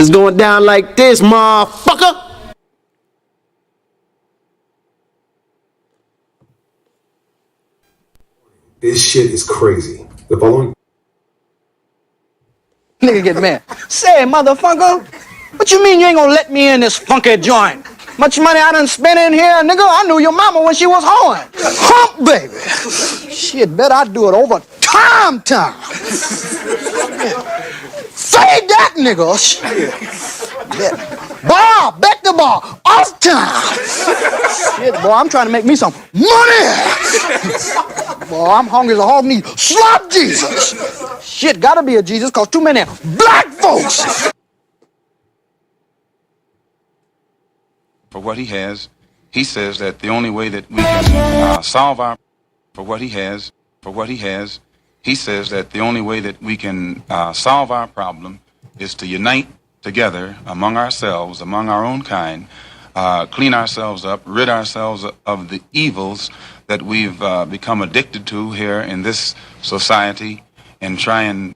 It's going down like this, motherfucker. This shit is crazy. The following Nigga get mad. Say, motherfucker, what you mean you ain't gonna let me in this funky joint? Much money I done spent in here, nigga. I knew your mama when she was hoeing. Hump, baby. Shit, bet I do it over time. Fade that, nigga. Shit. Bet the ball. Off time. Shit, boy, I'm trying to make me some money. Boy, I'm hungry as a hog needs slop Jesus. Shit, gotta be a Jesus, cause too many black folks. For what he has, he says that the only way that we can solve our he says that the only way that we can solve our problem is to unite together among ourselves, among our own kind, clean ourselves up, rid ourselves of the evils that we've become addicted to here in this society, and try and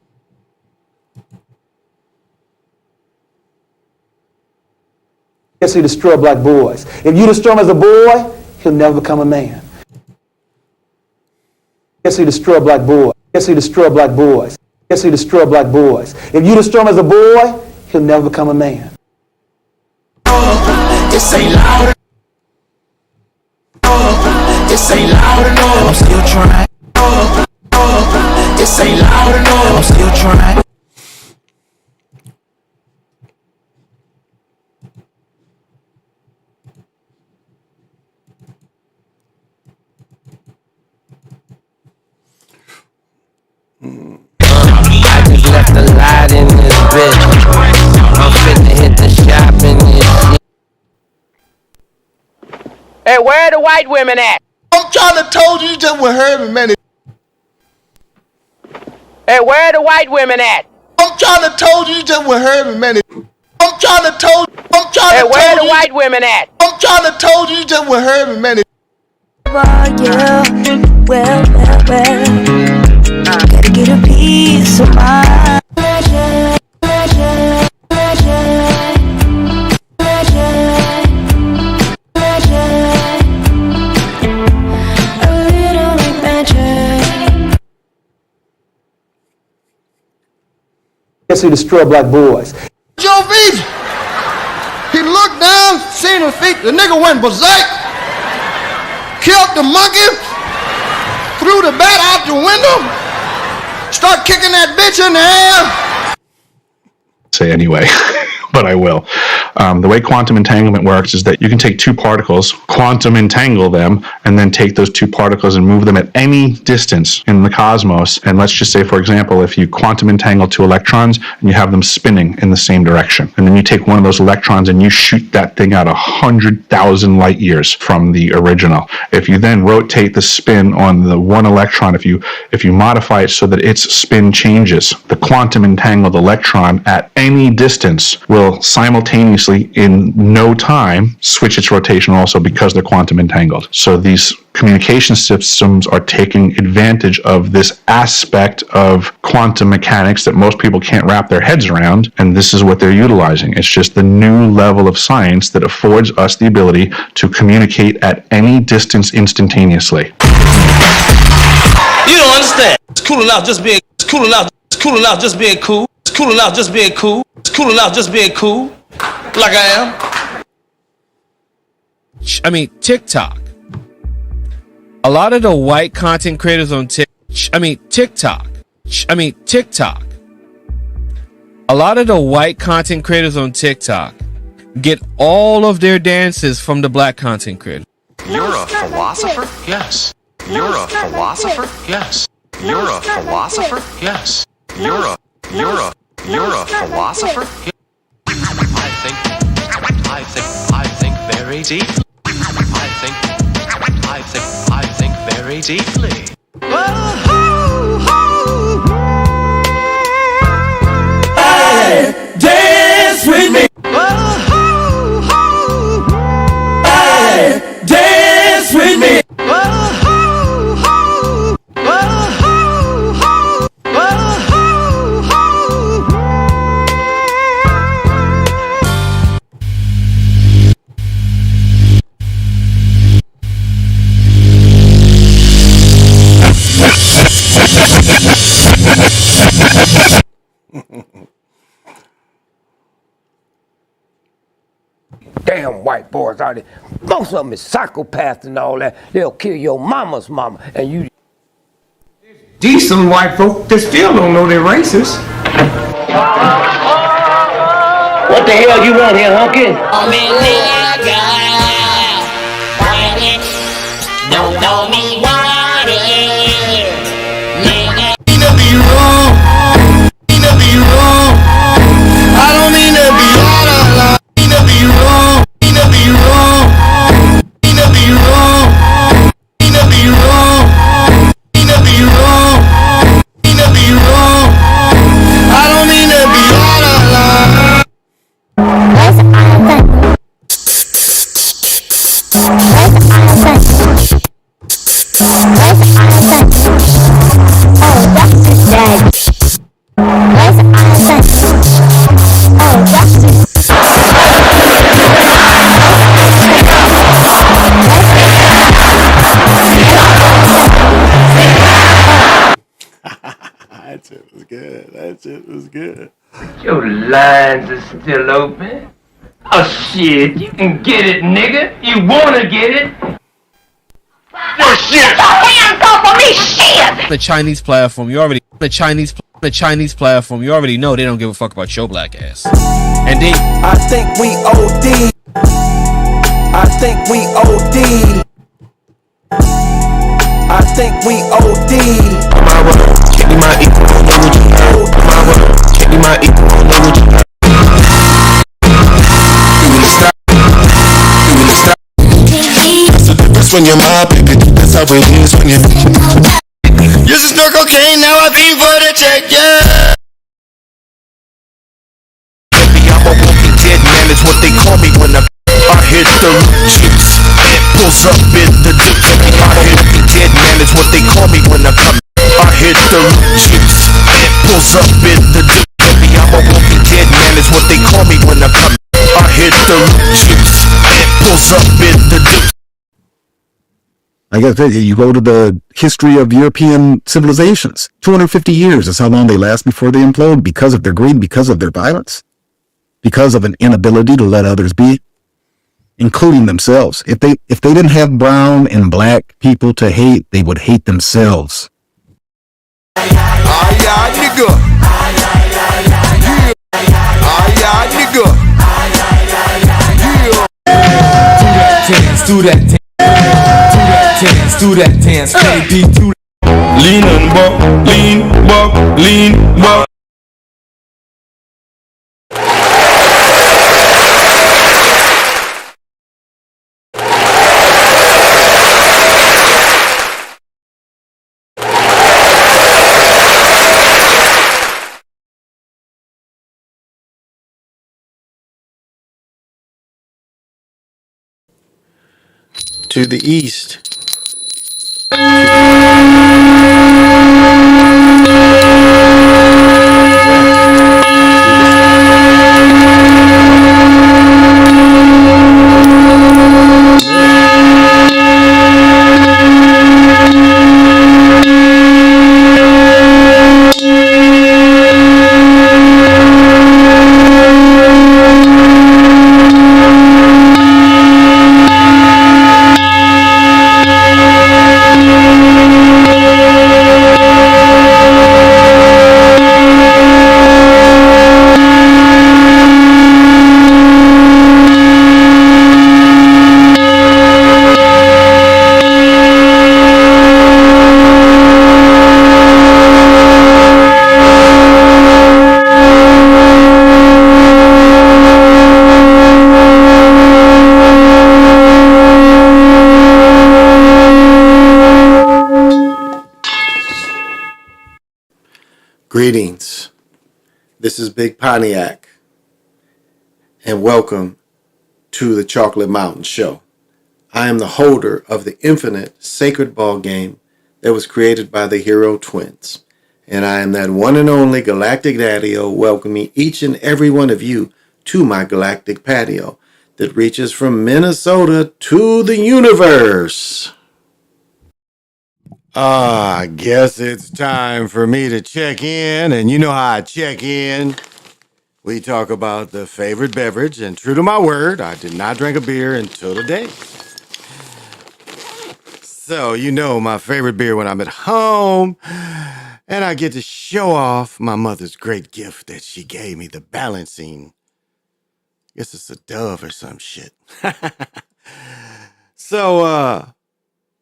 Yes, he destroy black boys. If you destroy him as a boy, he'll never become a man. Yes, he destroy black boys. Yes, he destroy black boys. Yes, he destroy black boys. If you destroy him as a boy, he'll never become a man. This ain't loud. This ain't loud enough. I'm still trying. This ain't loud enough. I'm still trying. I just left a lot in this bitch. I'm finna hit the shop in this shit. Hey, where the white women at? I'm trying to told you just with her man. Hey, where the white women at? I'm trying to told you just with her man. I'm trying to told Hey, where the white women at? I'm trying to told you just with her man. Well, gotta get a piece of mind. A little adventure. Yes, he destroy black boys. Joe Beach. He looked down, seen her feet. The nigga went berserk. Killed the monkey. Threw the bat out the window. Start kicking that bitch in the air. Say anyway, but I will. The way quantum entanglement works is that you can take two particles, quantum entangle them, and then take those two particles and move them at any distance in the cosmos. And let's just say, for example, if you quantum entangle two electrons and you have them spinning in the same direction, and then you take one of those electrons and you shoot that thing out 100,000 light years from the original. If you then rotate the spin on the one electron, if you modify it so that its spin changes, the quantum entangled electron at any distance will simultaneously in no time switch its rotation also, because they're quantum entangled. So these communication systems are taking advantage of this aspect of quantum mechanics that most people can't wrap their heads around, and this is what they're utilizing. It's just the new level of science that affords us the ability to communicate at any distance instantaneously. You don't understand. It's cool enough just being cool enough. It's cool enough just being cool. It's cool enough just being cool. It's cool enough just being cool. Like I am. I mean, TikTok. A lot of the white content creators on TikTok. A lot of the white content creators on TikTok get all of their dances from the black content creators. You're a philosopher? Yes. You're a philosopher? Yes. You're a philosopher? Yes. You're a philosopher? I think very deeply. I think very deeply. Hey, dance with me. Hey, dance with me. boys out there. Most of them is psychopaths and all that. They'll kill your mama's mama, and you. Decent white folk that still don't know they're racist. What the hell you want here, hunky? Don't know me want it. Mean to be wrong. Mean to be wrong. I don't mean to be out of line. Mean to be wrong. Mean to be wrong. Mean to be wrong. Mean to be wrong. Mean to be wrong. Mean to be wrong. I don't mean to be out of line. That shit was good. That shit was good. Your lines are still open. Oh shit, you can get it, nigga. You wanna get it? Your shit. Get your hands off of me, shit. The Chinese platform, you already know they don't give a fuck about your black ass. And they I think we OD. I think we OD. I think we OD. My word, can't be my equal, know what you heard. My word, can't be my equal, know what you heard. You really stop. You really stop. That's the difference when you're my baby. That's how it is when you're. Used to snort cocaine, now I be for the check, yeah. Baby, I'm a walking dead man, is what they call me when I hit the chips. It pulls up in the dip. I hit the dead man, is what they call me when I come. I hit the chips. It pulls up in the dip. Baby, I'm a walking dead man, is what they call me when I come. I hit the chips. It pulls up in the dip. I guess you go to the history of European civilizations. 250 years is how long they last before they implode because of their greed, because of their violence, because of an inability to let others be, including themselves. If they didn't have brown and black people to hate, they would hate themselves. Nigga. Nigga. Do that dance. Do that dance, baby. Lean and walk, lean, walk, lean, walk. To the east. Greetings. This is Big Pontiac, and welcome to the Chocolate Mountain Show. I am the holder of the infinite sacred ball game that was created by the Hero Twins, and I am that one and only Galactic Daddy-O, welcoming each and every one of you to my galactic patio that reaches from Minnesota to the universe. I guess it's time for me to check in, and you know how I check in. we talk about the favorite beverage, and true to my word, I did not drink a beer until today. So, you know, my favorite beer when I'm at home, and I get to show off my mother's great gift that she gave me, the balancing. I guess it's a dove or some shit. So,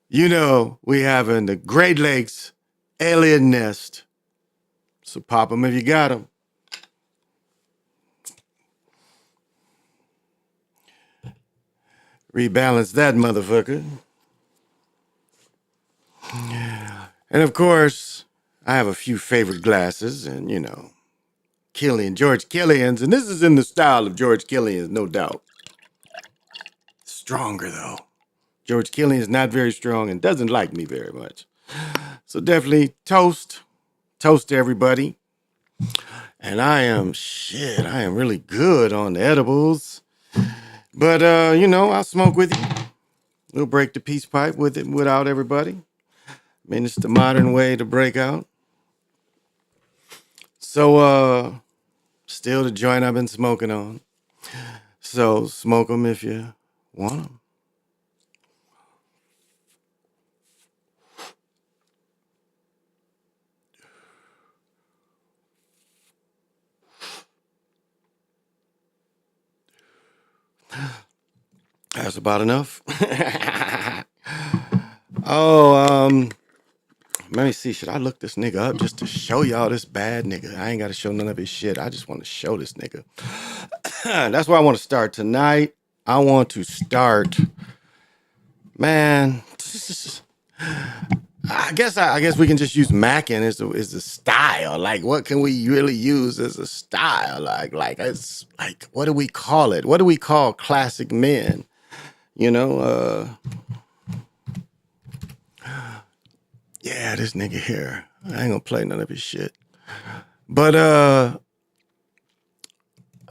you know, we having the Great Lakes Alien Nest. So pop them if you got them. Rebalance that motherfucker. And of course, I have a few favorite glasses, and you know, George Killian's, and this is in the style of George Killian's, no doubt. Stronger though. George Killian's not very strong and doesn't like me very much. So definitely toast to everybody. And I am really good on the edibles. But you know, I'll smoke with you. We'll break the peace pipe with it without everybody. I mean, it's the modern way to break out. So, still the joint I've been smoking on. So, smoke them if you want them. That's about enough. Let me see. Should I look this nigga up just to show y'all this bad nigga? I ain't got to show none of his shit. I just want to show this nigga. That's where I want to start tonight. I want to start, man. I guess we can just use Mackin as a style. Like, what can we really use as a style? Like it's like, what do we call it? What do we call classic men? You know, yeah, this nigga here. I ain't gonna play none of his shit. But I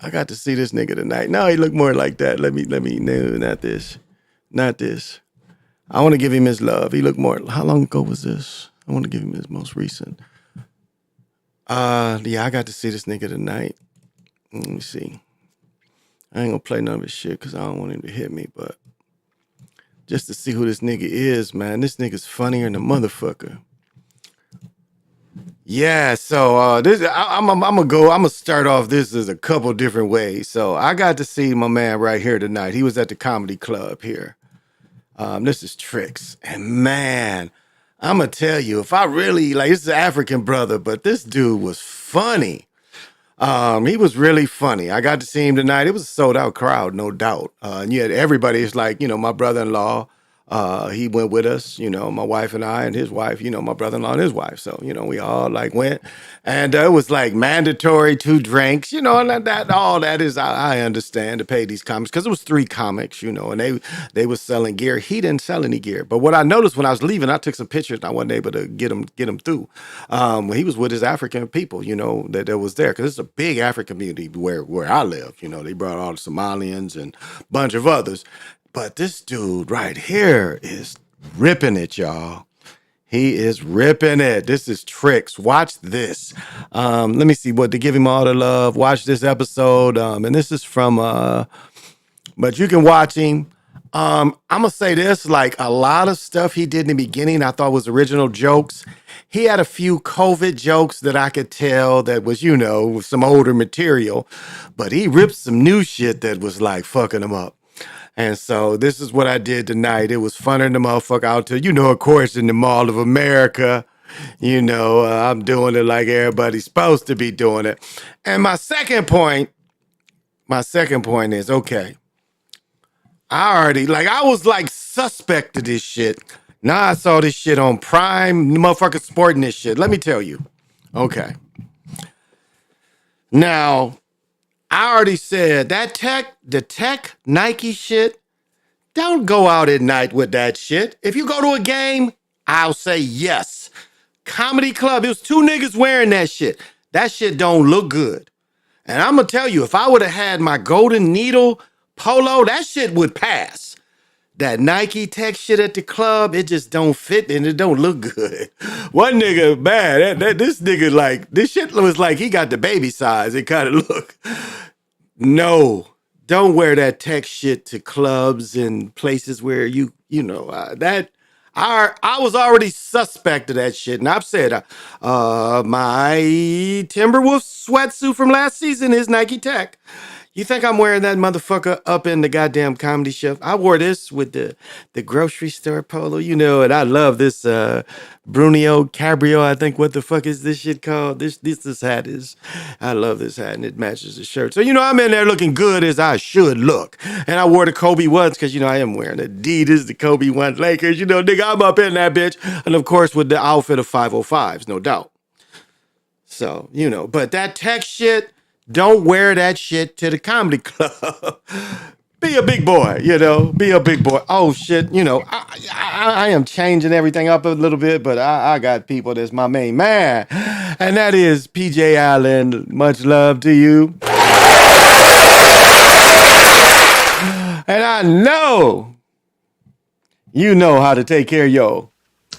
got to see this nigga tonight. No, he looked more like that. Let me, no, not this. Not this. I want to give him his love. He looked more, how long ago was this? I want to give him his most recent. Yeah, I got to see this nigga tonight. Let me see. I ain't gonna play none of his shit because I don't want him to hit me, but just to see who this nigga is, man. This nigga's funnier than a motherfucker. Yeah, so this I'm gonna start off this as a couple different ways. So I got to see my man right here tonight. He was at the comedy club here. This is Tricks. And man, I'm gonna tell you, if I really like, this is an African brother, but this dude was funny. He was really funny. I got to see him tonight. It was a sold out crowd, no doubt. And you had everybody. It's like, you know, my brother-in-law, he went with us, you know, my wife and I and his wife, you know, my brother-in-law and his wife. So, you know, we all like went, and it was like mandatory 2 drinks, you know, and that all that is, I understand to pay these comics because it was 3 comics, you know, and they was selling gear. He didn't sell any gear. But what I noticed when I was leaving, I took some pictures and I wasn't able to get him through. He was with his African people, you know, that was there because it's a big African community where I live. You know, they brought all the Somalians and a bunch of others. But this dude right here is ripping it, y'all. He is ripping it. This is Tricks. Watch this. Let me see what to give him all the love. Watch this episode. And this is from but you can watch him. I'm gonna say this, like a lot of stuff he did in the beginning I thought was original jokes. He had a few COVID jokes that I could tell that was, you know, some older material, but he ripped some new shit that was like fucking him up. And so this is what I did tonight. It was funner than the motherfucker out to, you know, of course, in the Mall of America. You know, I'm doing it like everybody's supposed to be doing it. And my second point is, okay, I was like suspect to this shit. Now I saw this shit on Prime, motherfucker sporting this shit. Let me tell you. Okay. Now, I already said the tech Nike shit, don't go out at night with that shit. If you go to a game, I'll say yes. Comedy club, it was 2 niggas wearing that shit. That shit don't look good. And I'm gonna tell you, if I would have had my Golden Needle polo, that shit would pass. that Nike Tech shit at the club, it just don't fit and it don't look good. One nigga, man, this nigga like, this shit was like he got the baby size. It kind of look. No, don't wear that tech shit to clubs and places where I was already suspect of that shit, and I've said my Timberwolves sweatsuit from last season is Nike Tech. You think I'm wearing that motherfucker up in the goddamn comedy show? I wore this with the grocery store polo, and I love this Brunio Cabrio. I think what the fuck is this shit called? This hat is. I love this hat and it matches the shirt. So I'm in there looking good as I should look. And I wore the Kobe ones because I am wearing Adidas, the Kobe one Lakers. Nigga, I'm up in that bitch, and of course with the outfit of 505s, no doubt. So but that tech shit. Don't wear that shit to the comedy club. Be a big boy, Be a big boy. Oh shit, I am changing everything up a little bit, but I got people that's my main man, and that is PJ Allen. Much love to you. And I know you know how to take care of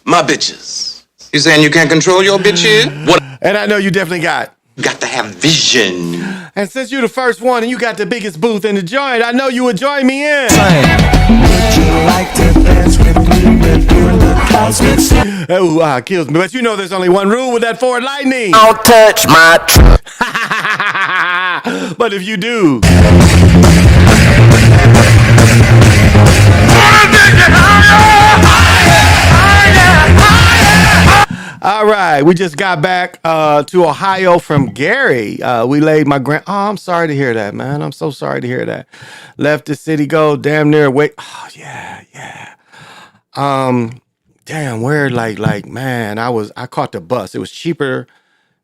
my bitches. You saying you can't control your bitches? What? And I know you definitely got to have vision. And since you're the first one and you got the biggest booth in the joint, I know you would join me in. Would you like to dance with me when doing the cosmic slide? Oh, kills me. But there's only one rule with that Ford Lightning. Don't touch my truck. But if you do. All right, we just got back to Ohio from Gary. We laid my Oh, I'm sorry to hear that, man. I'm so sorry to hear that. Left the city, go damn near away. Oh yeah. Damn, where man, I caught the bus. It was cheaper.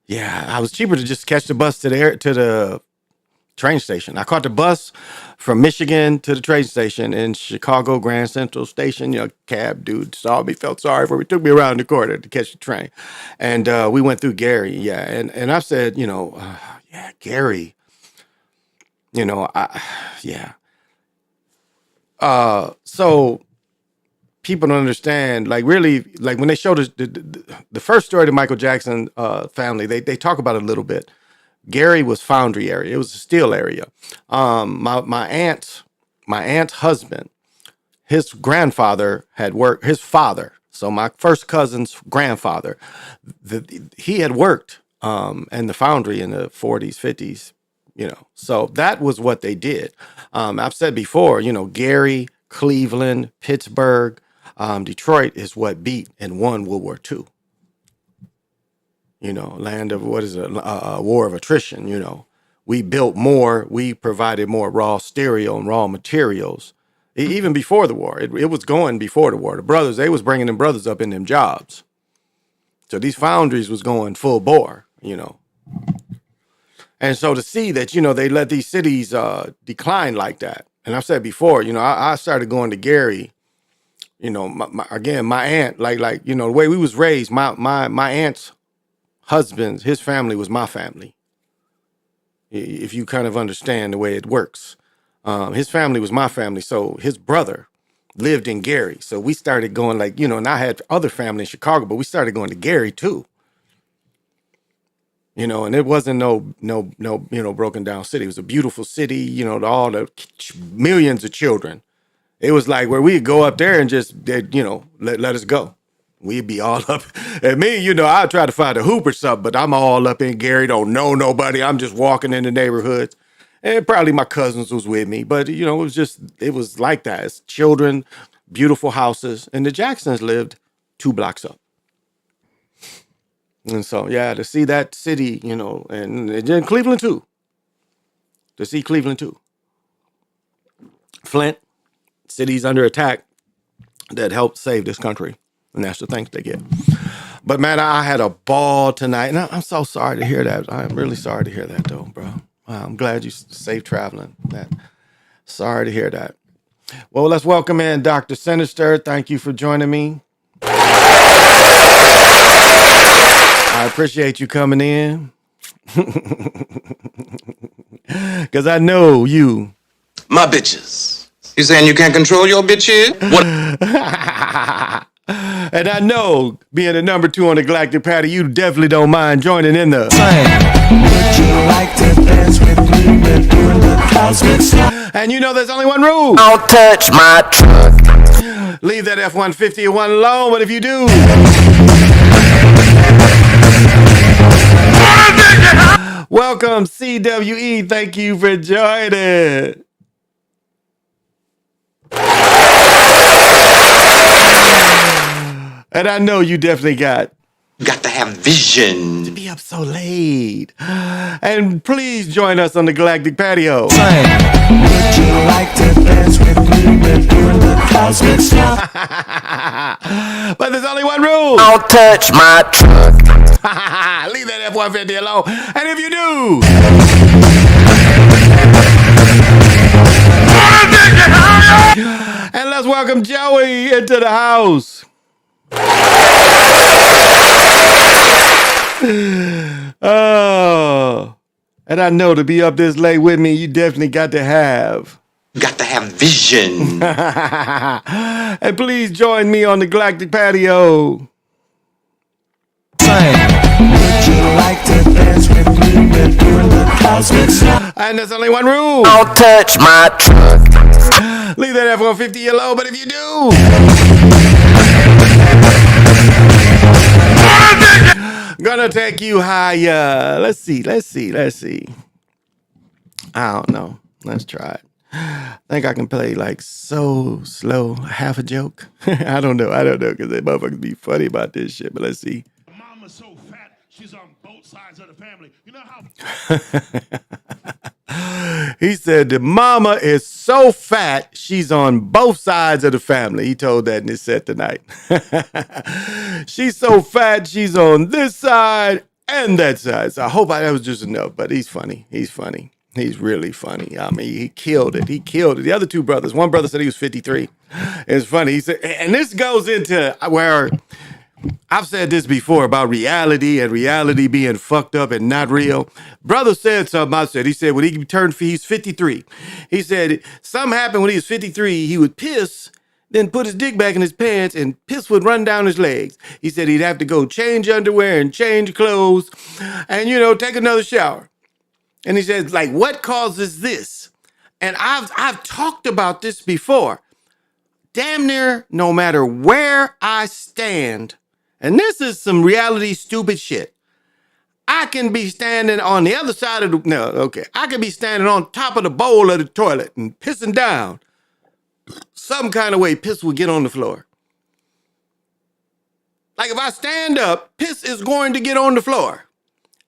Yeah, I was cheaper to just catch the bus to the train station. I caught the bus from Michigan to the train station in Chicago Grand Central Station. Cab dude saw me, felt sorry for me, took me around the corner to catch the train. And we went through Gary, yeah. And I said, yeah, Gary, yeah. So people don't understand, really, when they showed us the first story of the Michael Jackson family, they talk about it a little bit. Gary was foundry area. It was a steel area. My aunt's husband, his grandfather had worked, his father, so my first cousin's grandfather, he had worked in the foundry in the 40s, 50s, So that was what they did. I've said before, Gary, Cleveland, Pittsburgh, Detroit is what beat and won World War II. Land of a war of attrition. We built more, we provided more raw steel and raw materials, even before the war. It was going before the war. The brothers, they was bringing them brothers up in them jobs. So these foundries was going full bore, And so to see that, they let these cities decline like that. And I've said before, I started going to Gary, my aunt, the way we was raised, my aunt's husband, his family was my family. If you kind of understand the way it works. His family was my family. So his brother lived in Gary. So we started going and I had other family in Chicago, but we started going to Gary too. And it wasn't no broken down city. It was a beautiful city, all the millions of children. It was like where we'd go up there and just, let us go. We'd be all up. And me, I'd try to find a hoop or something, but I'm all up in Gary, don't know nobody. I'm just walking in the neighborhoods. And probably my cousins was with me. But, it was like that. It's children, beautiful houses. And the Jacksons lived 2 blocks up. And so, yeah, to see that city, and then Cleveland too. To see Cleveland too. Flint, cities under attack that helped save this country. And that's the thanks they get. But man, I had a ball tonight, and I'm so sorry to hear that. I'm really sorry to hear that, though, bro. I'm glad you safe traveling. Sorry to hear that. Well, let's welcome in Dr. Sinister. Thank you for joining me. I appreciate you coming in, because I know you. My bitches. You saying you can't control your bitch here? What? And I know, being the number 2 on the Galactic Patty, you definitely don't mind joining in the. Would you like to dance with me? We're doing the cosmic slide. And you know there's only one rule. Don't touch my truck. Leave that F-150 one alone, but if you do. Welcome, CWE. Thank you for joining. And I know you definitely got to have vision. To be up so late. And please join us on the Galactic Patio. Would you like to dance with me? We're doing the cosmic slide. But there's only one rule. Don't touch my truck. Leave that F-150 alone. And if you do. And let's welcome Joey into the house. Oh, and I know to be up this late with me, you definitely got to have vision. And please join me on the Galactic Patio. Would you like to dance with me? We're doing the cosmic slide. And there's only one rule. Don't touch my truck. Leave that F-150 alone, but if you do. Gonna take you higher. Let's see. I don't know. Let's try it. I think I can play like so slow, half a joke. I don't know, because they motherfuckers be funny about this shit, but let's see. Mama's so fat, she's on both sides of the family. You know how... He said the mama is so fat, she's on both sides of the family. He told that in his set tonight. She's so fat, she's on this side and that side. So I hope that was just enough, but he's funny. He's really funny. I mean, he killed it. The other two brothers, one brother said he was 53. It's funny. He said, and this goes into where I've said this before about reality and reality being fucked up and not real. Brother said something. He said when he's 53. He said something happened when he was 53. He would piss, then put his dick back in his pants and piss would run down his legs. He said he'd have to go change underwear and change clothes and, take another shower. And he said, like, what causes this? And I've talked about this before. Damn near no matter where I stand, and this is some reality stupid shit. I can be standing on the other side of I can be standing on top of the bowl of the toilet and pissing down. Some kind of way piss will get on the floor. Like if I stand up, piss is going to get on the floor.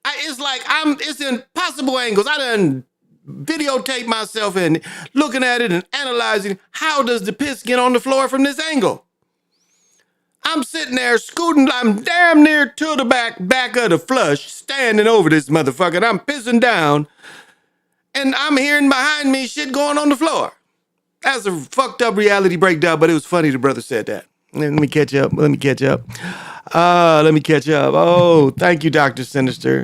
It's in possible angles. I done videotape myself and looking at it and analyzing how does the piss get on the floor from this angle. I'm sitting there scooting, I'm damn near to the back of the flush, standing over this motherfucker, and I'm pissing down, and I'm hearing behind me shit going on the floor. That's a fucked up reality breakdown, but it was funny the brother said that. Let me catch up. Oh, thank you, Dr. Sinister.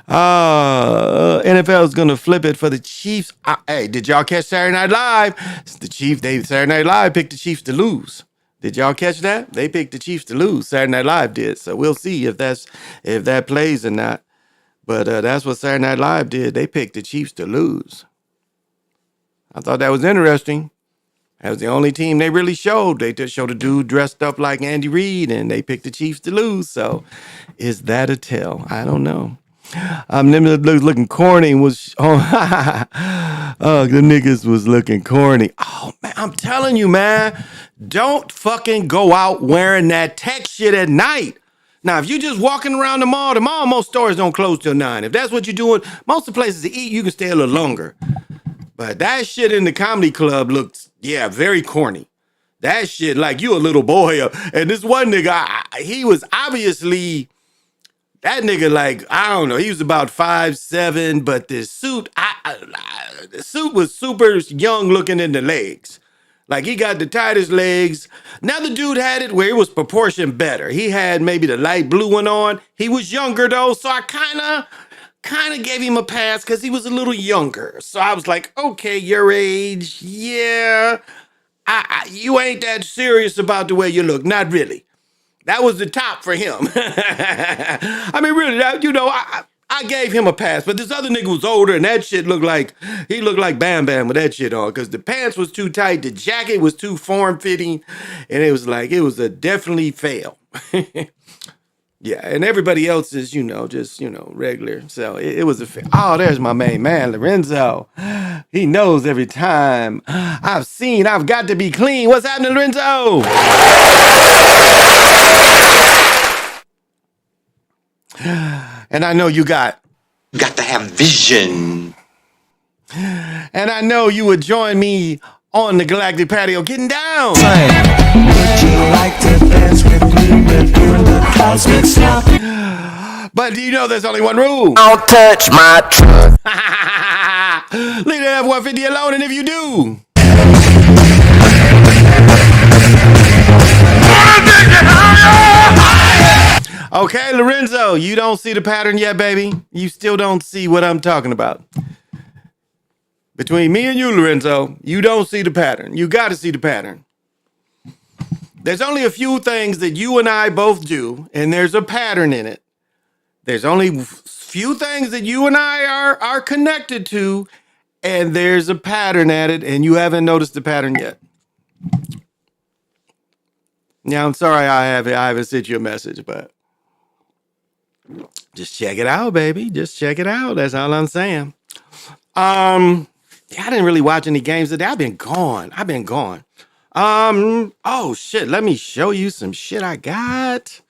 NFL is going to flip it for the Chiefs. Hey, did y'all catch Saturday Night Live? Saturday Night Live picked the Chiefs to lose. Did y'all catch that? They picked the Chiefs to lose. Saturday Night Live did. So we'll see if that plays or not. But that's what Saturday Night Live did. They picked the Chiefs to lose. I thought that was interesting. That was the only team they really showed. They just showed a dude dressed up like Andy Reid, and they picked the Chiefs to lose. So, is that a tell? I don't know. Looking corny was. Oh, the niggas was looking corny. Oh man, I'm telling you, man, don't fucking go out wearing that tech shit at night. Now, if you're just walking around the mall, most stores don't close till 9. If that's what you're doing, most of the places to eat, you can stay a little longer. But that shit in the comedy club looks, very corny. That shit, like you a little boy. And this one nigga, he was obviously, that nigga like, I don't know, he was about 5'7", but the suit, the suit was super young looking in the legs. Like he got the tightest legs. Now the dude had it where it was proportioned better. He had maybe the light blue one on. He was younger though, so I kind of gave him a pass because he was a little younger. So I was like, okay, your age, yeah. You ain't that serious about the way you look. Not really. That was the top for him. I mean, really, I gave him a pass, but this other nigga was older, and that shit he looked like Bam Bam with that shit on, because the pants was too tight, the jacket was too form fitting, and it was a definitely fail. Yeah, and everybody else is, just, regular. So it was a fail. Oh, there's my main man, Lorenzo. He knows every time I've got to be clean. What's happening, Lorenzo? And I know you got to have vision. And I know you would join me on the Galactic Patio getting down. Would you like to dance with me? We're doing the cosmic slump. But do you know there's only one rule? Don't touch my truck. Leave that F-150 alone, and if you do... Okay, Lorenzo, you don't see the pattern yet, baby. You still don't see what I'm talking about. Between me and you, Lorenzo, you don't see the pattern. You got to see the pattern. There's only a few things that you and I both do, and there's a pattern in it. There's only few things that you and I are connected to, and there's a pattern at it, and you haven't noticed the pattern yet. Yeah, I'm sorry I haven't sent you a message, but just check it out, baby. Just check it out. That's all I'm saying. I didn't really watch any games today. I've been gone. Oh shit, let me show you some shit I got.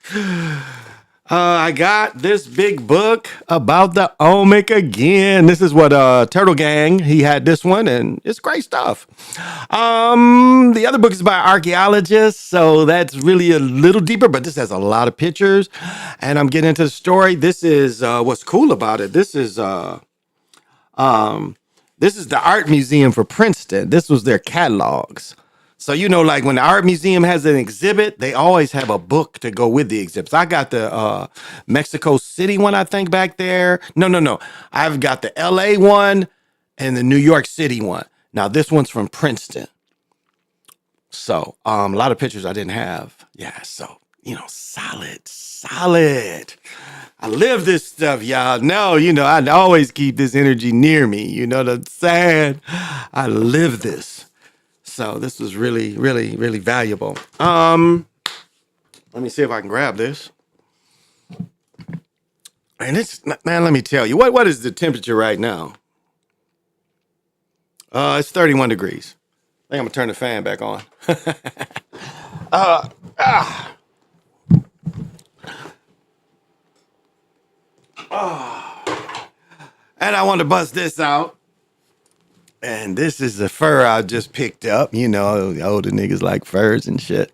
I got this big book about the Omic again. This is what Turtle Gang, he had this one, and it's great stuff. The other book is by archaeologists, so that's really a little deeper, but this has a lot of pictures, and I'm getting into the story. This is what's cool about it. This is the art museum for Princeton. This was their catalogs. So, like when the art museum has an exhibit, they always have a book to go with the exhibits. I got the Mexico City one, I think, back there. No. I've got the LA one and the New York City one. Now, this one's from Princeton. So, a lot of pictures I didn't have. Yeah, so, solid. I live this stuff, y'all. No, I always keep this energy near me. You know what I'm saying? I live this. So this was really, really, really valuable. Let me see if I can grab this. And man, let me tell you, what is the temperature right now? It's 31 degrees. I think I'm gonna turn the fan back on. And I want to bust this out. And this is the fur I just picked up. Older niggas like furs and shit.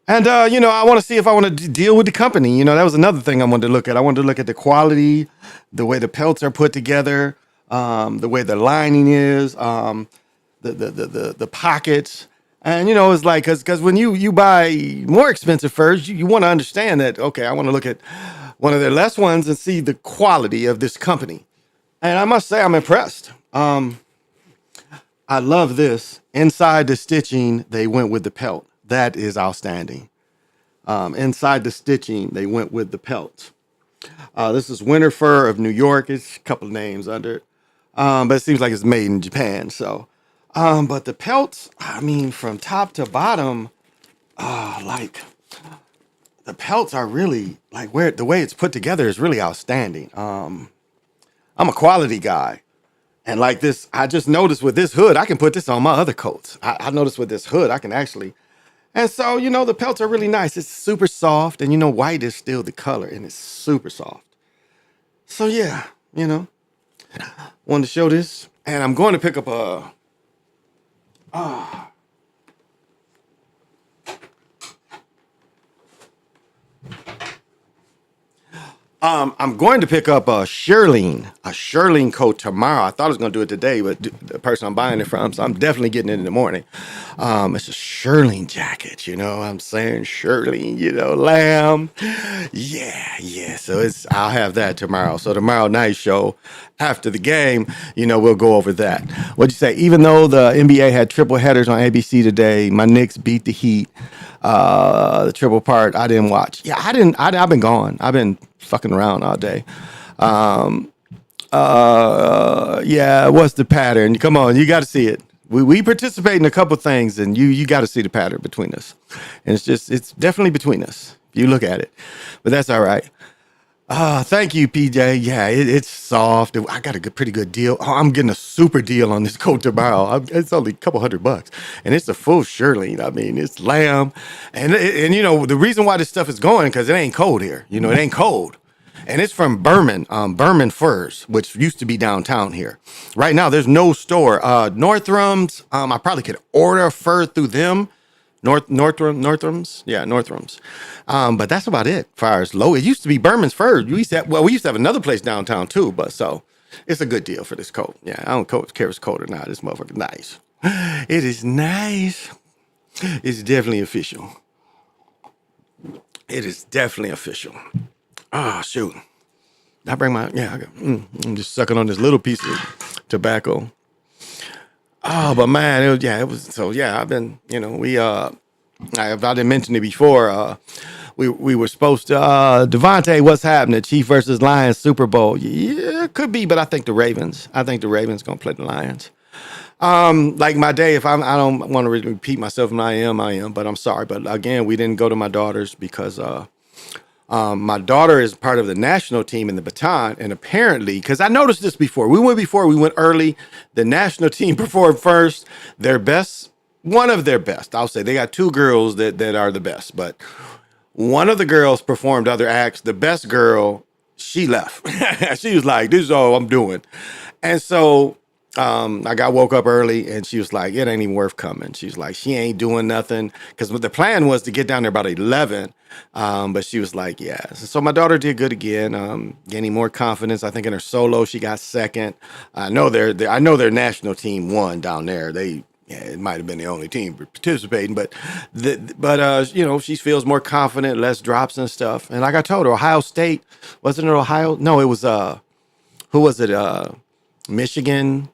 And, I want to see if I want to deal with the company. That was another thing I wanted to look at. I wanted to look at the quality, the way the pelts are put together, the way the lining is, the pockets. And, it's like, because when you buy more expensive furs, you want to understand that, okay, I want to look at one of their less ones and see the quality of this company. And I must say I'm impressed. I love this. Inside the stitching, they went with the pelt. That is outstanding. Inside the stitching, they went with the pelt. This is Winter Fur of New York. It's a couple of names under it. But it seems like it's made in Japan. So, but the pelts, from top to bottom, the pelts are really, the way it's put together is really outstanding. I'm a quality guy. And like this, I just noticed with this hood, I can put this on my other coats. I noticed with this hood, I can actually. And so, the pelts are really nice. It's super soft. And, white is still the color. And it's super soft. So, yeah, wanted to show this. And I'm going to pick up a. I'm going to pick up a Shirlene coat tomorrow. I thought I was going to do it today, but the person I'm buying it from, so I'm definitely getting it in the morning. It's a Shirlene jacket, you know what I'm saying? Shirlene, you know, lamb. Yeah. So I'll have that tomorrow. So tomorrow night show after the game, you know, we'll go over that. What'd you say? Even though the NBA had triple headers on ABC today, my Knicks beat the Heat. The triple part I didn't watch. Yeah, I've been gone. I've been fucking around all day. Yeah, what's the pattern? Come on, you got to see it. We participate in a couple things, and you got to see the pattern between us. And it's definitely between us. If you look at it, but that's all right. Thank you, PJ. Yeah, it's soft. I got a pretty good deal. Oh, I'm getting a super deal on this coat tomorrow. It's only a couple $100, and it's a full Shirlene. I mean, it's lamb, and you know the reason why this stuff is going because it ain't cold here. You know, it ain't cold, and it's from Berman Furs, which used to be downtown here. Right now, there's no store. Nordstrom's. I probably could order a fur through them. Nordstrom's, yeah, Nordstrom's. But that's about it. As far as low, it used to be Berman's Furs. We used to have another place downtown too. But so it's a good deal for this coat. Yeah, I don't care if it's cold or not. This motherfucker nice. It is nice. It's definitely official. It is definitely official. Oh shoot! I bring my I'm just sucking on this little piece of tobacco. Oh, but man, it was so yeah. I've been, you know, I didn't mention it before. We were supposed to Devontae, what's happening? Chief versus Lions Super Bowl. Yeah, it could be, but I think the Ravens. I think the Ravens gonna play the Lions. Like my day, I don't want to repeat myself, and I am, but I'm sorry. But again, we didn't go to my daughter's because my daughter is part of the national team in the baton, and apparently, because I noticed this before, we went early. The national team performed first. One of their best. I'll say they got two girls that are the best, but one of the girls performed other acts. The best girl, she left. She was like, "This is all I'm doing," and so I woke up early and she was like, it ain't even worth coming. She's like, she ain't doing nothing. Because the plan was to get down there about 11. But she was like, yeah. So my daughter did good again, gaining more confidence. I think in her solo, she got second. I know their national team won down there. It might have been the only team participating, but you know, she feels more confident, less drops and stuff. And like I told her, Ohio State, wasn't it Ohio? No, it was, who was it? Michigan.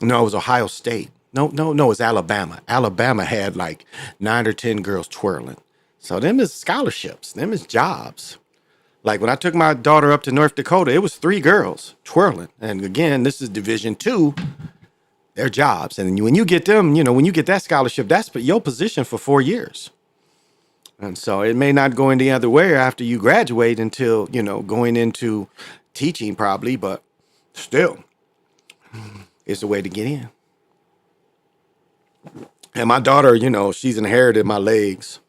No, it was Ohio State. No, it was Alabama. Alabama had like 9 or 10 girls twirling. So them is scholarships. Them is jobs. Like when I took my daughter up to North Dakota, it was 3 girls twirling. And again, this is Division II. They're jobs. And when you get them, you know, when you get that scholarship, that's your position for 4 years. And so it may not go any other way after you graduate until, you know, going into teaching probably, but still. It's a way to get in. And my daughter, you know, she's inherited my legs.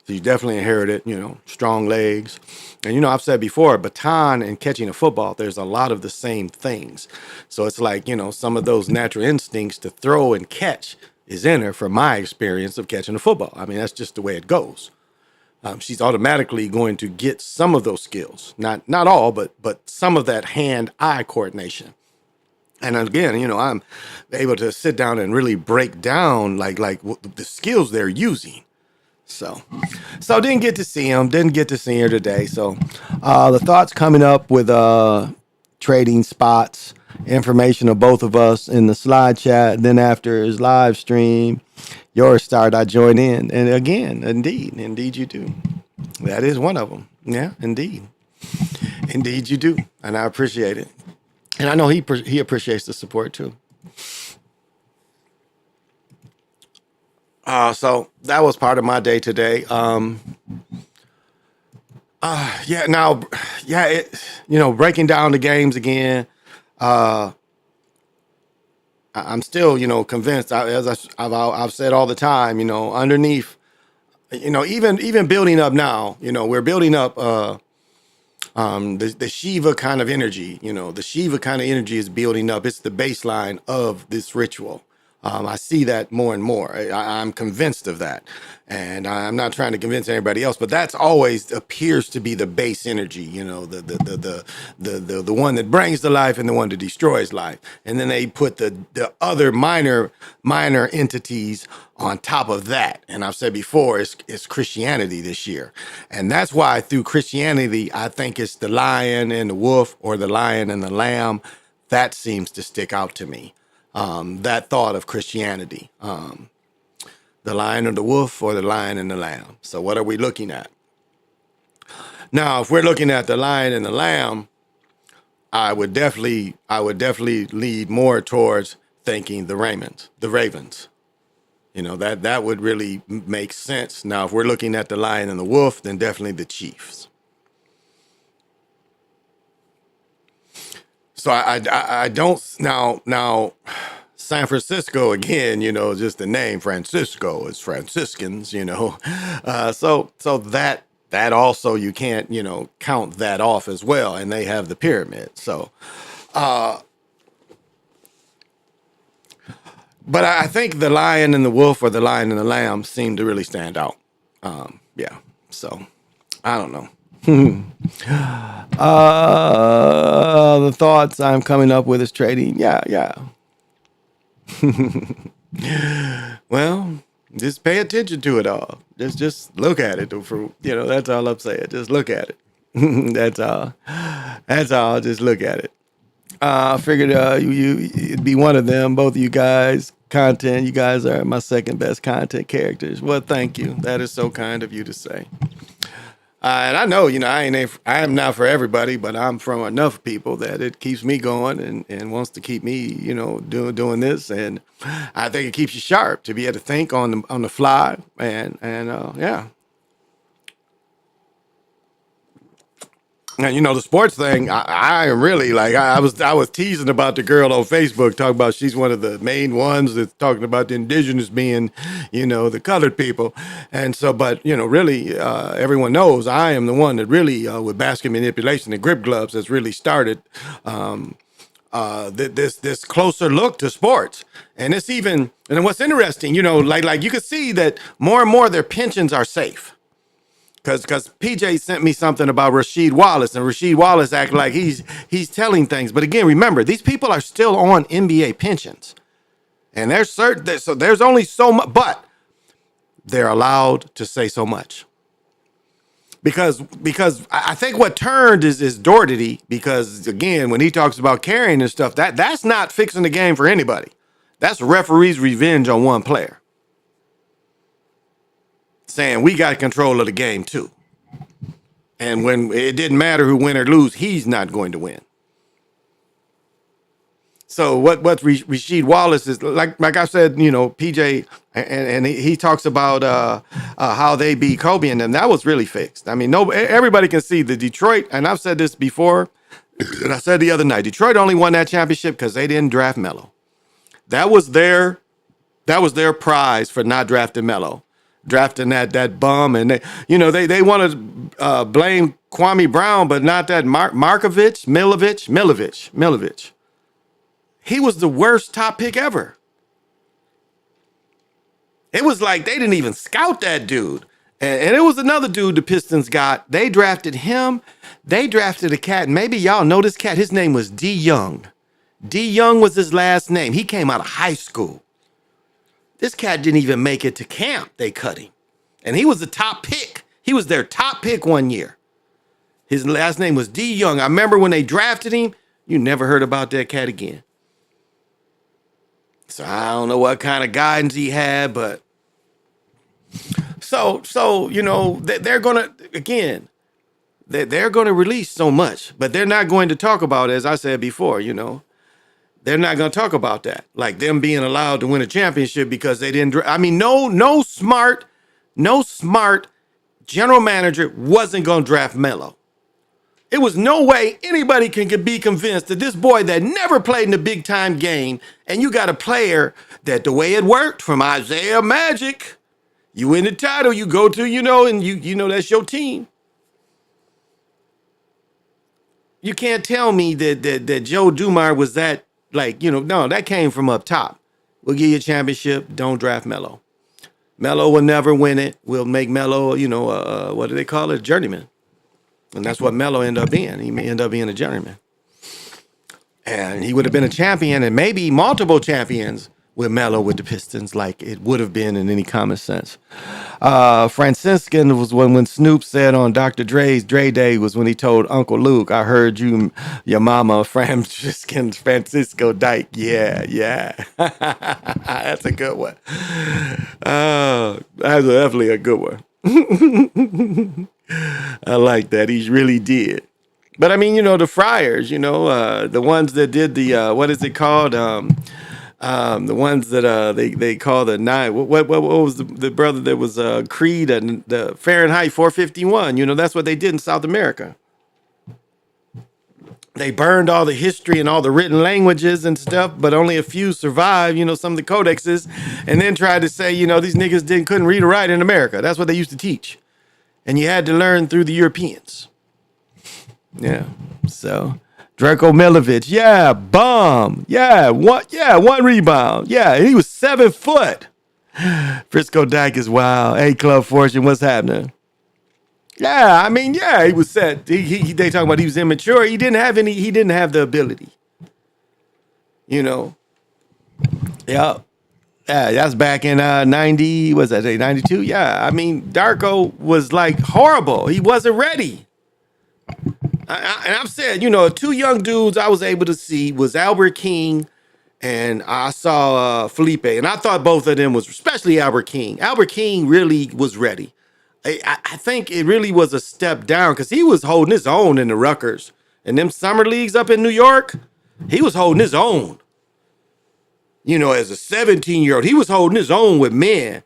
She's definitely inherited, you know, strong legs. And, you know, I've said before, baton and catching a football, there's a lot of the same things. So it's like, you know, some of those natural instincts to throw and catch is in her from my experience of catching a football. I mean, that's just the way it goes. She's automatically going to get some of those skills. Not all, but some of that hand-eye coordination. And again, you know, I'm able to sit down and really break down like the skills they're using. So didn't get to see him. Didn't get to see her today. So the thoughts coming up with trading spots, information of both of us in the slide chat. Then after his live stream, your start, I join in. And again, indeed you do. That is one of them. Yeah, indeed you do. And I appreciate it. And I know he appreciates the support too. So that was part of my day today. Breaking down the games again. I'm still, you know, convinced. I've said all the time, you know, underneath, you know, even building up now, you know, we're building up. The Shiva kind of energy, you know, the Shiva kind of energy is building up. It's the baseline of this ritual. I see that more and more. I'm convinced of that, and I'm not trying to convince anybody else. But that's always appears to be the base energy. You know, the one that brings the life and the one that destroys life. And then they put the other minor entities on top of that. And I've said before, it's Christianity this year, and that's why through Christianity, I think it's the lion and the wolf, or the lion and the lamb. That seems to stick out to me. That thought of Christianity, the lion and the wolf, or the lion and the lamb. So what are we looking at? Now, if we're looking at the lion and the lamb, I would definitely lead more towards thinking the Ravens. You know, that would really make sense. Now, if we're looking at the lion and the wolf, then definitely the Chiefs. So I don't now San Francisco again, you know, just the name Francisco, it's Franciscans, you know. So that also, you can't, you know, count that off as well. And they have the pyramid. So but I think the lion and the wolf, or the lion and the lamb, seem to really stand out. Yeah. So I don't know. The thoughts I'm coming up with is trading. Yeah. Well, just pay attention to it all. Just look at it. For, you know, that's all I'm saying. Just look at it. That's all. That's all. Just look at it. I figured you'd be one of them. Both of you guys, content. You guys are my second best content characters. Well, thank you. That is so kind of you to say. And I know, you know, I am not for everybody, but I'm from enough people that it keeps me going and wants to keep me, you know, doing this. And I think it keeps you sharp to be able to think on the fly. And yeah. And you know, the sports thing, I really like. I was teasing about the girl on Facebook, talking about she's one of the main ones that's talking about the indigenous being, you know, the colored people. And so, but you know, really, everyone knows I am the one that really, with basket manipulation and grip gloves, has really started this closer look to sports. And it's even, and what's interesting, you know, like you can see that more and more their pensions are safe. Because PJ sent me something about Rasheed Wallace, and Rasheed Wallace act like he's telling things. But again, remember, these people are still on NBA pensions, and there's so there's only so much, but they're allowed to say so much. Because I think what turned is Doherty. Because again, when he talks about carrying and stuff, that's not fixing the game for anybody. That's referee's revenge on one player, saying we got control of the game too. And when it didn't matter who win or lose, he's not going to win. So what Rasheed Wallace is like I said, you know, PJ, and he talks about how they beat Kobe, and that was really fixed. I mean, everybody can see the Detroit, and I've said this before, and I said the other night, Detroit only won that championship because they didn't draft Melo. That was their prize for not drafting Melo. Drafting that bum, and they want to blame Kwame Brown, but not that Milovich. He was the worst top pick ever. It was like they didn't even scout that dude, and it was another dude the Pistons got. They drafted him. They drafted a cat. Maybe y'all know this cat. His name was D Young. D Young was his last name. He came out of high school. This cat didn't even make it to camp. They cut him. And he was the top pick. He was their top pick one year. His last name was D Young. I remember when they drafted him, you never heard about that cat again. So I don't know what kind of guidance he had, but so you know, they're gonna, again, they're gonna release so much, but they're not going to talk about, as I said before, you know, they're not going to talk about that, like them being allowed to win a championship because they didn't. I mean, no smart general manager wasn't going to draft Melo. It was no way anybody can be convinced that this boy that never played in the big time game, and you got a player that the way it worked from Isaiah Magic, you win the title, you go to, you know, and you know that's your team. You can't tell me that Joe Dumars was that, like, you know, no, that came from up top. We'll give you a championship. Don't draft Melo. Melo will never win it. We'll make Melo, what do they call it? A journeyman. And that's what Melo ended up being. He may end up being a journeyman. And he would have been a champion and maybe multiple champions with Melo with the Pistons like it would have been in any common sense. Franciscan was when Snoop said on Dr. Dre's Dre Day was when he told Uncle Luke, I heard your mama, Francisco Dyke. Yeah. That's a good one. That's definitely a good one. I like that. He really did. But I mean, the Friars, the ones that did the, what is it called? The ones that they call the nine. What was the brother that was Creed and the Fahrenheit 451? That's what they did in South America. They burned all the history and all the written languages and stuff, but only a few survived. Some of the codexes, and then tried to say, these niggas couldn't read or write in America. That's what they used to teach, and you had to learn through the Europeans. Yeah, so. Draco Milovic, yeah, bomb, yeah, one rebound, yeah, and he was 7 foot. Frisco Dyke is wild. Hey, Club Fortune, what's happening? Yeah, I mean, yeah, he was set. They talking about he was immature. He didn't have the ability. Yeah, that's back in 90. Was that 92? Yeah, I mean, Darko was like horrible. He wasn't ready. And I've said, two young dudes I was able to see was Albert King and I saw Felipe. And I thought both of them was, especially Albert King. Albert King really was ready. I think it really was a step down because he was holding his own in the Rutgers. And them summer leagues up in New York, he was holding his own. As a 17-year-old, he was holding his own with men.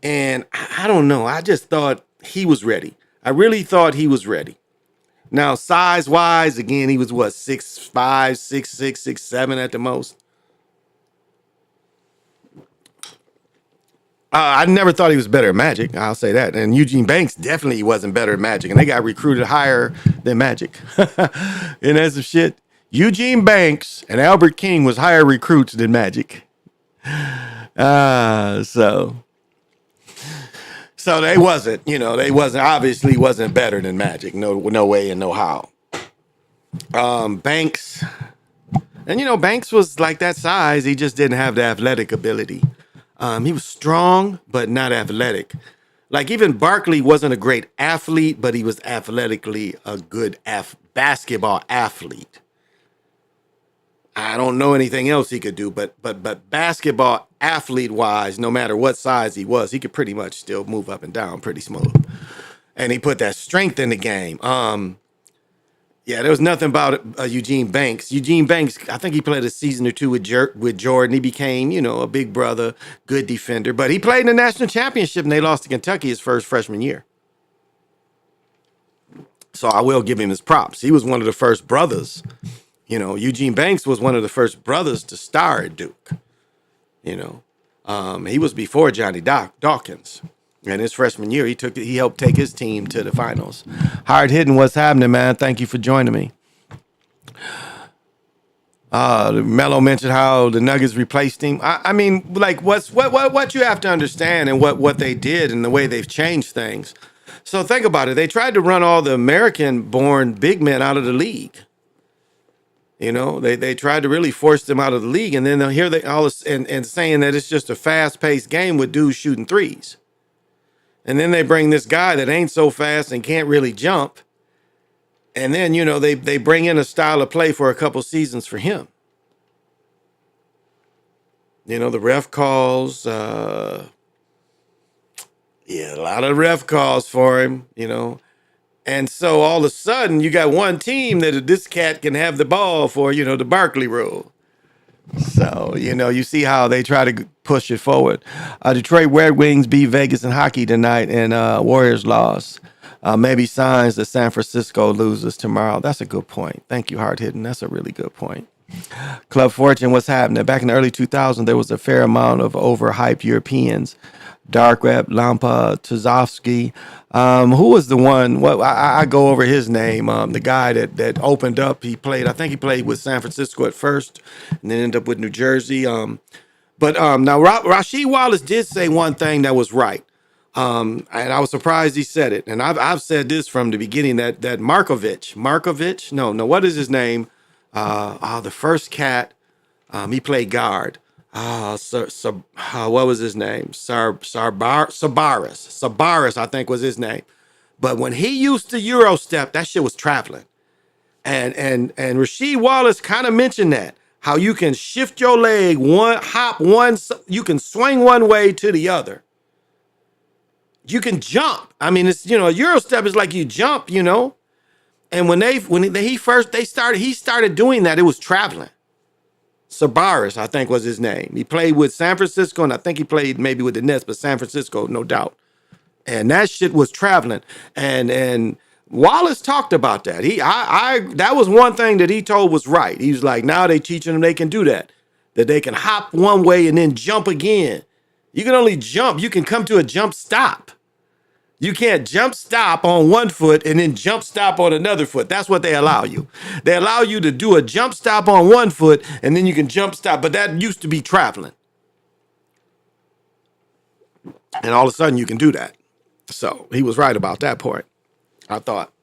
And I don't know. I just thought he was ready. I really thought he was ready. Now, size-wise, again, he was, 6'5", 6'6", 6'7" at the most. I never thought he was better at Magic. I'll say that. And Eugene Banks definitely wasn't better at Magic. And they got recruited higher than Magic. And that's some shit. Eugene Banks and Albert King was higher recruits than Magic. So they wasn't, obviously wasn't better than Magic. No way and no how. Banks, and Banks was like that size. He just didn't have the athletic ability. He was strong, but not athletic. Like even Barkley wasn't a great athlete, but he was athletically a good basketball athlete. I don't know anything else he could do, but basketball athlete wise, no matter what size he was, he could pretty much still move up and down pretty smooth. And he put that strength in the game. Yeah, there was nothing about Eugene Banks. Eugene Banks, I think he played a season or two with Jordan. He became, a big brother, good defender. But he played in the national championship and they lost to Kentucky his first freshman year. So I will give him his props. He was one of the first brothers. Eugene Banks was one of the first brothers to star at Duke. He was before Johnny Dawkins. And his freshman year, he helped take his team to the finals. Hard hitting, what's happening, man? Thank you for joining me. Melo mentioned how the Nuggets replaced him. I mean, like what you have to understand and what they did and the way they've changed things. So think about it. They tried to run all the American-born big men out of the league. They tried to really force them out of the league, and then here they all and saying that it's just a fast-paced game with dudes shooting threes. And then they bring this guy that ain't so fast and can't really jump. And then, they bring in a style of play for a couple seasons for him. The ref calls, a lot of ref calls for him, And so all of a sudden you got one team that this cat can have the ball for, the Barkley rule. So, you see how they try to push it forward. Detroit Red Wings beat Vegas in hockey tonight and Warriors lost. Maybe signs that San Francisco loses tomorrow. That's a good point. Thank you, Hard Hitting. That's a really good point. Club Fortune, what's happening? Back in the early 2000s, there was a fair amount of overhyped Europeans. Darkweb, Lampa, Tuzovsky. Who was the one? Well, I go over his name. The guy that opened up. I think he played with San Francisco at first, and then ended up with New Jersey. But now Rasheed Wallace did say one thing that was right. And I was surprised he said it. And I've said this from the beginning that Markovich, no, what is his name? The first cat, he played guard. What was his name? Sabaris, I think was his name. But when he used to Euro step, that shit was traveling. And Rasheed Wallace kind of mentioned that. How you can shift your leg you can swing one way to the other. You can jump. I mean, it's, Euro step is like you jump, And when he started doing that, it was traveling. Sabaris, I think was his name. He played with San Francisco, and I think he played maybe with the Nets, but San Francisco, no doubt. And that shit was traveling. And Wallace talked about that. That was one thing that he told was right. He was like, now they teaching them they can do that they can hop one way and then jump again. You can only jump. You can come to a jump stop. You can't jump stop on one foot and then jump stop on another foot. That's what they allow you. They allow you to do a jump stop on one foot and then you can jump stop. But that used to be traveling. And all of a sudden you can do that. So he was right about that point. I thought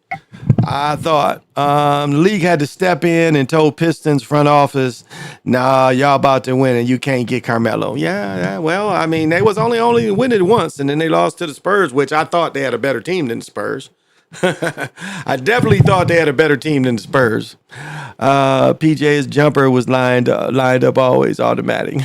the league had to step in and told Pistons front office, nah, y'all about to win and you can't get Carmelo. Yeah, well, I mean, they was only win it once and then they lost to the Spurs, which I thought they had a better team than the Spurs. I definitely thought they had a better team than the Spurs. PJ's jumper was lined up always automatic.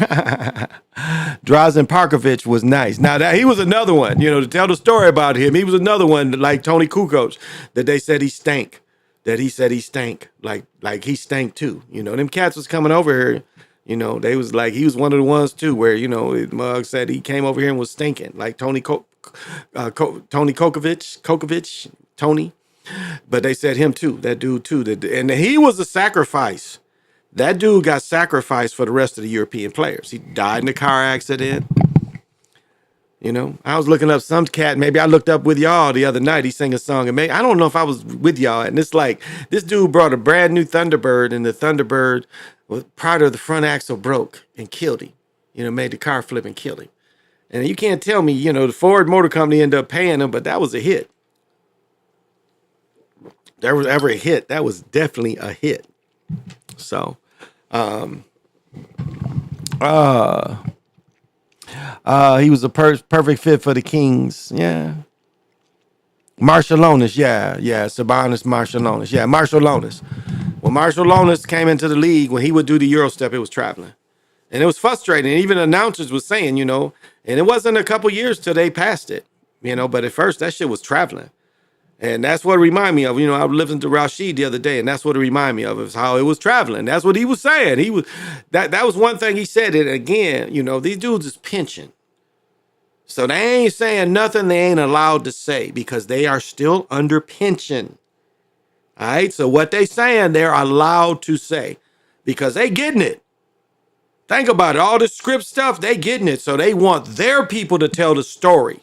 Drazen Parkovich was nice. Now that he was another one, to tell the story about him, he was another one like Tony Kukoc that they said he stank. That he said he stank. Like he stank too. Them cats was coming over here. They was like he was one of the ones too where Mugg said he came over here and was stinking like Tony Kokovic. Tony, but they said him too, that dude too, and he was a sacrifice. That dude got sacrificed for the rest of the European players. He died in a car accident. I was looking up some cat, maybe I looked up with y'all the other night, he sang a song, and I don't know if I was with y'all, and it's like, this dude brought a brand new Thunderbird, and the Thunderbird, part of the front axle broke and killed him, made the car flip and killed him. And you can't tell me, the Ford Motor Company ended up paying him, but that was a hit. There was ever a hit, that was definitely a hit. So, he was a perfect fit for the Kings. Yeah. Marshallonis, yeah. Sabonis, Marshallonis. Yeah, Marshallonis. When Marshallonis came into the league, when he would do the Euro step, it was traveling. And it was frustrating. Even announcers was saying, and it wasn't a couple years till they passed it, but at first that shit was traveling. And that's what it reminded me of. I was listening to Rashid the other day, and that's what it reminded me of, is how it was traveling. That's what he was saying. He was that was one thing he said. And again, these dudes is pinching. So they ain't saying nothing they ain't allowed to say because they are still under pension. All right. So what they saying, they're allowed to say because they getting it. Think about it. All this script stuff, they getting it. So they want their people to tell the story.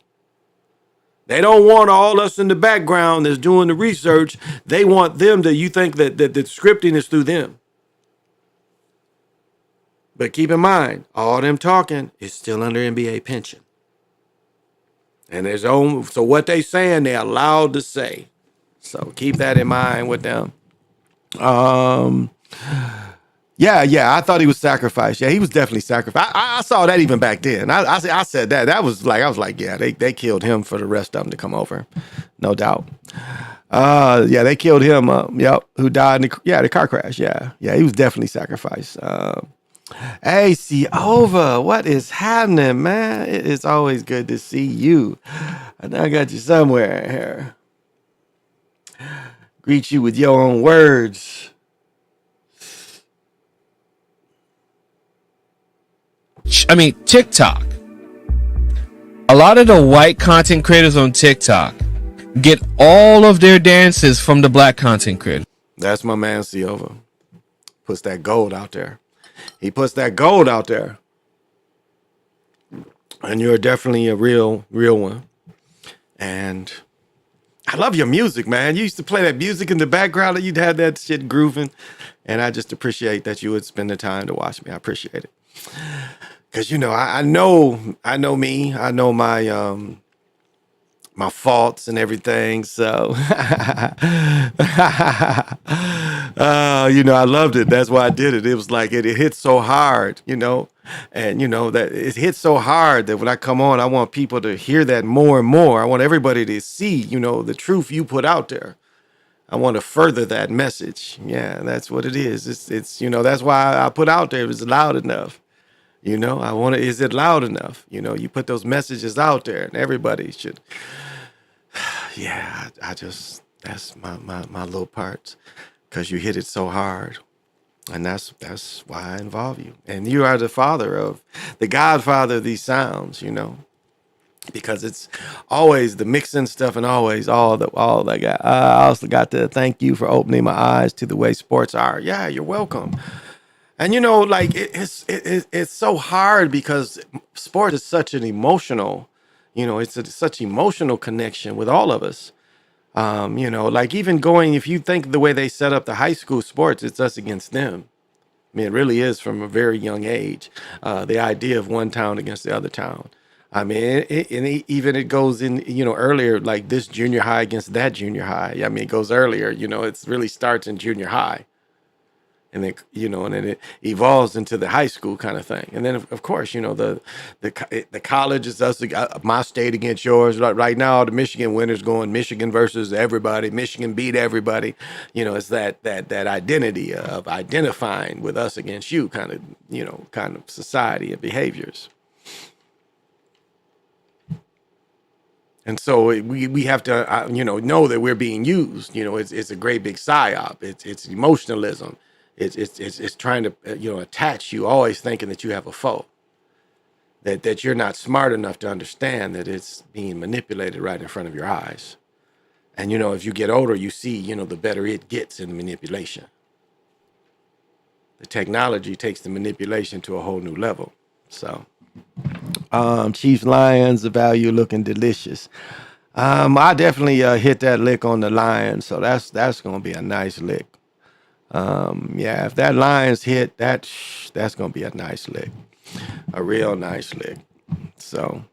They don't want all us in the background that's doing the research. They want them to, you think that the scripting is through them. But keep in mind, all them talking is still under NBA pension. And so what they saying, they're allowed to say. So keep that in mind with them. Yeah, I thought he was sacrificed. Yeah, he was definitely sacrificed. I saw that even back then. I said that. That was like, I was like, yeah, they killed him for the rest of them to come over. No doubt. Yeah, they killed him. Yep, who died in the car crash. Yeah, he was definitely sacrificed. Hey, Siova, what is happening, man? It is always good to see you. I know I got you somewhere here. Greet you with your own words. TikTok. A lot of the white content creators on TikTok get all of their dances from the black content creators. That's my man, Siova. Puts that gold out there. He puts that gold out there. And you're definitely a real one. And I love your music, man. You used to play that music in the background and you'd have that shit grooving. And I just appreciate that you would spend the time to watch me. I appreciate it. Cause I know me, I know my faults and everything. So, I loved it. That's why I did it. It was like it hit so hard, and that it hit so hard that when I come on, I want people to hear that more and more. I want everybody to see, the truth you put out there. I want to further that message. Yeah, that's what it is. It's that's why I put out there. It's loud enough. I want to. Is it loud enough? You put those messages out there, and everybody should. Yeah, I just that's my little parts, because you hit it so hard, and that's why I involve you. And you are the godfather of these sounds. Because it's always the mixing stuff and always all that. I also got to thank you for opening my eyes to the way sports are. Yeah, you're welcome. And like it's so hard because sport is such an emotional, such emotional connection with all of us. Like even going, if you think the way they set up the high school sports, it's us against them. I mean, it really is from a very young age. The idea of one town against the other town. I mean, even it goes in, earlier, like this junior high against that junior high. I mean, it goes earlier, it really starts in junior high. And then, and then it evolves into the high school kind of thing. And then, of course, the college is us, my state against yours. Right now, the Michigan winners going Michigan versus everybody. Michigan beat everybody. It's that identity of identifying with us against you kind of society and behaviors. And so we have to, know that we're being used. It's a great big psyop. It's emotionalism. It's trying to attach you, always thinking that you have a foe, that you're not smart enough to understand that it's being manipulated right in front of your eyes. And if you get older, you see the better it gets in the manipulation. The technology takes the manipulation to a whole new level. So Chiefs Lions, the value looking delicious. I definitely hit that lick on the Lions, so that's gonna be a nice lick. Yeah, if that Lions hit, that's gonna be a nice lick, a real nice lick. So,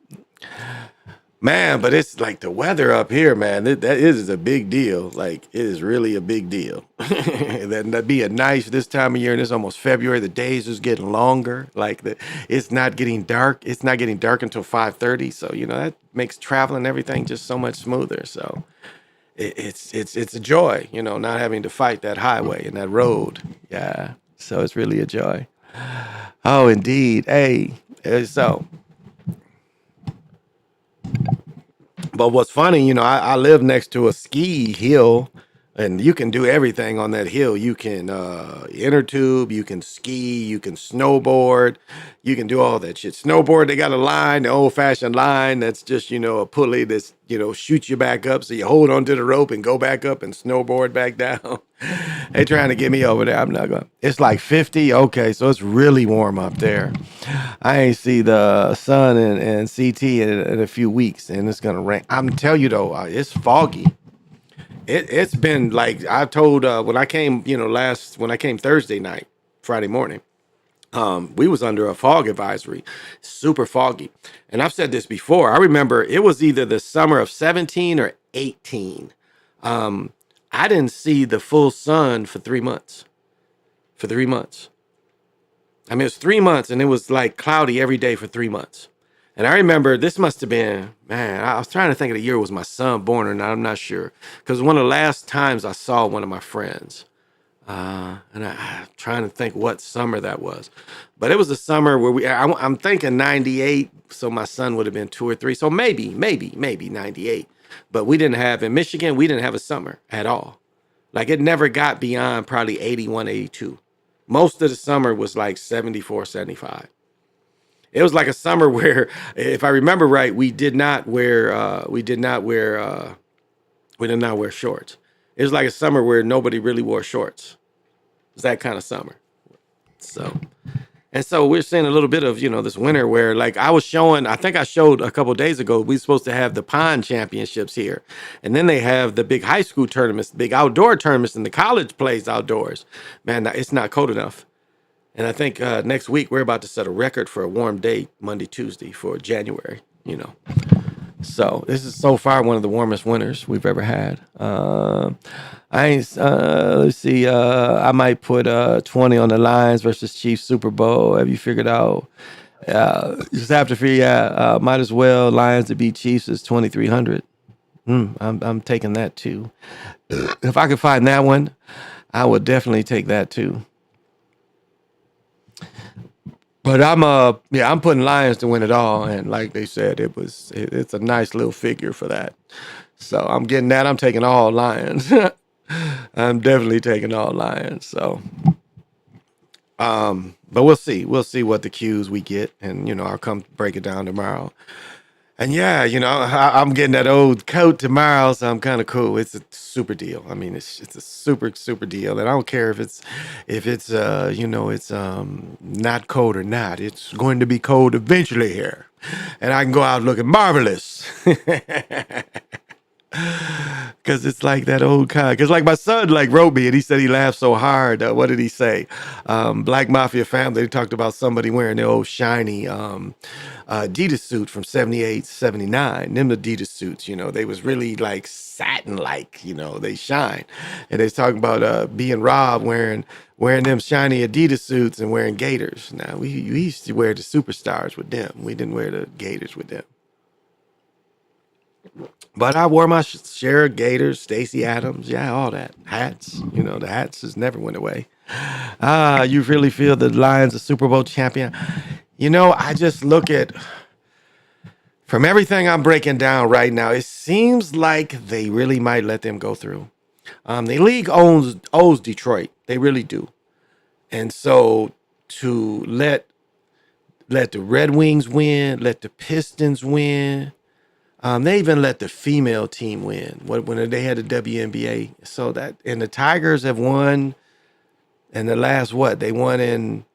man, but it's like the weather up here, man. That is a big deal. Like it is really a big deal. That'd be a nice this time of year, and it's almost February. The days is getting longer. Like it's not getting dark. It's not getting dark until 5:30. So that makes traveling and everything just so much smoother. So. It's a joy, not having to fight that highway and that road. Yeah. So it's really a joy. Oh, indeed. Hey, so, but what's funny, I live next to a ski hill, and you can do everything on that hill. You can inner tube, you can ski, you can snowboard, you can do all that shit. Snowboard, they got a line, the old fashioned line that's just, a pulley that's, shoots you back up. So you hold onto the rope and go back up and snowboard back down. They trying to get me over there. I'm not going. It's like 50. Okay, so it's really warm up there. I ain't see the sun and CT in a few weeks, and it's going to rain. I'm telling you, though, it's foggy. It's been like I told when I came, when I came Thursday night, Friday morning, we was under a fog advisory, super foggy. And I've said this before. I remember it was either the summer of 17 or 18. I didn't see the full sun for 3 months. For 3 months. I mean, it was 3 months, and it was like cloudy every day for 3 months. And I remember this must have been, man, I was trying to think of the year was my son born or not. I'm not sure. Because one of the last times I saw one of my friends. And I'm trying to think what summer that was. But it was a summer where I'm thinking 98. So my son would have been 2 or 3. So maybe 98. But we didn't have, in Michigan, we didn't have a summer at all. Like it never got beyond probably 81, 82. Most of the summer was like 74, 75. It was like a summer where, if I remember right, we did not wear shorts. It was like a summer where nobody really wore shorts. It was that kind of summer. So we're seeing a little bit of, this winter where like I think I showed a couple of days ago, we're supposed to have the pond championships here. And then they have the big high school tournaments, big outdoor tournaments, and the college plays outdoors. Man, it's not cold enough. And I think next week we're about to set a record for a warm date, Monday, Tuesday for January, you know. So this is so far one of the warmest winters we've ever had. Let's see, I might put 20 on the Lions versus Chiefs Super Bowl. Have you figured out? Just have to figure out, might as well Lions to beat Chiefs is 2,300. I'm taking that too. If I could find that one, I would definitely take that too. But I'm putting Lions to win it all, and like they said, it's a nice little figure for that. So I'm getting that. I'm taking all Lions. I'm definitely taking all Lions. So, but we'll see. We'll see what the cues we get, and I'll come break it down tomorrow. And yeah, I'm getting that old coat tomorrow, so I'm kind of cool. It's a super deal. I mean, it's a super deal, and I don't care if it's it's not cold or not. It's going to be cold eventually here, and I can go out looking marvelous. Cause it's like that old kind. Cause like my son wrote me and he said he laughed so hard. What did he say? Black Mafia family. They talked about somebody wearing the old shiny Adidas suit from 78, 79. Them Adidas suits, they was really like satin like, they shine. And they was talking about being Rob wearing them shiny Adidas suits and wearing gaiters. Now we used to wear the superstars with them. We didn't wear the gaiters with them. But I wore my share of Gators, Stacey Adams, all that. Hats, the hats just never went away. You really feel the Lions a Super Bowl champion? I just look at, from everything I'm breaking down right now, it seems like they really might let them go through. The league owes Detroit. They really do. And so to let the Red Wings win, let the Pistons win, they even let the female team win when they had the WNBA. So that, and the Tigers have won in the last they won in.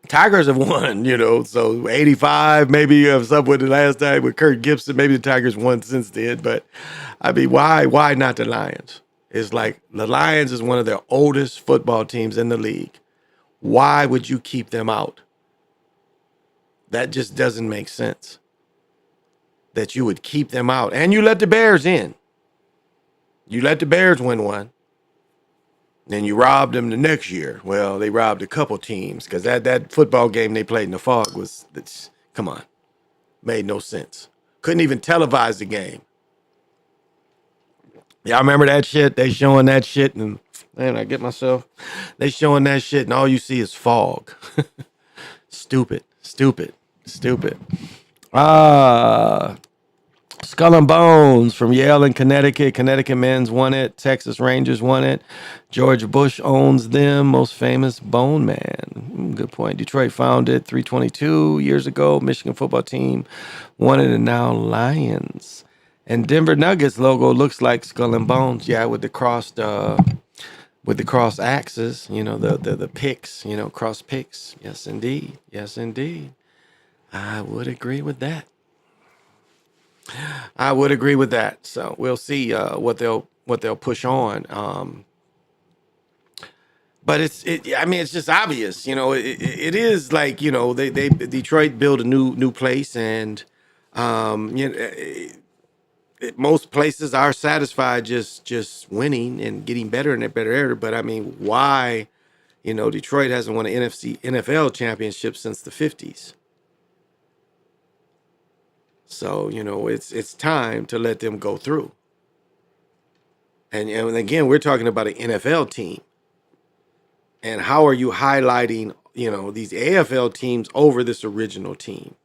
Tigers have won, so 85 maybe of some with the last time with Kurt Gibson. Maybe the Tigers won since then, but I mean, why not the Lions? It's like the Lions is one of the oldest football teams in the league. Why would you keep them out? That just doesn't make sense. That you would keep them out. And you let the Bears in. You let the Bears win one. Then you robbed them the next year. Well, they robbed a couple teams because that football game they played in the fog come on. Made no sense. Couldn't even televise the game. Y'all remember that shit? They showing that shit and man, I get myself. They showing that shit and all you see is fog. Stupid. Skull and Bones from Yale and Connecticut. Connecticut men's won it. Texas Rangers won it. George Bush owns them. Most famous Bone Man. Good point. Detroit founded 322 years ago. Michigan football team won it, and now Lions. And Denver Nuggets logo looks like Skull and Bones. Yeah, with the crossed axes. The picks. Cross picks. Yes, indeed. I would agree with that. So we'll see what they'll push on. But it's just obvious, it is like, they Detroit built a new place and most places are satisfied just winning and getting better and better. But I mean, why, Detroit hasn't won an NFL championship since the 50s. So, it's time to let them go through. And again, we're talking about an NFL team. And how are you highlighting, these AFL teams over this original team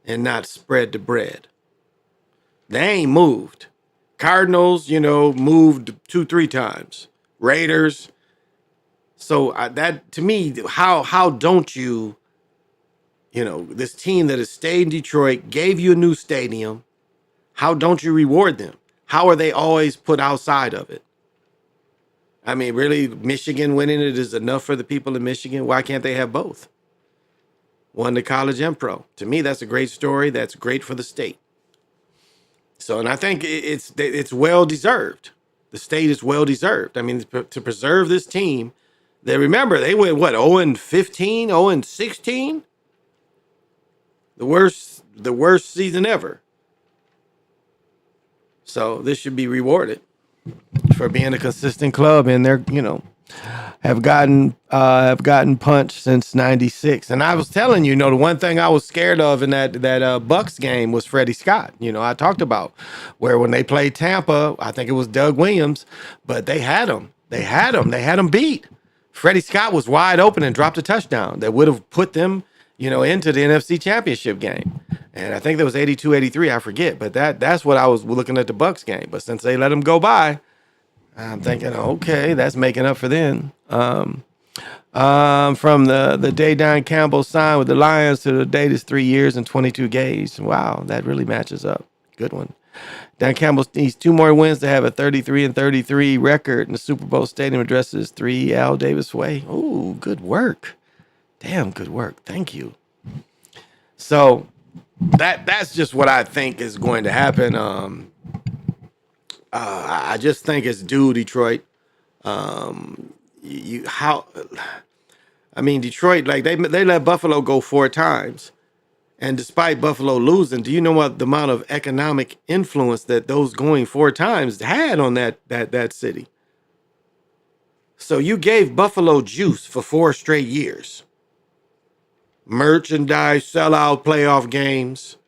and not spread the bread? They ain't moved. Cardinals, moved 2-3 times. Raiders. So that, to me, how don't you, this team that has stayed in Detroit, gave you a new stadium, how don't you reward them? How are they always put outside of it? I mean, really, Michigan winning it is enough for the people in Michigan? Why can't they have both? One to college and pro. To me, that's a great story. That's great for the state. So, and I think it's well deserved. The state is well deserved. I mean, to preserve this team, They remember they went what 0-15, 0-16, the worst season ever. So this should be rewarded for being a consistent club, and they're have gotten punched since '96. And I was telling you, the one thing I was scared of in that Bucks game was Freddie Scott. I talked about where when they played Tampa, I think it was Doug Williams, but they had him. They had him beat. Freddie Scott was wide open and dropped a touchdown that would have put them, into the NFC Championship game. And I think that was 82-83, I forget. But that's what I was looking at the Bucks game. But since they let him go by, I'm thinking, okay, that's making up for then. From the day Don Campbell signed with the Lions to the date is 3 years and 22 games. Wow, that really matches up. Good one. Dan Campbell needs 2 more wins to have a 33-33 record in the Super Bowl Stadium addresses 3 Al Davis Way. Ooh, good work. Damn, good work. Thank you. So that's just what I think is going to happen. I just think it's due Detroit. Detroit, like they let Buffalo go 4 times. And despite Buffalo losing, do you know what the amount of economic influence that those going 4 times had on that city? So you gave Buffalo juice for 4 straight years. Merchandise, sellout playoff games,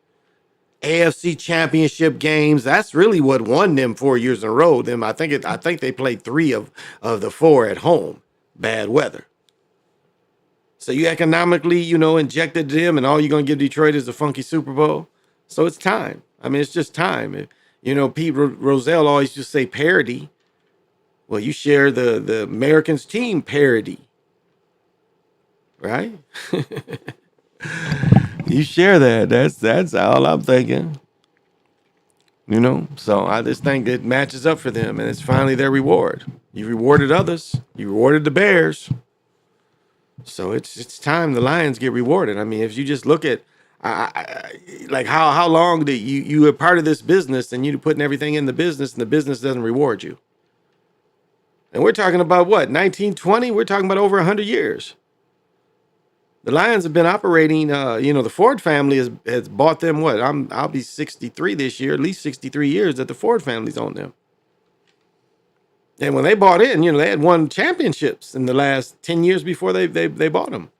AFC championship games. That's really what won them 4 years in a row. I think they played 3 of the 4 at home. Bad weather. So you economically, injected them, and all you're going to give Detroit is a funky Super Bowl. So it's time. It's just time. Pete Rozelle always just say parity. Well, you share the Americans team parity, right? You share that. That's all I'm thinking. So I just think it matches up for them, and it's finally their reward. You rewarded others. You rewarded the Bears. So it's time the Lions get rewarded. If you just look at like how long that you are part of this business and you're putting everything in the business and the business doesn't reward you. And we're talking about what, 1920? We're talking about over 100 years. The Lions have been operating. The Ford family has bought them what? I'll be 63 this year. At least 63 years that the Ford family's owned them. And when they bought in, they had won championships in the last 10 years before they bought them.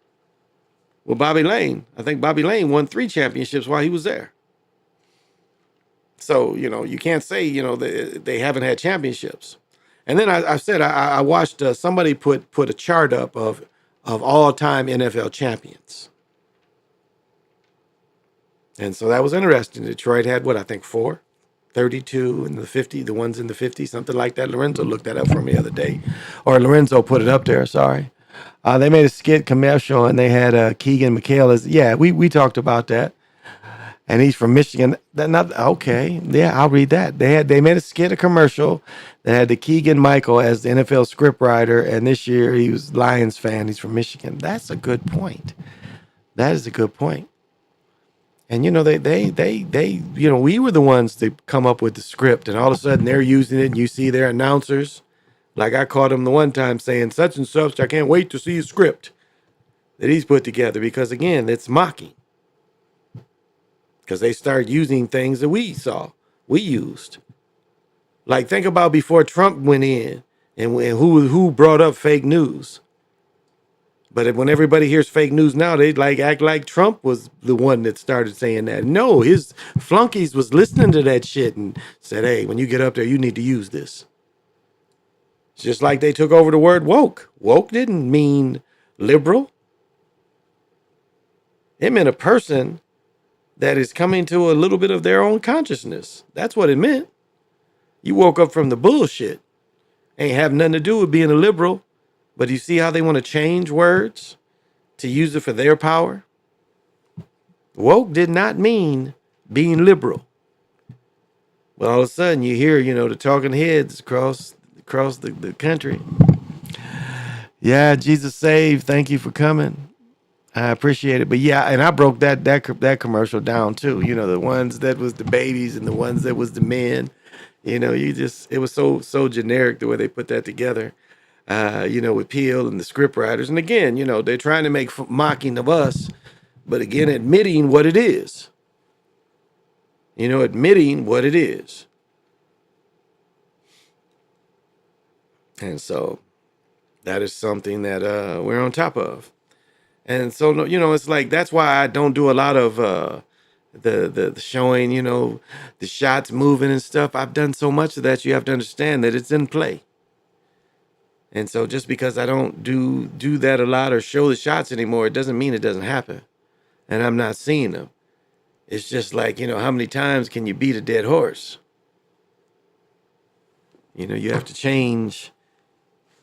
Well, Bobby Lane, I think Bobby Lane won 3 championships while he was there. So, you can't say, they haven't had championships. And then I said, I watched somebody put a chart up of all-time NFL champions. And so that was interesting. Detroit had what, I think 4, 32 in the 50, the ones in the 50, something like that. Lorenzo looked that up for me the other day. Or Lorenzo put it up there, sorry. They made a skit commercial, and they had Keegan McHale. We talked about that. And he's from Michigan. Okay, yeah, I'll read that. They made a commercial that had the Keegan Michael as the NFL scriptwriter, and this year he was Lions fan. He's from Michigan. That's a good point. That is a good point. And we were the ones that come up with the script, and all of a sudden they're using it, and you see their announcers. Like I caught him the one time saying such and such. I can't wait to see his script that he's put together, because again, it's mocking. Because they start using things that we used. Like think about before Trump went in, and who brought up fake news. But when everybody hears fake news now, they act like Trump was the one that started saying that. No, his flunkies was listening to that shit and said, hey, when you get up there, you need to use this. It's just like they took over the word woke. Woke didn't mean liberal. It meant a person that is coming to a little bit of their own consciousness. That's what it meant. You woke up from the bullshit. Ain't have nothing to do with being a liberal. But you see how they want to change words to use it for their power? Woke did not mean being liberal. But all of a sudden you hear, the talking heads across the country. Yeah, Jesus saved. Thank you for coming. I appreciate it. But yeah, and I broke that commercial down too. The ones that was the babies and the ones that was the men. It was so generic the way they put that together. with Peel and the script writers. And again, they're trying to make mocking of us, but again, admitting what it is. Admitting what it is. And so that is something that we're on top of. And so, it's like, that's why I don't do a lot of the showing, the shots moving and stuff. I've done so much of that, you have to understand that it's in play. And so just because I don't do that a lot or show the shots anymore, it doesn't mean it doesn't happen. And I'm not seeing them. It's just like, how many times can you beat a dead horse? You have to change,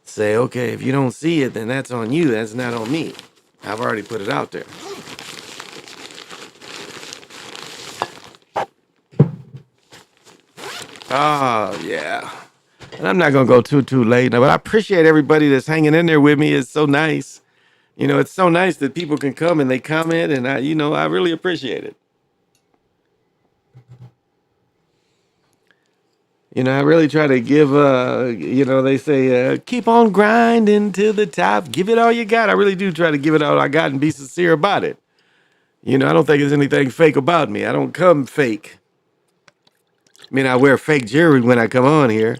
say, okay, if you don't see it, then that's on you. That's not on me. I've already put it out there. Oh, yeah. And I'm not going to go too late now, but I appreciate everybody that's hanging in there with me. It's so nice. It's so nice that people can come and they comment, and I really appreciate it. I really try to give, they say, keep on grinding to the top. Give it all you got. I really do try to give it all I got and be sincere about it. I don't think there's anything fake about me. I don't come fake. I mean, I wear fake jewelry when I come on here.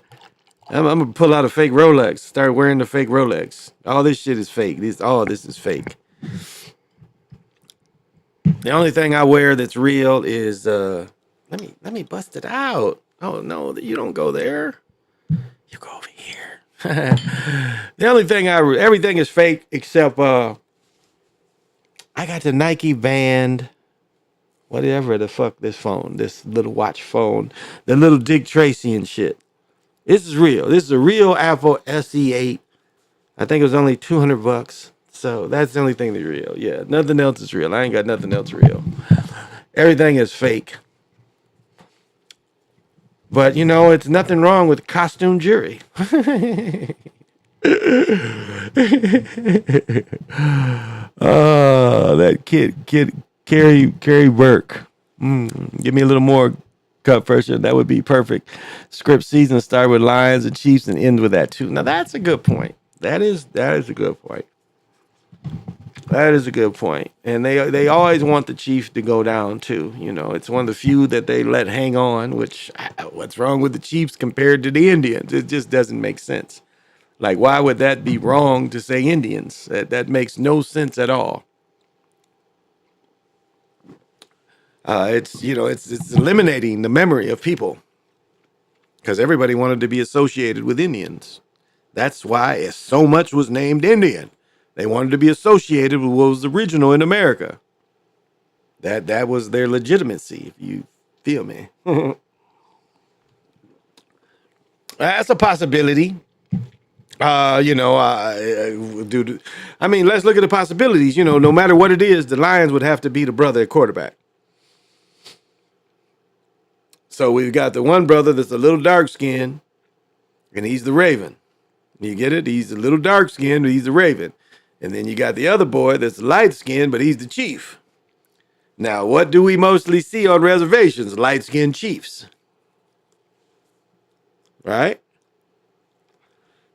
I'm going to pull out a fake Rolex, start wearing the fake Rolex. All this shit is fake. All this is fake. The only thing I wear that's real is, let me bust it out. Oh, no, you don't go there. You go over here. The only thing everything is fake except I got the Nike band, whatever the fuck this little watch phone, the little Dick Tracy and shit. This is real. This is a real Apple SE8. I think it was only $200. So that's the only thing that's real. Yeah, nothing else is real. I ain't got nothing else real. Everything is fake. But it's nothing wrong with costume jewelry. That kid, Carrie Burke. Give me a little more cut version. That would be perfect. Script season start with Lions and Chiefs and end with that too. Now that's a good point. That is a good point. That is a good point. And they always want the Chiefs to go down too. It's one of the few that they let hang on. Which what's wrong with the Chiefs compared to the Indians? It just doesn't make sense. Like, why would that be wrong to say Indians? That makes no sense at all. It's eliminating the memory of people because everybody wanted to be associated with Indians. That's why so much was named Indian. They wanted to be associated with what was original in America. That was their legitimacy, if you feel me. That's a possibility. Let's look at the possibilities. No matter what it is, the Lions would have to be the brother at quarterback. So we've got the one brother that's a little dark skinned, and he's the Raven. You get it? He's a little dark skinned, but he's the Raven. And then you got the other boy that's light skinned, but he's the Chief. Now, what do we mostly see on reservations? Light skinned Chiefs. Right?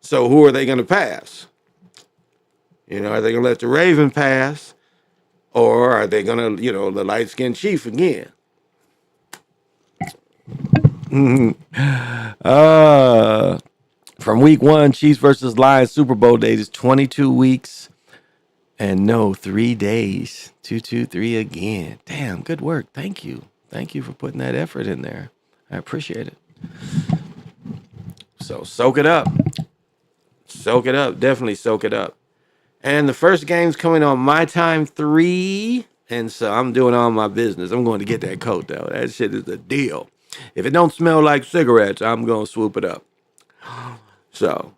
So who are they going to pass? Are they going to let the Raven pass? Or are they going to, the light skinned Chief again? From week 1, Chiefs versus Lions Super Bowl date is 22 weeks and 3 days. 2-2-3 again. Damn, good work. Thank you. Thank you for putting that effort in there. I appreciate it. So soak it up. Soak it up. Definitely soak it up. And the first game's coming on my time 3. And so I'm doing all my business. I'm going to get that coat, though. That shit is a deal. If it don't smell like cigarettes, I'm going to swoop it up. So,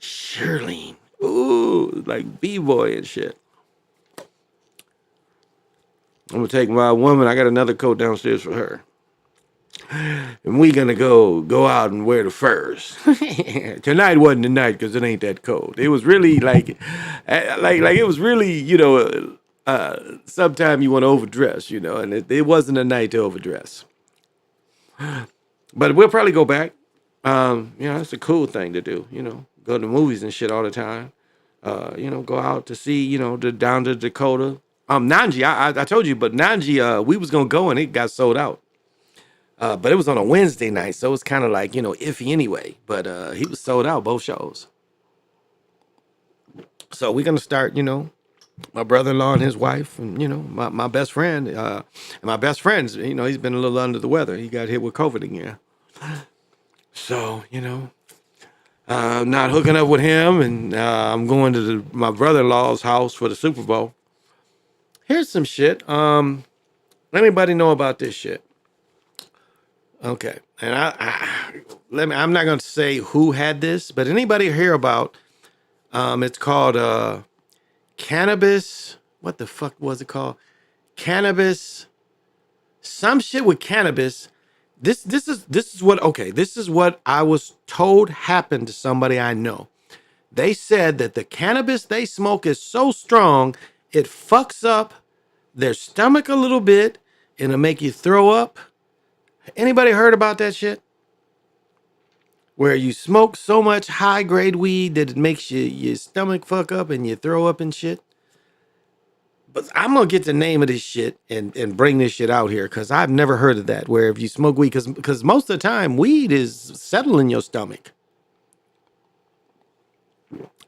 Shirlene. Ooh, like B-boy and shit. I'm going to take my woman. I got another coat downstairs for her. And we going to go out and wear the furs. Tonight wasn't the night because it ain't that cold. It was really like it was really, sometime you want to overdress, and it wasn't a night to overdress. But we'll probably go back. It's a cool thing to do, go to the movies and shit all the time. Go out to see, down to Dakota. Nanji, I told you, but Nanji, we was gonna go and it got sold out. But it was on a Wednesday night, so it was kind of like, iffy anyway. But he was sold out both shows. So we're gonna start, my brother-in-law and his wife, and my best friend, and my best friend's, he's been a little under the weather. He got hit with COVID again. So, I'm not hooking up with him, and I'm going to my brother-in-law's house for the Super Bowl. Here's some shit. Anybody know about this shit? Okay, and I'm not gonna say who had this, but anybody hear about? It's called cannabis. What the fuck was it called? Cannabis. Some shit with cannabis. This is what I was told happened to somebody I know. They said that the cannabis they smoke is so strong it fucks up their stomach a little bit and it'll make you throw up. Anybody heard about that shit? Where you smoke so much high grade weed that it makes your stomach fuck up and you throw up and shit. But I'm gonna get the name of this shit and bring this shit out here because I've never heard of that. Where if you smoke weed, because most of the time weed is settling your stomach.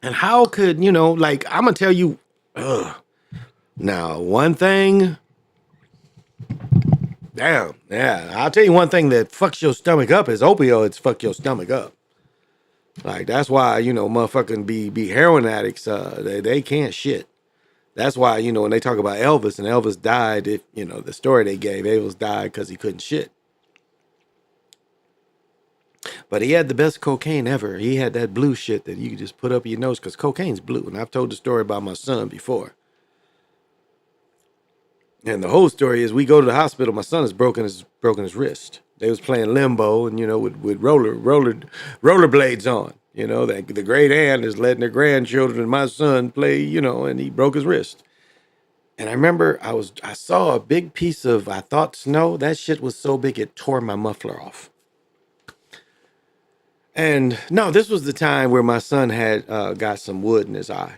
And how could I'm gonna tell you? Now one thing. Damn, yeah, I'll tell you one thing that fucks your stomach up is opioids. Fuck your stomach up. Like that's why motherfucking be heroin addicts. They can't shit. That's why, when they talk about Elvis and Elvis died, the story they gave, Elvis died because he couldn't shit. But he had the best cocaine ever. He had that blue shit that you could just put up your nose because cocaine's blue. And I've told the story about my son before. And the whole story is we go to the hospital. My son has broken his wrist. They was playing limbo and, with rollerblades on. The great aunt is letting their grandchildren and my son play, and he broke his wrist. And I remember I saw a big piece of, I thought snow. That shit was so big it tore my muffler off. And no, this was the time where my son had got some wood in his eye.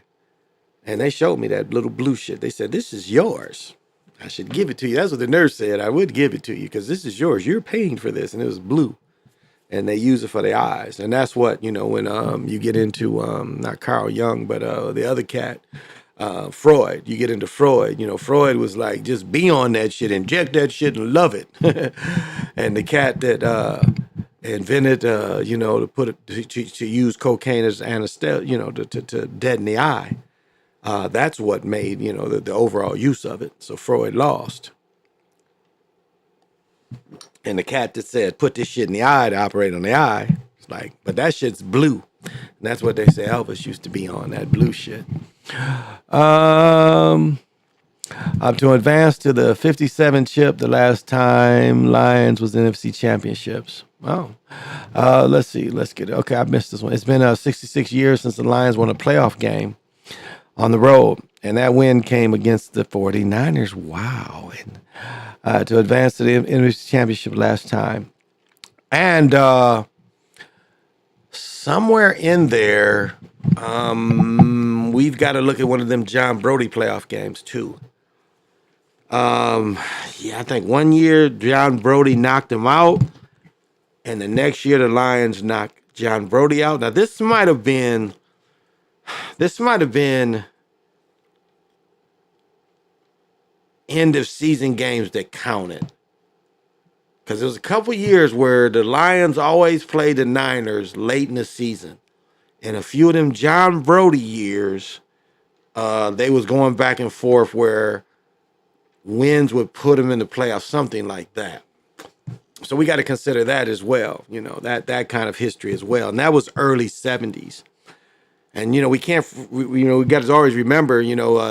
And they showed me that little blue shit. They said, this is yours. I should give it to you. That's what the nurse said. I would give it to you because this is yours. You're paying for this. And it was blue. And they use it for the eyes. And that's what, when you get into, not Carl Jung, but the other cat, Freud. You get into Freud. Freud was like, just be on that shit, inject that shit and love it. And the cat that invented, to put it, to use cocaine as anesthesia, to deaden the eye. That's what made, the overall use of it. So Freud lost. And the cat that said, put this shit in the eye to operate on the eye. It's like, but that shit's blue. And that's what they say Elvis used to be on, that blue shit. To advance to the 57 chip, the last time Lions was in NFC Championships. Oh, let's see. Let's get it. Okay, I missed this one. It's been 66 years since the Lions won a playoff game on the road, and that win came against the 49ers. Wow. And to advance to the NFC Championship last time. And somewhere in there, we've got to look at one of them John Brody playoff games too. I think one year John Brody knocked him out, and the next year the Lions knocked John Brody out. Now this might have been end of season games that counted. Because there was a couple years where the Lions always played the Niners late in the season. And a few of them John Brody years, they was going back and forth where wins would put them in the playoffs, something like that. So we got to consider that as well, that kind of history as well. And that was early 70s. And, we got to always remember,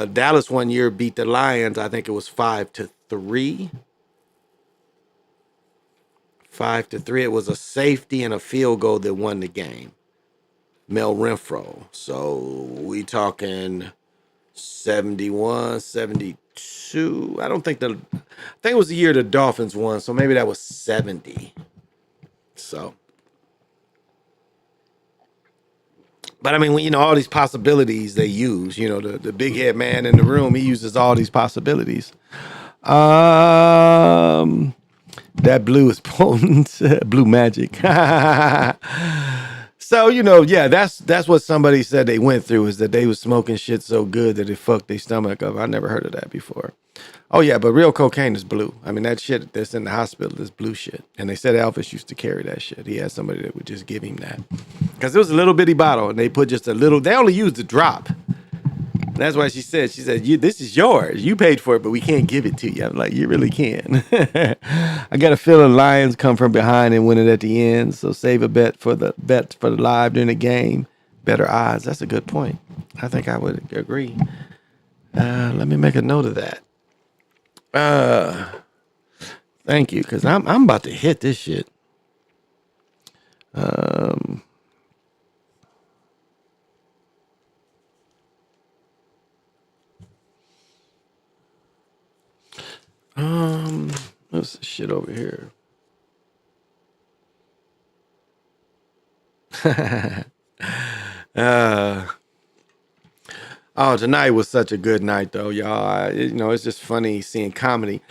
Dallas one year beat the Lions. I think it was 5-3. 5-3. It was a safety and a field goal that won the game. Mel Renfro. So we talking 71, 72. I think it was the year the Dolphins won. So maybe that was 70. So. But I mean, all these possibilities they use, the big head man in the room, he uses all these possibilities. That blue is potent. Blue magic. So, yeah, that's what somebody said they went through, is that they was smoking shit so good that it fucked their stomach up. I never heard of that before. Oh yeah, but real cocaine is blue. I mean, that shit that's in the hospital is blue shit. And they said Elvis used to carry that shit. He had somebody that would just give him that. Because it was a little bitty bottle and they put just a little, they only used a drop. And that's why she said, this is yours. You paid for it, but we can't give it to you. I'm like, you really can. I got a feeling lions come from behind and win it at the end. So save a bet for the live during the game. Better odds. That's a good point. I think I would agree. Let me make a note of that. Thank you, because I'm about to hit this shit. What's this shit over here? Tonight was such a good night, though, y'all. It's just funny seeing comedy,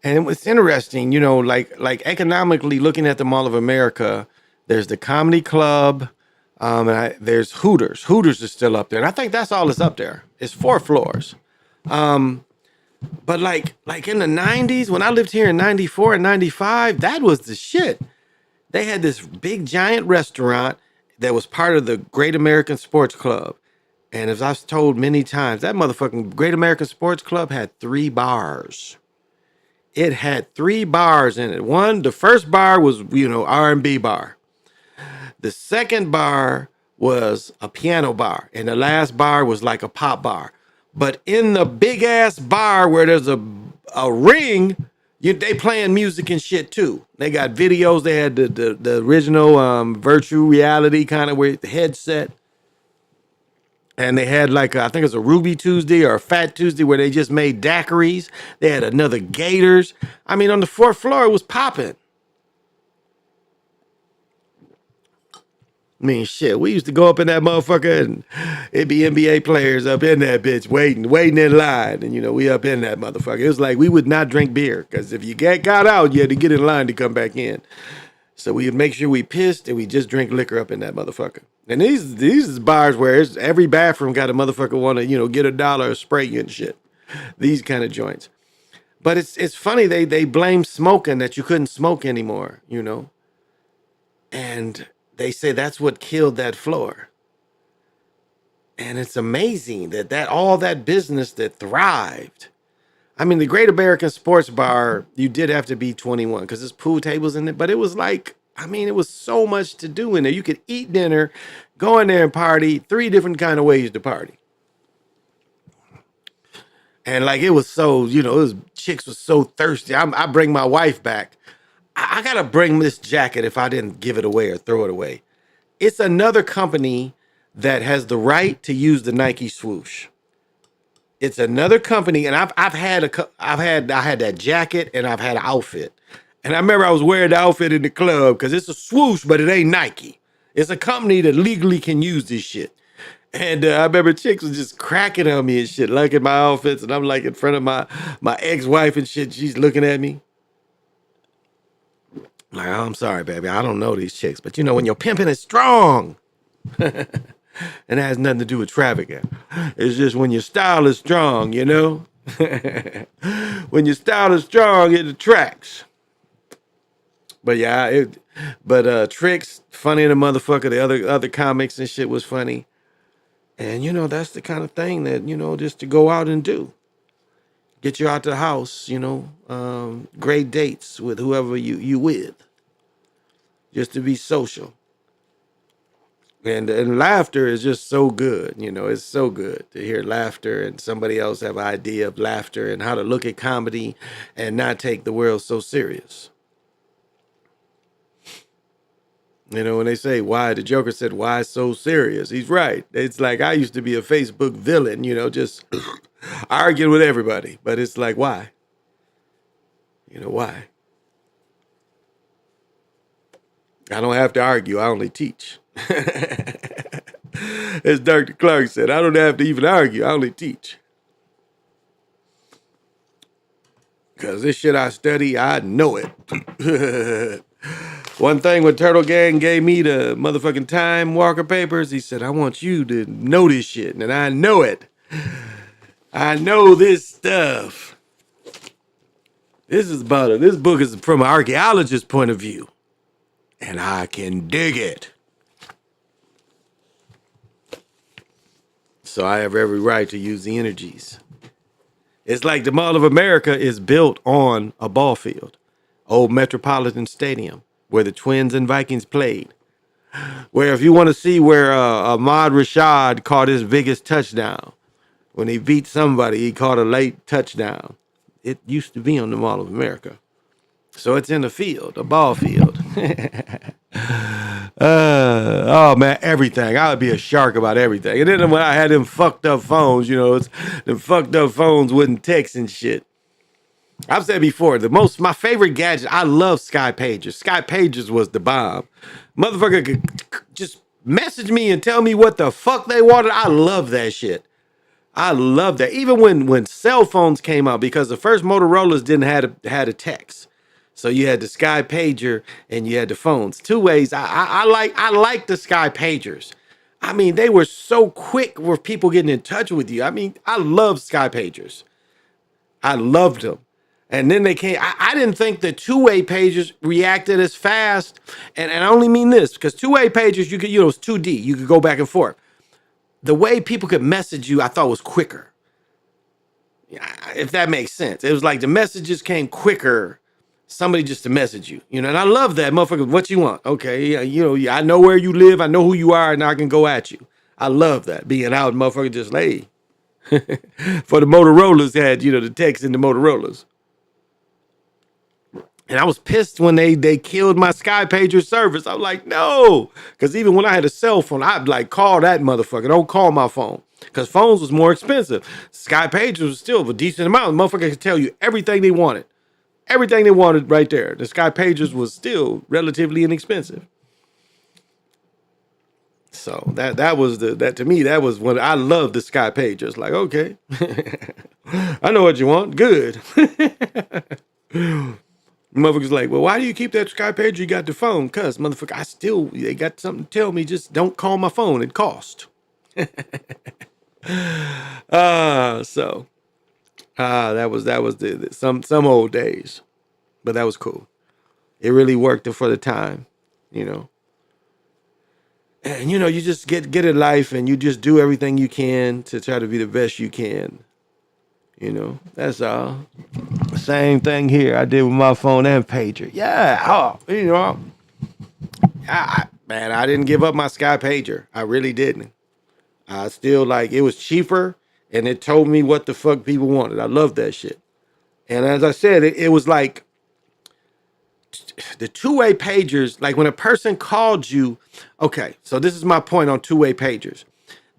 and it's interesting, like economically looking at the Mall of America. There's the Comedy Club, there's Hooters. Hooters is still up there, and I think that's all that's up there. It's 4 floors. But like in the 90s, when I lived here in 94 and 95, that was the shit. They had this big giant restaurant that was part of the Great American Sports Club. And as I've told many times, that motherfucking Great American Sports Club had 3 bars. It had 3 bars in it. The first bar was, R&B bar. The second bar was a piano bar. And the last bar was like a pop bar. But in the big ass bar where there's a ring, they playing music and shit too. They got videos. They had the original virtual reality kind of with the headset. And they had I think it was a Ruby Tuesday or a Fat Tuesday where they just made daiquiris. They had another Gators. I mean, on the 4th floor, it was popping. I mean, shit, we used to go up in that motherfucker and it'd be NBA players up in that bitch waiting in line. And, we up in that motherfucker. It was like we would not drink beer because if you got out, you had to get in line to come back in. So we would make sure we pissed and we just drink liquor up in that motherfucker. And these is bars where every bathroom got a motherfucker want to, get $1 or spray you and shit. These kind of joints. But it's funny, they blame smoking that you couldn't smoke anymore, And they say that's what killed that floor. And it's amazing that all that business that thrived. I mean, the Great American Sports Bar, you did have to be 21 because there's pool tables in it. But it was it was so much to do in there. You could eat dinner, go in there and party, 3 different kind of ways to party. And it was so, chicks was so thirsty. I bring my wife back. I got to bring this jacket if I didn't give it away or throw it away. It's another company that has the right to use the Nike swoosh. It's another company, and I had that jacket and I've had an outfit. And I remember I was wearing the outfit in the club because it's a swoosh, but it ain't Nike. It's a company that legally can use this shit. And I remember chicks was just cracking on me and shit, liking my outfits, and I'm in front of my ex-wife and shit. She's looking at me. Oh, I'm sorry, baby. I don't know these chicks, but when your pimping is strong, and it has nothing to do with trafficking. It's just when your style is strong, When your style is strong, it attracts. But yeah, Tricks, funny in the motherfucker. The other comics and shit was funny. And that's the kind of thing that, just to go out and do. Get you out the house, great dates with whoever you with. Just to be social. And laughter is just so good. It's so good to hear laughter and somebody else have an idea of laughter and how to look at comedy and not take the world so serious. When they say why, the Joker said, why so serious? He's right. It's like I used to be a Facebook villain, just arguing with everybody. But it's like, why? Why? I don't have to argue. I only teach. As Dr. Clark said, I don't have to even argue. I only teach. Because this shit I study, I know it. One thing when Turtle Gang gave me the motherfucking Time Walker papers, he said, I want you to know this shit. And I know it. I know this stuff. This book is from an archaeologist's point of view. And I can dig it. So I have every right to use the energies. It's like the Mall of America is built on a ball field. Old Metropolitan Stadium, where the Twins and Vikings played. Where if you want to see where Ahmad Rashad caught his biggest touchdown, when he beat somebody, he caught a late touchdown. It used to be on the Mall of America. So it's in the field, a ball field. Oh man, everything. I would be a shark about everything. And then when I had them fucked up phones, them fucked up phones wouldn't text and shit. I've said before, my favorite gadget, I love Sky Pagers. Sky Pagers was the bomb. Motherfucker could just message me and tell me what the fuck they wanted. I love that shit. I love that. Even when cell phones came out, because the first Motorola's didn't had a text. So you had the Sky Pager and you had the phones. Two ways. I like the Sky Pagers. I mean, they were so quick with people getting in touch with you. I mean, I love Sky Pagers. I loved them. And then they came. I didn't think the two-way pagers reacted as fast. And I only mean this, because two-way pagers, you could, it was 2D. You could go back and forth. The way people could message you, I thought was quicker. If that makes sense. It was like the messages came quicker. Somebody just to message you, and I love that, motherfucker. What you want? Okay, I know where you live. I know who you are, and I can go at you. I love that, being out, motherfucker, just lay. For the Motorola's had, the text in the Motorola's. And I was pissed when they killed my Sky Pager service. I was like, no. Because even when I had a cell phone, I'd like, call that motherfucker. Don't call my phone. Because phones was more expensive. Sky Pager was still a decent amount. The motherfucker could tell you everything they wanted. Everything they wanted right there. The Sky Pagers was still relatively inexpensive. So that was to me, that was when I loved the Sky Pagers. Like, okay. I know what you want. Good. Motherfuckers like, well, why do you keep that Sky Pager? You got the phone. Cause motherfucker, they got something to tell me. Just don't call my phone. It cost. That was some old days, but that was cool. It really worked for the time, And you just get in life, and you just do everything you can to try to be the best you can. That's all. Same thing here. I did with my phone and pager. Yeah. I didn't give up my Sky Pager. I really didn't. I still it was cheaper, and it told me what the fuck people wanted. I love that shit. And as I said, it was like the two-way pagers, like when a person called you, okay, so this is my point on two-way pagers.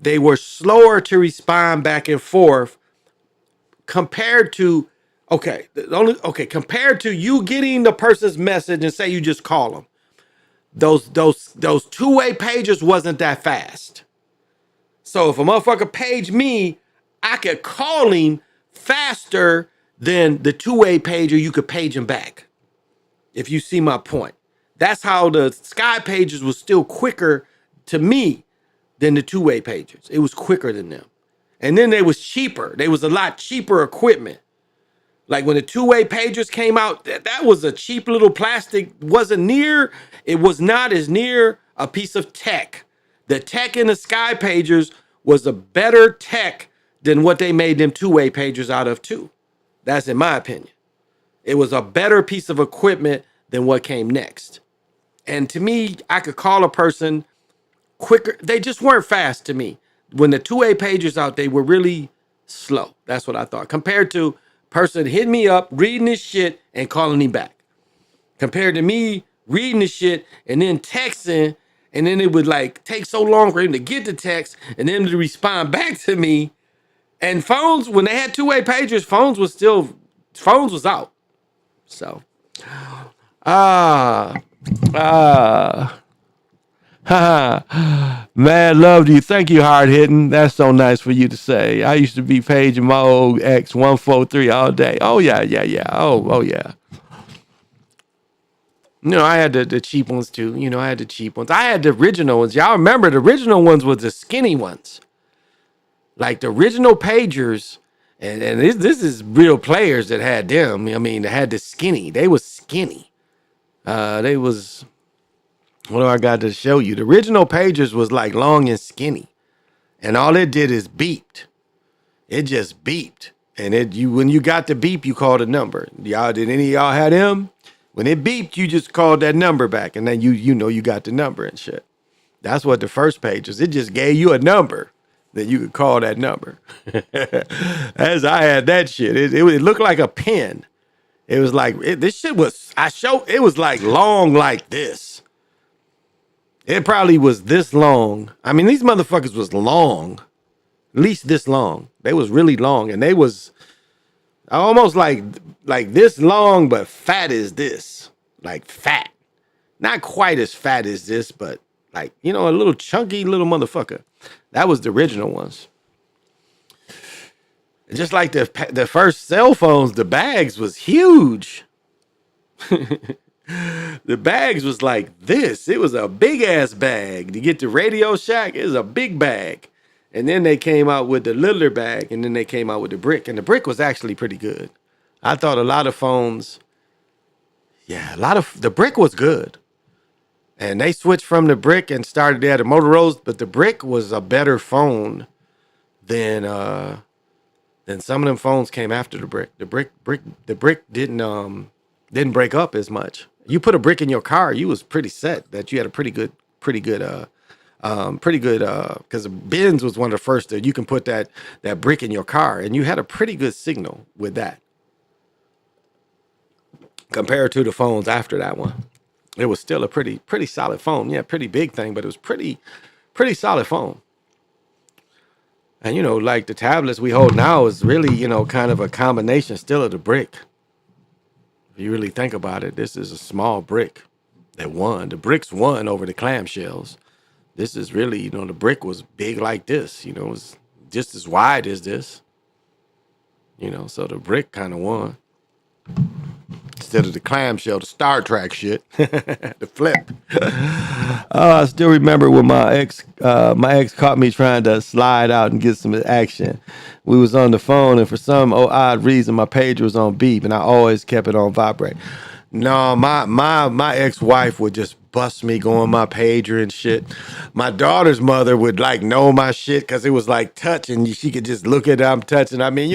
They were slower to respond back and forth compared to compared to you getting the person's message and say you just call them. Those two-way pagers wasn't that fast. So if a motherfucker paged me, I could call him faster than the two-way pager. You could page him back. If you see my point. That's how the Sky Pagers was still quicker to me than the two-way pagers. It was quicker than them. And then they was cheaper. They was a lot cheaper equipment. Like when the two-way pagers came out, that was a cheap little plastic. It was not as near a piece of tech. The tech in the Sky Pagers was a better tech than what they made them two-way pagers out of too. That's in my opinion. It was a better piece of equipment than what came next. And to me, I could call a person quicker. They just weren't fast to me. When the two-way pagers out, they were really slow. That's what I thought. Compared to person hitting me up, reading this shit, and calling him back. Compared to me reading the shit and then texting, and then it would take so long for him to get the text and then to respond back to me. And phones, when they had two-way pagers, phones was out. So, Mad love to you. Thank you, hard hitting. That's so nice for you to say. I used to be paging my old ex 143 all day. Oh yeah. Oh yeah. I had the cheap ones too. I had the cheap ones. I had the original ones. Y'all remember the original ones was the skinny ones. Like the original pagers, and this is real players that had them. I mean, they had the skinny. They was skinny. They was, what do I got to show you? The original pagers was like long and skinny. And all it did is beeped. It just beeped. And when you got the beep, you called a number. Y'all, did any of y'all had them? When it beeped, you just called that number back, and then you got the number and shit. That's what the first page was. It just gave you a number that you could call that number. As I had that shit, it looked like a pen. It was like this shit was. It was like long like this. It probably was this long. I mean, these motherfuckers was long. At least this long. They was really long, and they was almost like this long, but fat as this. Like fat. Not quite as fat as this, but like, a little chunky little motherfucker. That was the original ones. Just like the first cell phones, the bags was huge. The bags was like this. It was a big ass bag. To get the Radio Shack, it was a big bag. And then they came out with the littler bag, and then they came out with the brick. And the brick was actually pretty good. I thought a lot of phones, the brick was good. And they switched from the brick and started at the Motorola's, but the brick was a better phone than some of them phones came after the brick. The brick didn't break up as much. You put a brick in your car, you was pretty set that you had a pretty good because Benz was one of the first that you can put that brick in your car, and you had a pretty good signal with that compared to the phones after that one. It was still a pretty solid phone. Yeah, pretty big thing, but it was pretty solid phone. And like the tablets we hold now is really, kind of a combination still of the brick. If you really think about it, this is a small brick that won. The bricks won over the clamshells. This is really, the brick was big like this. It was just as wide as this. So the brick kind of won. Instead of the clamshell, the Star Trek shit, the flip. I still remember when my ex caught me trying to slide out and get some action. We was on the phone, and for some odd reason, my pager was on beep, and I always kept it on vibrate. No, my ex-wife would just bust me going my pager and shit. My daughter's mother would like know my shit because it was like touch, and she could just look at it, I'm touching. I mean,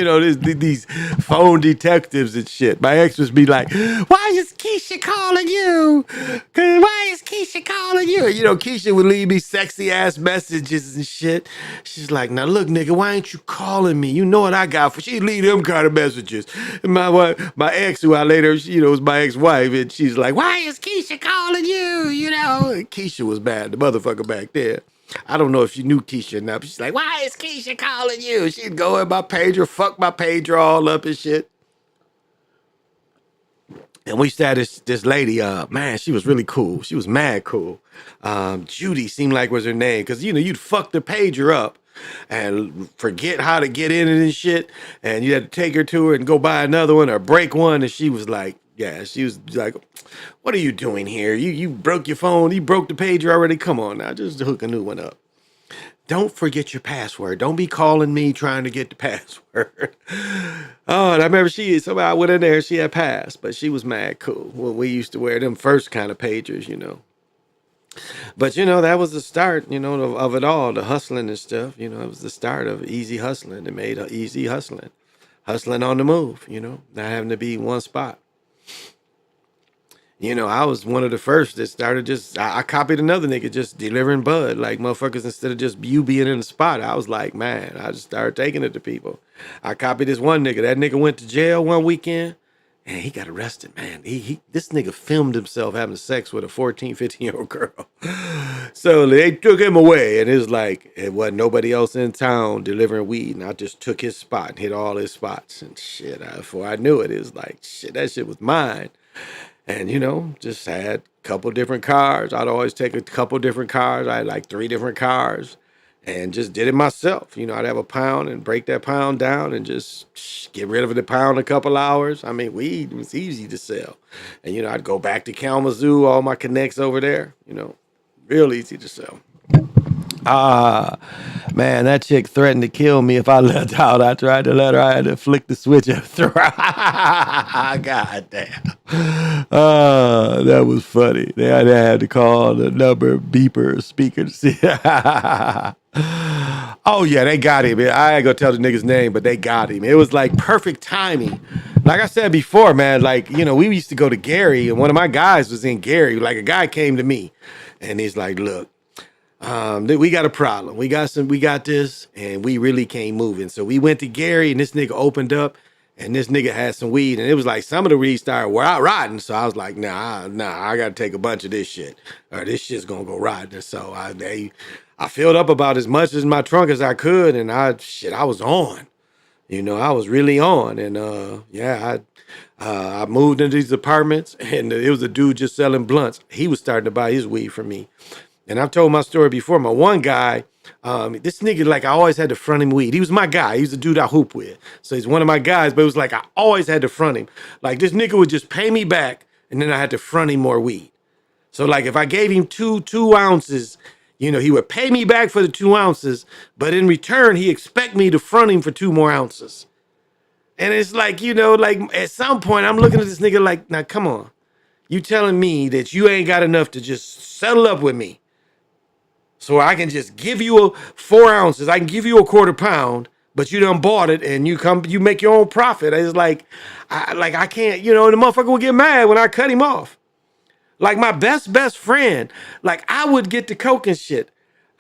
these phone detectives and shit. My ex would be like, "Why is Keisha calling you? Why is Keisha calling you?" Keisha would leave me sexy ass messages and shit. She's like, "Now look, nigga, why ain't you calling me? You know what I got for?" She'd leave them kind of messages. And my ex, who I later, was my ex-wife, and she's like, "Why is Keisha calling you?" Keisha was bad, the motherfucker back there. I don't know if she knew Keisha or not, but she's like, "Why is Keisha calling you?" She'd go in my pager, fuck my pager all up and shit. And we had this lady, man, she was really cool. She was mad cool. Judy seemed like was her name, because you'd fuck the pager up and forget how to get in it and shit, and you had to take her to her and go buy another one or break one, and she was like, "What are you doing here? You broke your phone, you broke the pager already. Come on now, just hook a new one up. Don't forget your password. Don't be calling me trying to get the password." Oh, and I remember somebody went in there, she had passed, but she was mad cool when we used to wear them first kind of pagers, But, that was the start, of it all, the hustling and stuff. It was the start of easy hustling. It made easy hustling. Hustling on the move, not having to be in one spot. I was one of the first that started I copied another nigga just delivering bud. Like, motherfuckers, instead of just you being in the spot, I was like, man, I just started taking it to people. I copied this one nigga. That nigga went to jail one weekend, and he got arrested, man. This nigga filmed himself having sex with a 14, 15-year-old girl. So they took him away, and it was like, it wasn't nobody else in town delivering weed, and I just took his spot and hit all his spots. And shit, before I knew it, it was like, shit, that shit was mine. and just had a couple different cars. I'd always take a couple different cars. I had like 3 different cars, and just did it myself. I'd have a pound and break that pound down and just get rid of the pound in a couple hours. I mean, weed was easy to sell, and I'd go back to Kalamazoo, all my connects over there. Real easy to sell. Man, that chick threatened to kill me if I left out. I tried to let her. I had to flick the switch and throw her. God damn. That was funny. They had to call the number beeper speaker to see. Oh, yeah, they got him. I ain't gonna tell the nigga's name, but they got him. It was like perfect timing. Like I said before, man, like, we used to go to Gary, and one of my guys was in Gary. Like, a guy came to me, and he's like, look, we got a problem. We got this, and we really can't move it. So we went to Gary, and this nigga opened up, and this nigga had some weed, and it was like some of the weed started rotting. So I was like, nah, I gotta take a bunch of this shit, or this shit's gonna go rotten. So I filled up about as much in my trunk as I could, and I was on. I was really on, and I moved into these apartments, and it was a dude just selling blunts. He was starting to buy his weed from me. And I've told my story before. My one guy, this nigga, like, I always had to front him weed. He was my guy. He was the dude I hoop with. So he's one of my guys, but it was like I always had to front him. Like, this nigga would just pay me back, and then I had to front him more weed. So, like, if I gave him two ounces, he would pay me back for the 2 ounces, but in return, he expect me to front him for 2 more ounces. And it's like, like, at some point, I'm looking at this nigga like, now, come on. You telling me that you ain't got enough to just settle up with me, so I can just give you 4 ounces. I can give you a quarter pound, but you done bought it, and you make your own profit. It's like, I can't, the motherfucker would get mad when I cut him off. Like, my best friend, like, I would get the coke and shit.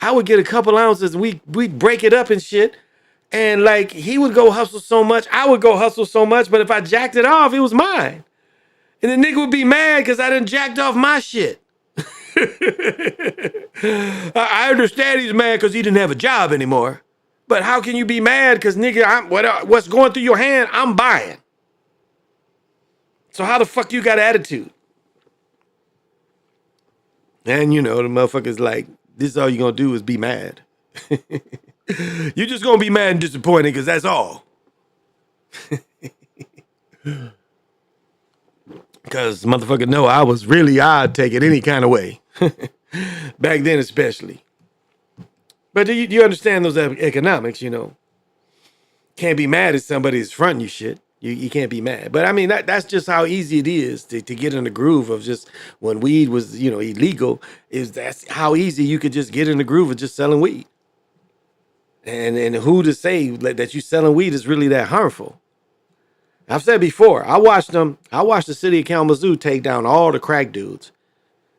I would get a couple ounces, and we'd break it up and shit. And like, he would go hustle so much, I would go hustle so much, but if I jacked it off, it was mine. And the nigga would be mad because I done jacked off my shit. I understand he's mad because he didn't have a job anymore. But how can you be mad because, nigga, what's going through your hand, I'm buying. So how the fuck you got attitude? And, the motherfucker's like, this is all you gonna do is be mad. You just gonna be mad and disappointed because that's all. Because motherfucker, no, I'd take it any kind of way. Back then especially. But do you understand those economics, Can't be mad at somebody that's fronting you shit. You can't be mad. But I mean, that's just how easy it is to get in the groove of just when weed was, illegal, that's how easy you could just get in the groove of just selling weed. And who to say that you selling weed is really that harmful? I've said before, I watched the city of Kalamazoo take down all the crack dudes.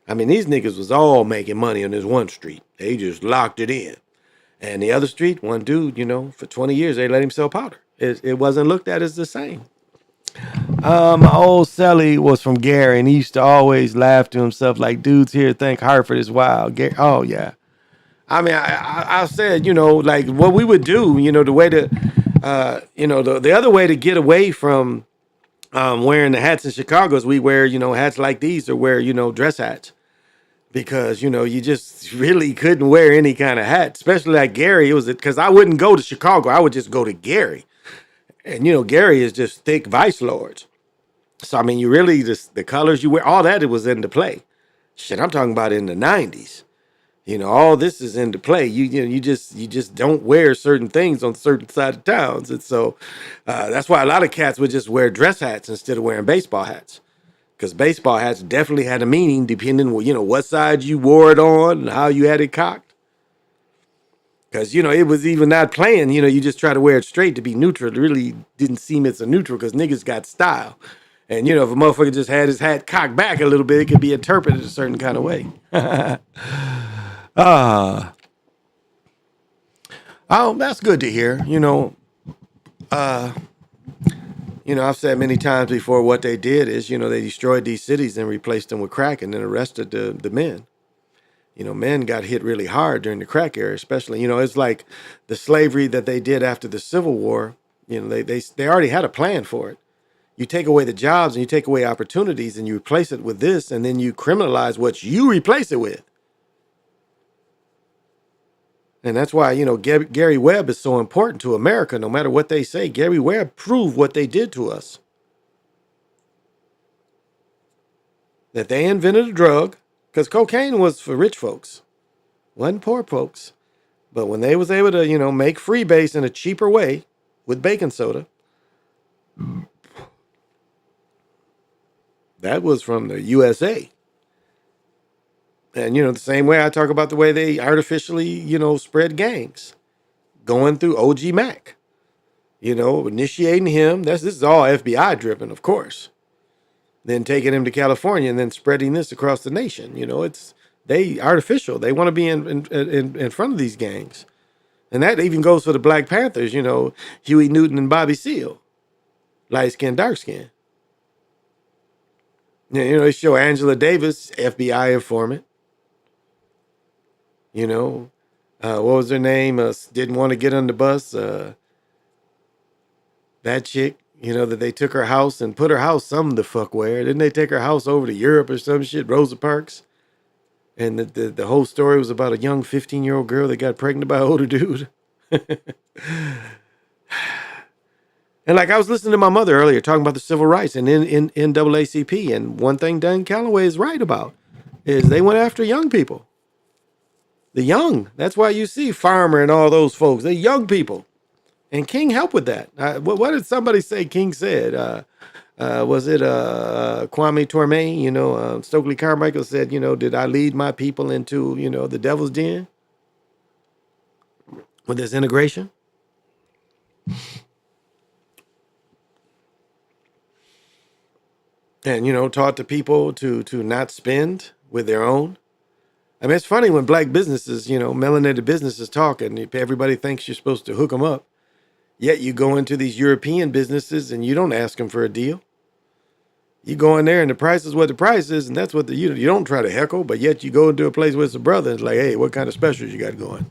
I mean, these niggas was all making money on this one street. They just locked it in. And the other street, one dude, for 20 years, they let him sell powder. It wasn't looked at as the same. My old celly was from Gary, and he used to always laugh to himself like, dudes here think Hartford is wild. Oh, yeah. I mean, I said, like what we would do, the way to, the other way to get away from wearing the hats in Chicago is we wear, hats like these, or wear, dress hats. Because, you just really couldn't wear any kind of hat, especially like Gary. It was because I wouldn't go to Chicago. I would just go to Gary. And, Gary is just thick vice lords. So, I mean, you really just the colors you wear, all that it was into play. Shit, I'm talking about in the 90s. All this is into play. You just don't wear certain things on certain side of towns. And so that's why a lot of cats would just wear dress hats instead of wearing baseball hats. Because baseball hats definitely had a meaning depending on, what side you wore it on and how you had it cocked. Because, it was even not playing, you just try to wear it straight to be neutral. It really didn't seem it's a neutral because niggas got style. And, if a motherfucker just had his hat cocked back a little bit, it could be interpreted a certain kind of way. Oh, that's good to hear. I've said many times before what they did is, they destroyed these cities and replaced them with crack and then arrested the men. Men got hit really hard during the crack era, especially, it's like the slavery that they did after the Civil War. They already had a plan for it. You take away the jobs and you take away opportunities and you replace it with this, and then you criminalize what you replace it with. And that's why, Gary Webb is so important to America. No matter what they say, Gary Webb proved what they did to us. That they invented a drug, because cocaine was for rich folks, wasn't poor folks. But when they was able to, make freebase in a cheaper way with baking soda, that was from the USA. And, the same way I talk about the way they artificially, spread gangs, going through OG Mac, initiating him. This is all FBI driven, of course. Then taking him to California and then spreading this across the nation. They artificial. They want to be in front of these gangs. And that even goes for the Black Panthers, Huey Newton and Bobby Seale. Light skin, dark skin. They show Angela Davis, FBI informant. What was her name? Didn't want to get on the bus. That chick, that they took her house and put her house some the fuck where. Didn't they take her house over to Europe or some shit, Rosa Parks? And the whole story was about a young 15-year-old girl that got pregnant by an older dude. And like I was listening to my mother earlier talking about the civil rights and in NAACP, and one thing Dan Calloway is right about is they went after young people. The young. That's why you see Farmer and all those folks. They're young people. And King helped with that. What did somebody say King said? Was it Kwame Torme? Stokely Carmichael said, did I lead my people into, the devil's den with this integration? And, taught the people to not spend with their own. I mean, it's funny when black businesses, melanated businesses talk and everybody thinks you're supposed to hook them up. Yet you go into these European businesses and you don't ask them for a deal. You go in there and the price is what the price is, and that's what you don't try to heckle, but yet you go into a place with a brother and it's like, hey, what kind of specials you got going?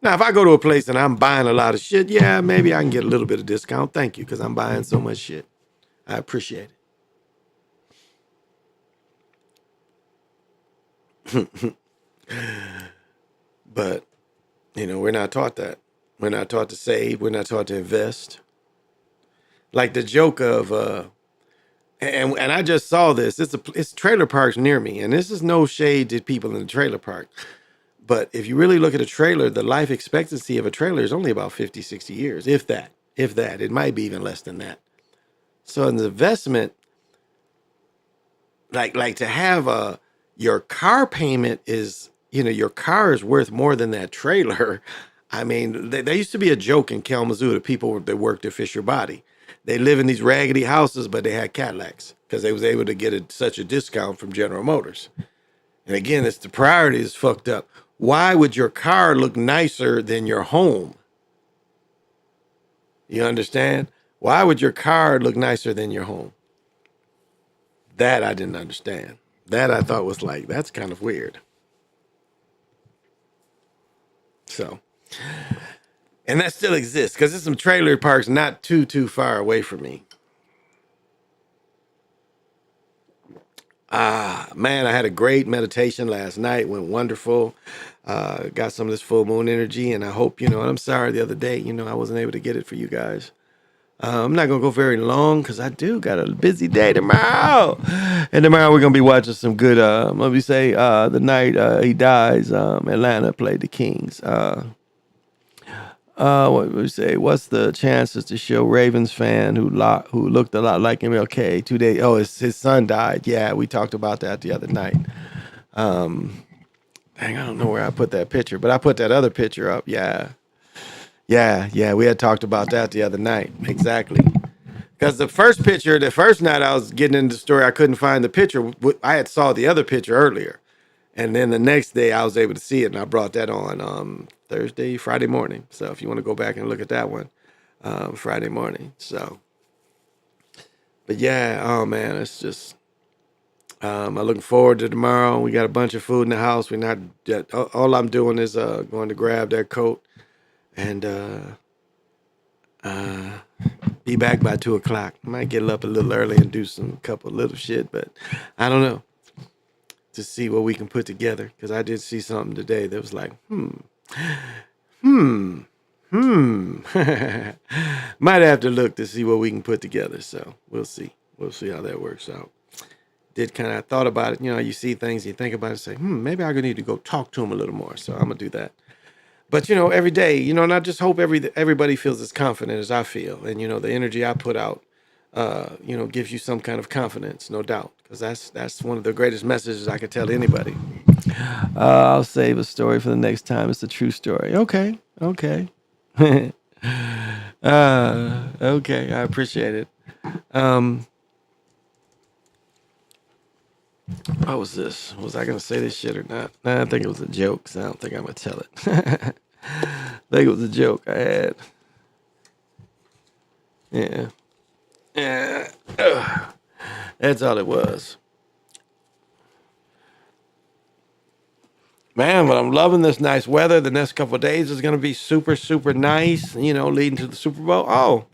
Now, if I go to a place and I'm buying a lot of shit, yeah, maybe I can get a little bit of discount. Thank you, because I'm buying so much shit. I appreciate it. But, we're not taught that. We're not taught to save. We're not taught to invest. Like the joke of, and I just saw this. It's trailer parks near me, and this is no shade to people in the trailer park. But if you really look at a trailer, the life expectancy of a trailer is only about 50, 60 years, if that. It might be even less than that. So an investment, like to have your car payment is, your car is worth more than that trailer. I mean, there used to be a joke in Kalamazoo to people that worked at Fisher Body. They live in these raggedy houses, but they had Cadillacs because they was able to get such a discount from General Motors. And again, it's the priority is fucked up. Why would your car look nicer than your home? You understand? Why would your car look nicer than your home? That I didn't understand. That I thought was like, that's kind of weird. So, and that still exists because there's some trailer parks not too far away from me. Man, I had a great meditation last night. Went wonderful. Got some of this full moon energy, and I hope, and I'm sorry the other day, I wasn't able to get it for you guys. I'm not going to go very long because I do got a busy day tomorrow. And tomorrow we're going to be watching some good, let me say, the night he dies, Atlanta played the Kings. What would we say? What's the chances to show Ravens fan who looked a lot like MLK 2 days? Oh, his son died. Yeah, we talked about that the other night. Dang, I don't know where I put that picture, but I put that other picture up. Yeah, we had talked about that the other night. Exactly. Because the first night I was getting into the story, I couldn't find the picture. I had saw the other picture earlier. And then the next day I was able to see it, and I brought that on Friday morning. So if you want to go back and look at that one, Friday morning. So, but yeah, oh man, it's just, I'm looking forward to tomorrow. We got a bunch of food in the house. All I'm doing is going to grab that coat and Be back by 2 o'clock. Might get up a little early and do some couple little shit, but I don't know. To see what we can put together, because I did see something today that was like, might have to look to see what we can put together. So we'll see. We'll see how that works out. Did kind of thought about it. You know, you see things, you think about it, and say, maybe I need to go talk to him a little more. So I'm gonna do that. But you know, every day, you know, and I just hope everybody feels as confident as I feel, and you know, the energy I put out, you know, gives you some kind of confidence, no doubt, because that's one of the greatest messages I could tell anybody. I'll save a story for the next time. It's a true story. Okay. Okay, I appreciate it. What was this? Was I gonna say this shit or not? Nah, I think it was a joke, so I don't think I'm gonna tell it. I think it was a joke I had. Yeah. That's all it was. Man, but I'm loving this nice weather. The next couple of days is going to be super, super nice, you know, leading to the Super Bowl. Oh,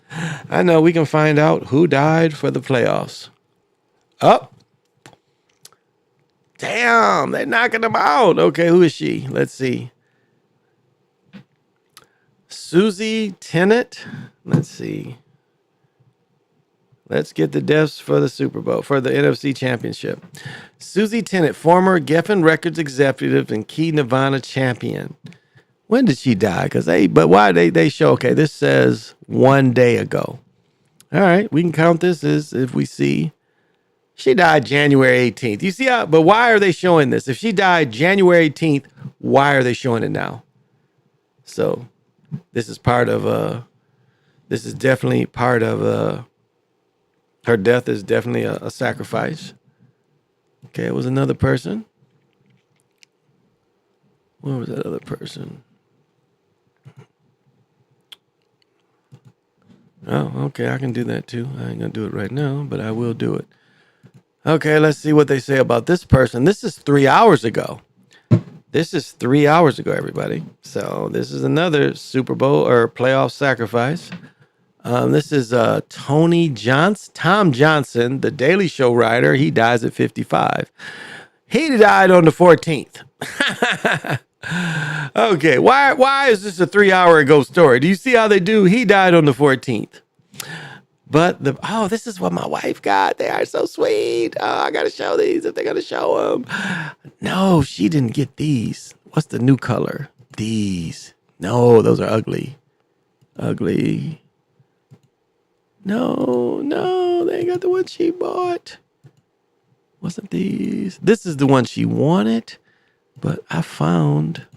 I know. We can find out who died for the playoffs. Oh. Damn, they're knocking them out. Okay, who is she? Let's see. Susie Tennant. Let's see. Let's get the deaths for the Super Bowl, for the NFC Championship. Susie Tennant, former Geffen Records executive and key Nirvana champion. When did she die? But why they show, okay, this says 1 day ago. All right, we can count this as if we see. She died January 18th. You see how, but why are they showing this? If she died January 18th, why are they showing it now? So this is part of, this is definitely part of, her death is definitely a sacrifice. Okay, it was another person. Where was that other person? Oh, okay, I can do that too. I ain't gonna do it right now, but I will do it. Okay, let's see what they say about this person. This is 3 hours ago. This is 3 hours ago, everybody. So this is another Super Bowl or playoff sacrifice. This is Tom Johnson, the Daily Show writer. He dies at 55. He died on the 14th. Okay, why is this a 3 hour ago story? Do you see how they do? He died on the 14th. But this is what my wife got. They are so sweet. Oh, I gotta show these if they're gonna show them. No, she didn't get these. What's the new color? These. No, those are ugly. Ugly. No, they ain't got the one she bought. Wasn't these? This is the one she wanted, but I found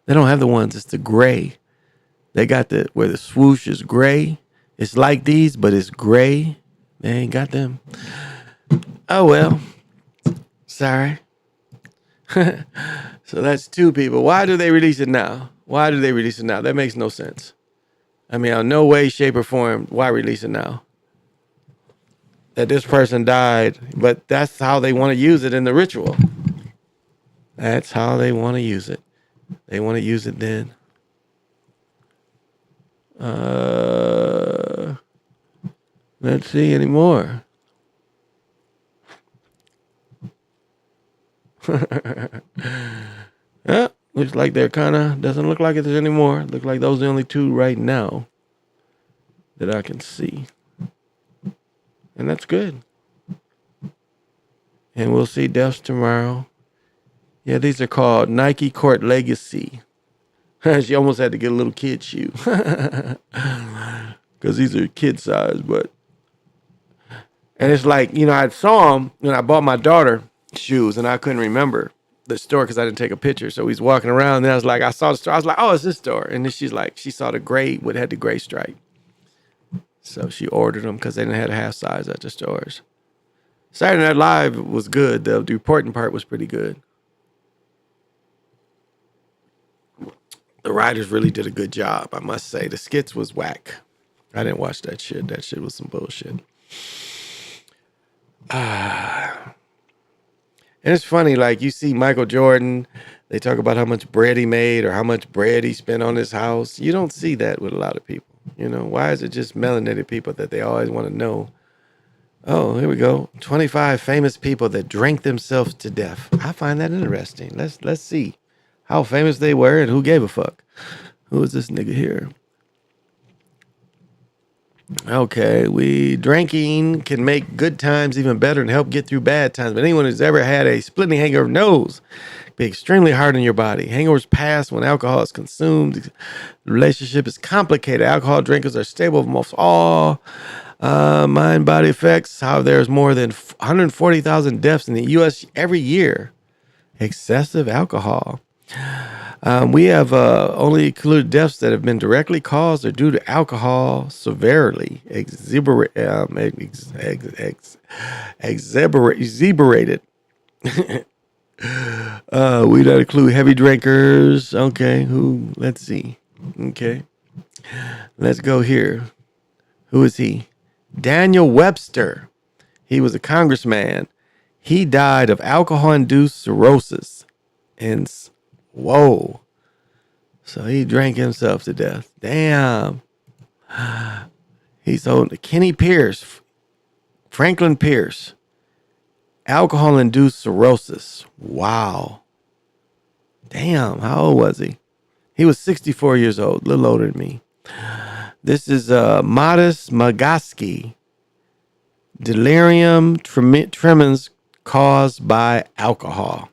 they don't have the ones. It's the gray. They got where the swoosh is gray. It's like these, but it's gray. They ain't got them. Oh well. Sorry. So that's two people. Why do they release it now? That makes no sense. I mean, in no way, shape, or form, why release it now? That this person died, but that's how they want to use it in the ritual. That's how they want to use it. They want to use it then. Let's see any more. Yeah, looks like they're doesn't look like it's anymore. Look like those are the only two right now that I can see. And that's good. And we'll see deaths tomorrow. Yeah, these are called Nike Court Legacy. She almost had to get a little kid shoe. Because these are kid size, and it's like, you know, I saw him when I bought my daughter shoes and I couldn't remember the store because I didn't take a picture. So he's walking around and I was like, I saw the store. I was like, oh, it's this store. And then she's like, she saw the gray, had the gray stripe. So she ordered them because they didn't have a half size at the stores. Saturday Night Live was good. The reporting part was pretty good. The writers really did a good job, I must say. The skits was whack. I didn't watch that shit. That shit was some bullshit. And it's funny, like you see Michael Jordan, They talk about how much bread he made or how much bread he spent on his house. You don't see that with a lot of people. You know, why is it just melanated people that they always want to know? Oh, here we go. 25 famous people that drank themselves to death. I find that interesting. Let's see how famous they were and who gave a fuck. Who is this nigga here? Okay, drinking can make good times even better and help get through bad times. But anyone who's ever had a splitting hangover knows it can be extremely hard on your body. Hangovers pass when alcohol is consumed. The relationship is complicated. Alcohol drinkers are stable of most all mind-body effects. However, there's more than 140,000 deaths in the U.S. every year. Excessive alcohol. We have only included deaths that have been directly caused or due to alcohol severely exasperated. We don't include heavy drinkers. Okay, let's see. Okay, let's go here. Who is he? Daniel Webster. He was a congressman. He died of alcohol-induced cirrhosis. And whoa. So he drank himself to death. Damn. He's old. Kenny Pierce. Franklin Pierce. Alcohol-induced cirrhosis. Wow. Damn. How old was he? He was 64 years old. A little older than me. This is Modest Magaski. Delirium tremens caused by alcohol.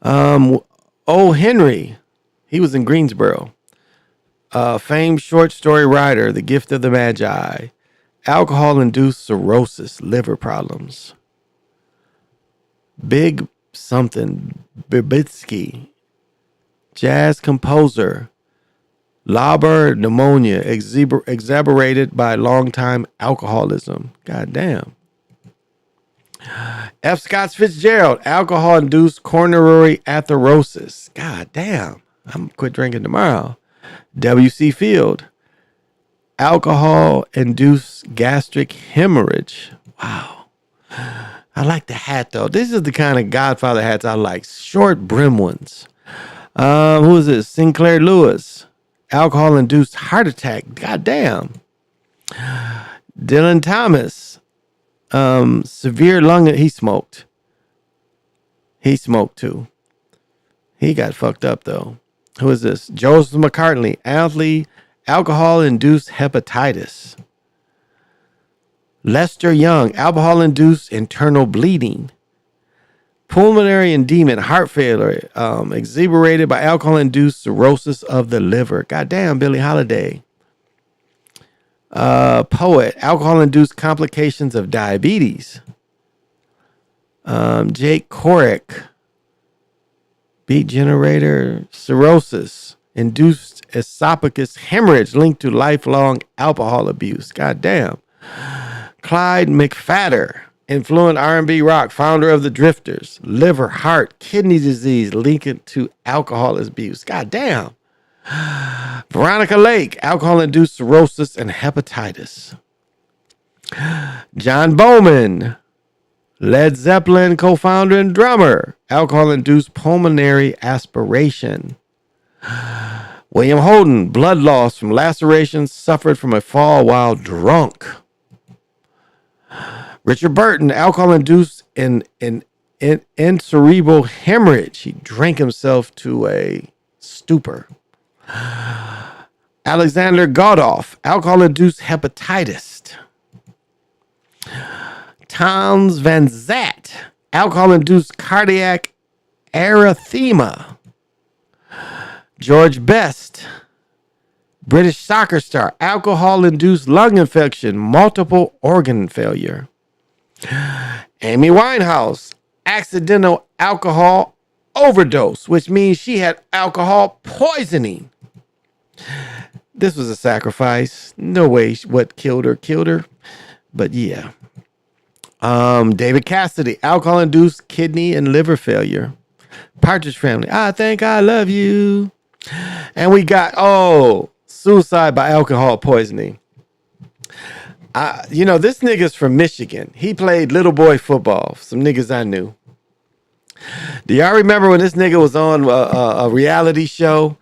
O. Henry, he was in Greensboro. Famed short story writer, The Gift of the Magi. Alcohol-induced cirrhosis, liver problems. Big something, Bibitsky. Jazz composer. Lauber pneumonia, exacerbated by long-time alcoholism. God damn. F. Scott Fitzgerald, alcohol-induced coronary atherosclerosis. God damn. I'm quit drinking tomorrow. W.C. Field, alcohol-induced gastric hemorrhage. Wow. I like the hat, though. This is the kind of Godfather hats I like. Short brim ones. Who is this? Sinclair Lewis, alcohol-induced heart attack. God damn. Dylan Thomas, severe lung. He smoked. He smoked too. He got fucked up though. Who is this? Joseph McCartney, alcohol-induced hepatitis. Lester Young, alcohol-induced internal bleeding. Pulmonary edema, heart failure, exacerbated by alcohol-induced cirrhosis of the liver. Goddamn, Billie Holiday. Poet, alcohol-induced complications of diabetes. Jake Korek, beat generator, cirrhosis, induced esophagus hemorrhage linked to lifelong alcohol abuse. Goddamn. Clyde McFadder, influent R&B rock, founder of the Drifters, liver, heart, kidney disease linked to alcohol abuse. God damn. Veronica Lake, alcohol-induced cirrhosis and hepatitis. John Bowman, Led Zeppelin co-founder and drummer, alcohol-induced pulmonary aspiration. William Holden, blood loss from lacerations suffered from a fall while drunk. Richard Burton, alcohol-induced in cerebral hemorrhage. He drank himself to a stupor. Alexander Godoff, alcohol-induced hepatitis. Towns Van Zant, alcohol-induced cardiac arrhythmia. George Best, British soccer star, alcohol-induced lung infection, multiple organ failure. Amy Winehouse, accidental alcohol overdose, which means she had alcohol poisoning. This was a sacrifice. No way what killed her. But yeah. David Cassidy, alcohol-induced kidney and liver failure. Partridge Family, I Think I Love You. And we got, suicide by alcohol poisoning. This nigga's from Michigan. He played little boy football. Some niggas I knew. Do y'all remember when this nigga was on a reality show,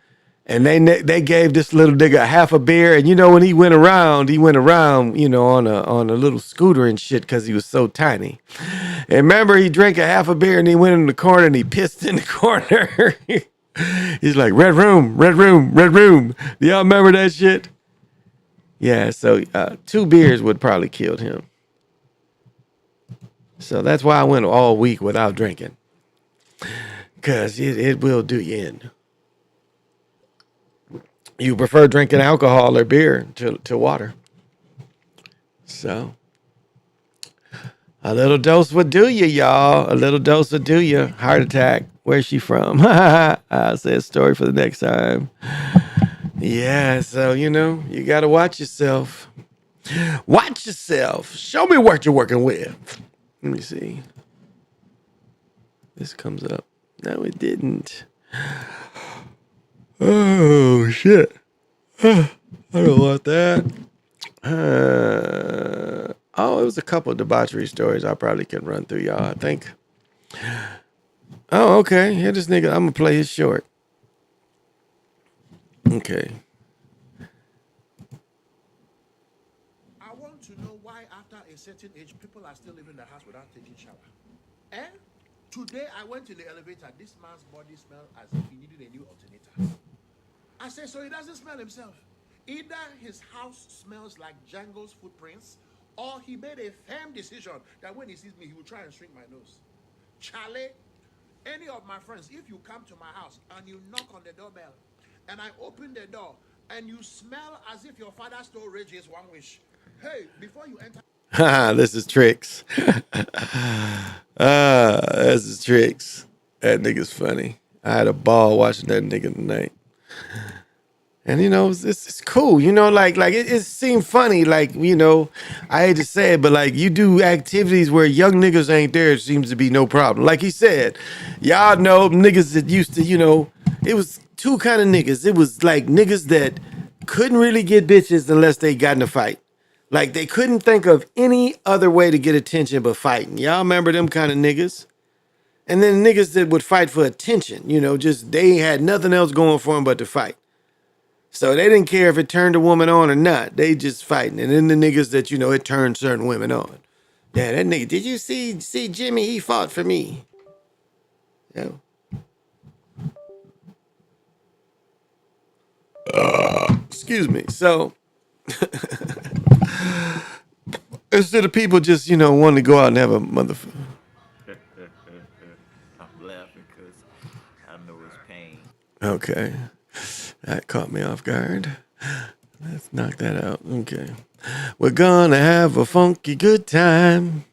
and they gave this little nigga half a beer, and you know when he went around, you know, on a little scooter and shit because he was so tiny. And remember, he drank a half a beer and he went in the corner and he pissed in the corner. He's like, red room, red room, red room. Do y'all remember that shit? Yeah, so 2 beers would probably killed him. So that's why I went all week without drinking. Because it will do you in. You prefer drinking alcohol or beer to water. So a little dose would do you, y'all. A little dose would do you. Heart attack. Where's she from? I'll say a story for the next time. Yeah, so, you know, you got to watch yourself. Watch yourself. Show me what you're working with. Let me see. This comes up. No, it didn't. Oh, shit. I don't want that. Oh, it was a couple of debauchery stories I probably can run through, y'all, I think. Oh, okay. Here, this nigga. I'm going to play his short. Okay. I want to know why after a certain age, people are still leaving the house without taking shower. And today I went in the elevator. This man's body smelled as if he needed a new alternator. I said, so he doesn't smell himself. Either his house smells like Django's footprints, or he made a firm decision that when he sees me, he will try and shrink my nose. Charlie, any of my friends, if you come to my house and you knock on the doorbell, and I open the door, and you smell as if your father stole Reggie's one wish. Hey, before you enter. This is Tricks. This is Tricks. That nigga's funny. I had a ball watching that nigga tonight. And you know, it's cool. You know, like it seemed funny. Like, you know, I hate to say it, but like you do activities where young niggas ain't there, it seems to be no problem. Like he said, y'all know niggas that used to, you know, it was 2 kind of niggas. It was like niggas that couldn't really get bitches unless they got in a fight. Like they couldn't think of any other way to get attention but fighting. Y'all remember them kind of niggas? And then niggas that would fight for attention, you know, just they had nothing else going for them but to fight. So they didn't care if it turned a woman on or not. They just fighting. And then the niggas that, you know, it turned certain women on. Yeah, that nigga, did you see Jimmy? He fought for me. Yeah. Excuse me. So instead of people just, you know, wanting to go out and have a motherfucker. I'm laughing because I know it's pain. Okay. That caught me off guard. Let's knock that out. Okay. We're gonna have a funky good time.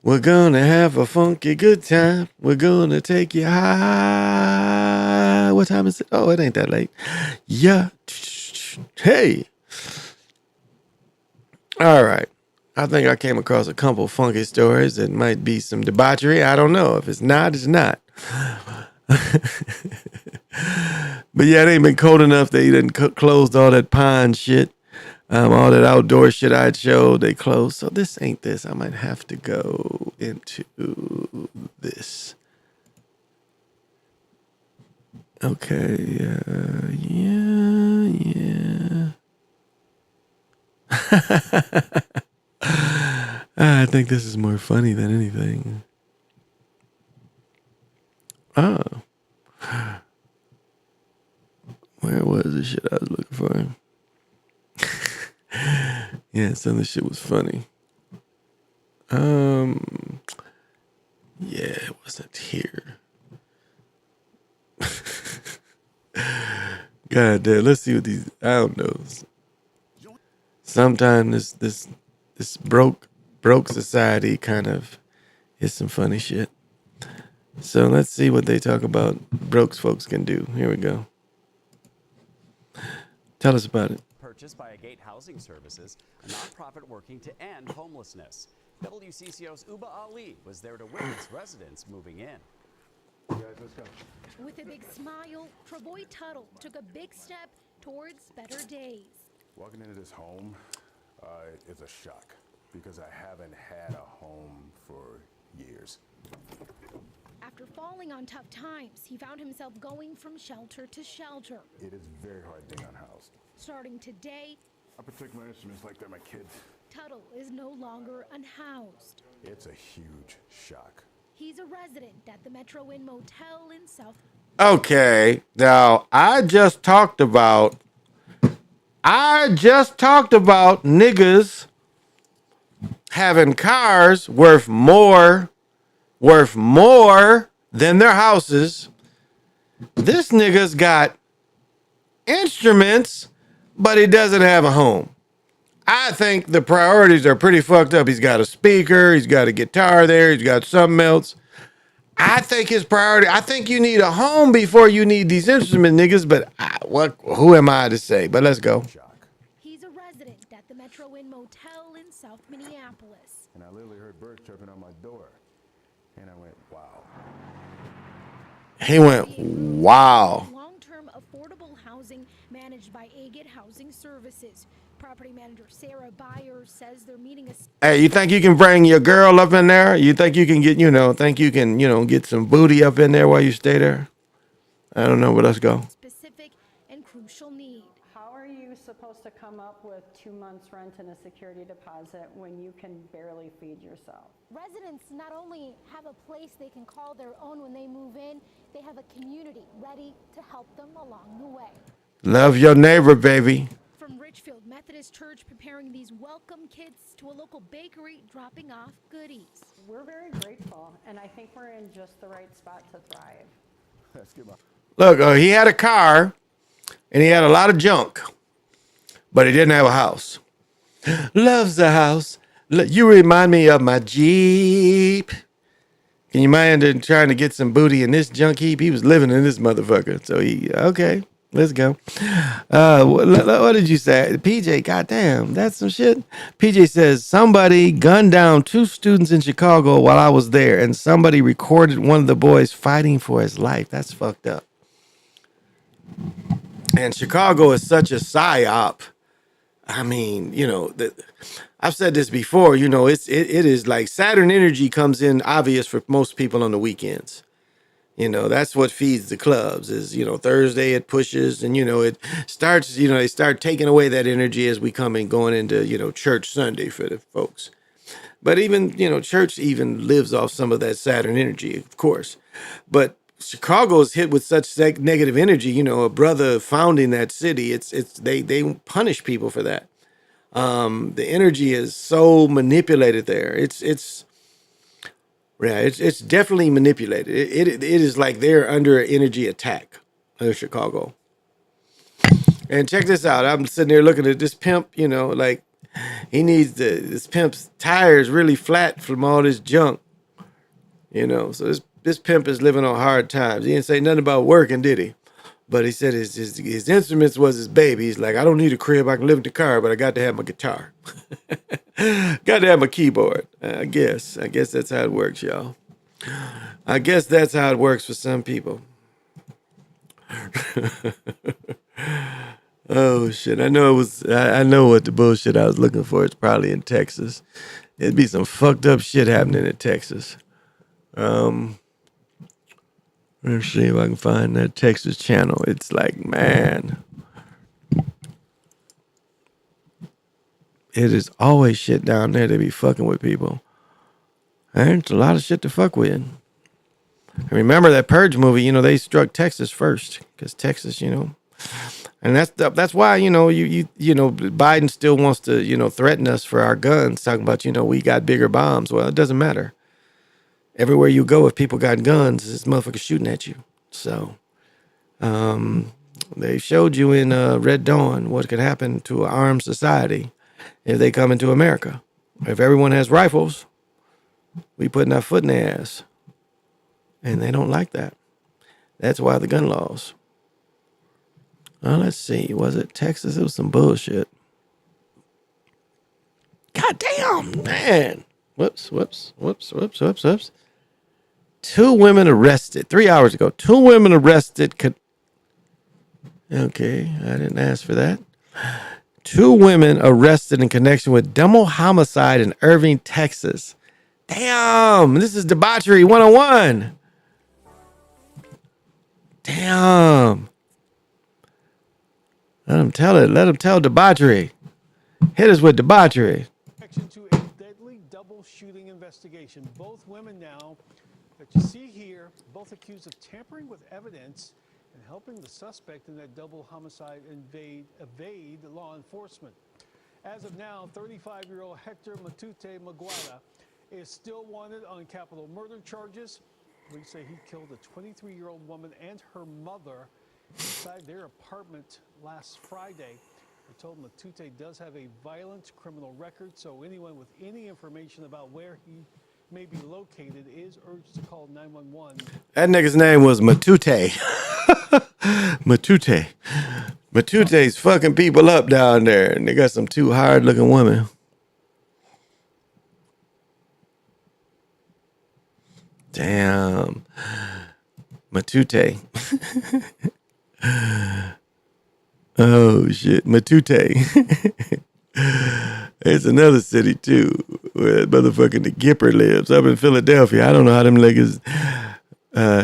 We're gonna have a funky good time. We're gonna take you high. What time is it? Oh, it ain't that late. Yeah. Hey. All right. I think I came across a couple funky stories that might be some debauchery. I don't know. If it's not, it's not. But yeah, it ain't been cold enough. They didn't closed all that pond shit. All that outdoor shit I'd showed, they closed. So this ain't this. I might have to go into this. Okay. Yeah. I think this is more funny than anything. Oh. Where was the shit I was looking for? Yeah, some of the shit was funny. Yeah, it wasn't here. God damn, let's see what these, I don't know. Sometimes this broke society kind of is some funny shit. So let's see what they talk about broke folks can do. Here we go. Tell us about it. Purchased by Agate Housing Services, a nonprofit working to end homelessness. WCCO's Uba Ali was there to witness residents moving in. Let's go. With a big smile, Travoy Tuttle took a big step towards better days. Walking into this home is a shock because I haven't had a home for years. After falling on tough times, he found himself going from shelter to shelter. It is very hard being unhoused. Starting today, I protect my instruments like they're my kids. Tuttle is no longer unhoused. It's a huge shock. He's a resident at the Metro Inn Motel in South. Okay, now I just talked about niggas having cars worth more than their houses. This nigga's got instruments, but he doesn't have a home. I think the priorities are pretty fucked up. He's got a speaker, he's got a guitar there, he's got something else. I think his priority, I think you need a home before you need these instrument niggas, but who am I to say? But let's go. He's a resident at the Metro Inn Motel in South Minneapolis. And I literally heard birds chirping on my door. And I went, wow. He went, wow. Long-term affordable housing managed by Agate Housing Services. Property manager Sarah Byers says they're meeting a... Hey, you think you can bring your girl up in there? You think you can get, get some booty up in there while you stay there? I don't know, but let's go. Specific and crucial need. How are you supposed to come up with 2 months rent and a security deposit when you can barely feed yourself? Residents not only have a place they can call their own when they move in, they have a community ready to help them along the way. Love your neighbor, baby. From Richfield Methodist Church preparing these welcome kits to a local bakery dropping off goodies. We're very grateful, and I think we're in just the right spot to thrive. Look, he had a car, and he had a lot of junk, but he didn't have a house. Loves the house. You remind me of my Jeep. Can you mind trying to get some booty in this junk heap? He was living in this motherfucker. So okay, let's go. What did you say? PJ, goddamn, that's some shit. PJ says, somebody gunned down 2 students in Chicago while I was there, and somebody recorded one of the boys fighting for his life. That's fucked up. And Chicago is such a psyop. I mean, I've said this before, it is like Saturn energy comes in obvious for most people on the weekends. That's what feeds the clubs is, Thursday it pushes and, it starts, they start taking away that energy as we come in going into, church Sunday for the folks. But even, church even lives off some of that Saturn energy, of course. But Chicago is hit with such negative energy, a brother founding that city, they punish people for that. The energy is so manipulated there. It's definitely manipulated. It is like they're under energy attack in Chicago. And check this out. I'm sitting there looking at this pimp, like he needs this pimp's tires really flat from all this junk. So this pimp is living on hard times. He didn't say nothing about working, did he? But he said his instruments was his baby. He's like, I don't need a crib. I can live in the car, but I got to have my guitar. Got to have my keyboard. I guess that's how it works, y'all. I guess that's how it works for some people. Oh, shit. I know what the bullshit I was looking for. It's probably in Texas. It'd be some fucked up shit happening in Texas. Let's see if I can find that Texas channel. It's like, man, it is always shit down there. They be fucking with people. And it's a lot of shit to fuck with. And remember that Purge movie, they struck Texas first. Because Texas, and that's why, Biden still wants to, threaten us for our guns. Talking about, we got bigger bombs. Well, it doesn't matter. Everywhere you go, if people got guns, this motherfucker shooting at you. So, they showed you in Red Dawn what could happen to an armed society if they come into America. If everyone has rifles, we putting our foot in their ass. And they don't like that. That's why the gun laws. Let's see. Was it Texas? It was some bullshit. God damn, man. Whoops. 2 women arrested 3 hours ago. 2 women arrested. Okay, I didn't ask for that. 2 women arrested in connection with double homicide in Irving, Texas. Damn, this is debauchery 101. Damn. Let him tell it. Let him tell debauchery. Hit us with debauchery. To a deadly double shooting investigation. Both women now that you see here, both accused of tampering with evidence and helping the suspect in that double homicide evade law enforcement. As of now, 35-year-old Hector Matute Maguada is still wanted on capital murder charges. Police say he killed a 23-year-old woman and her mother inside their apartment last Friday. We're told Matute does have a violent criminal record, so anyone with any information about where he may be located is urged to call 911. That nigga's name was Matute. Matute. Matute's fucking people up down there, and they got some two hard-looking women. Damn. Matute. Oh, shit. Matute. It's another city, too, where motherfucking the Gipper lives, up in Philadelphia. I don't know how them niggas,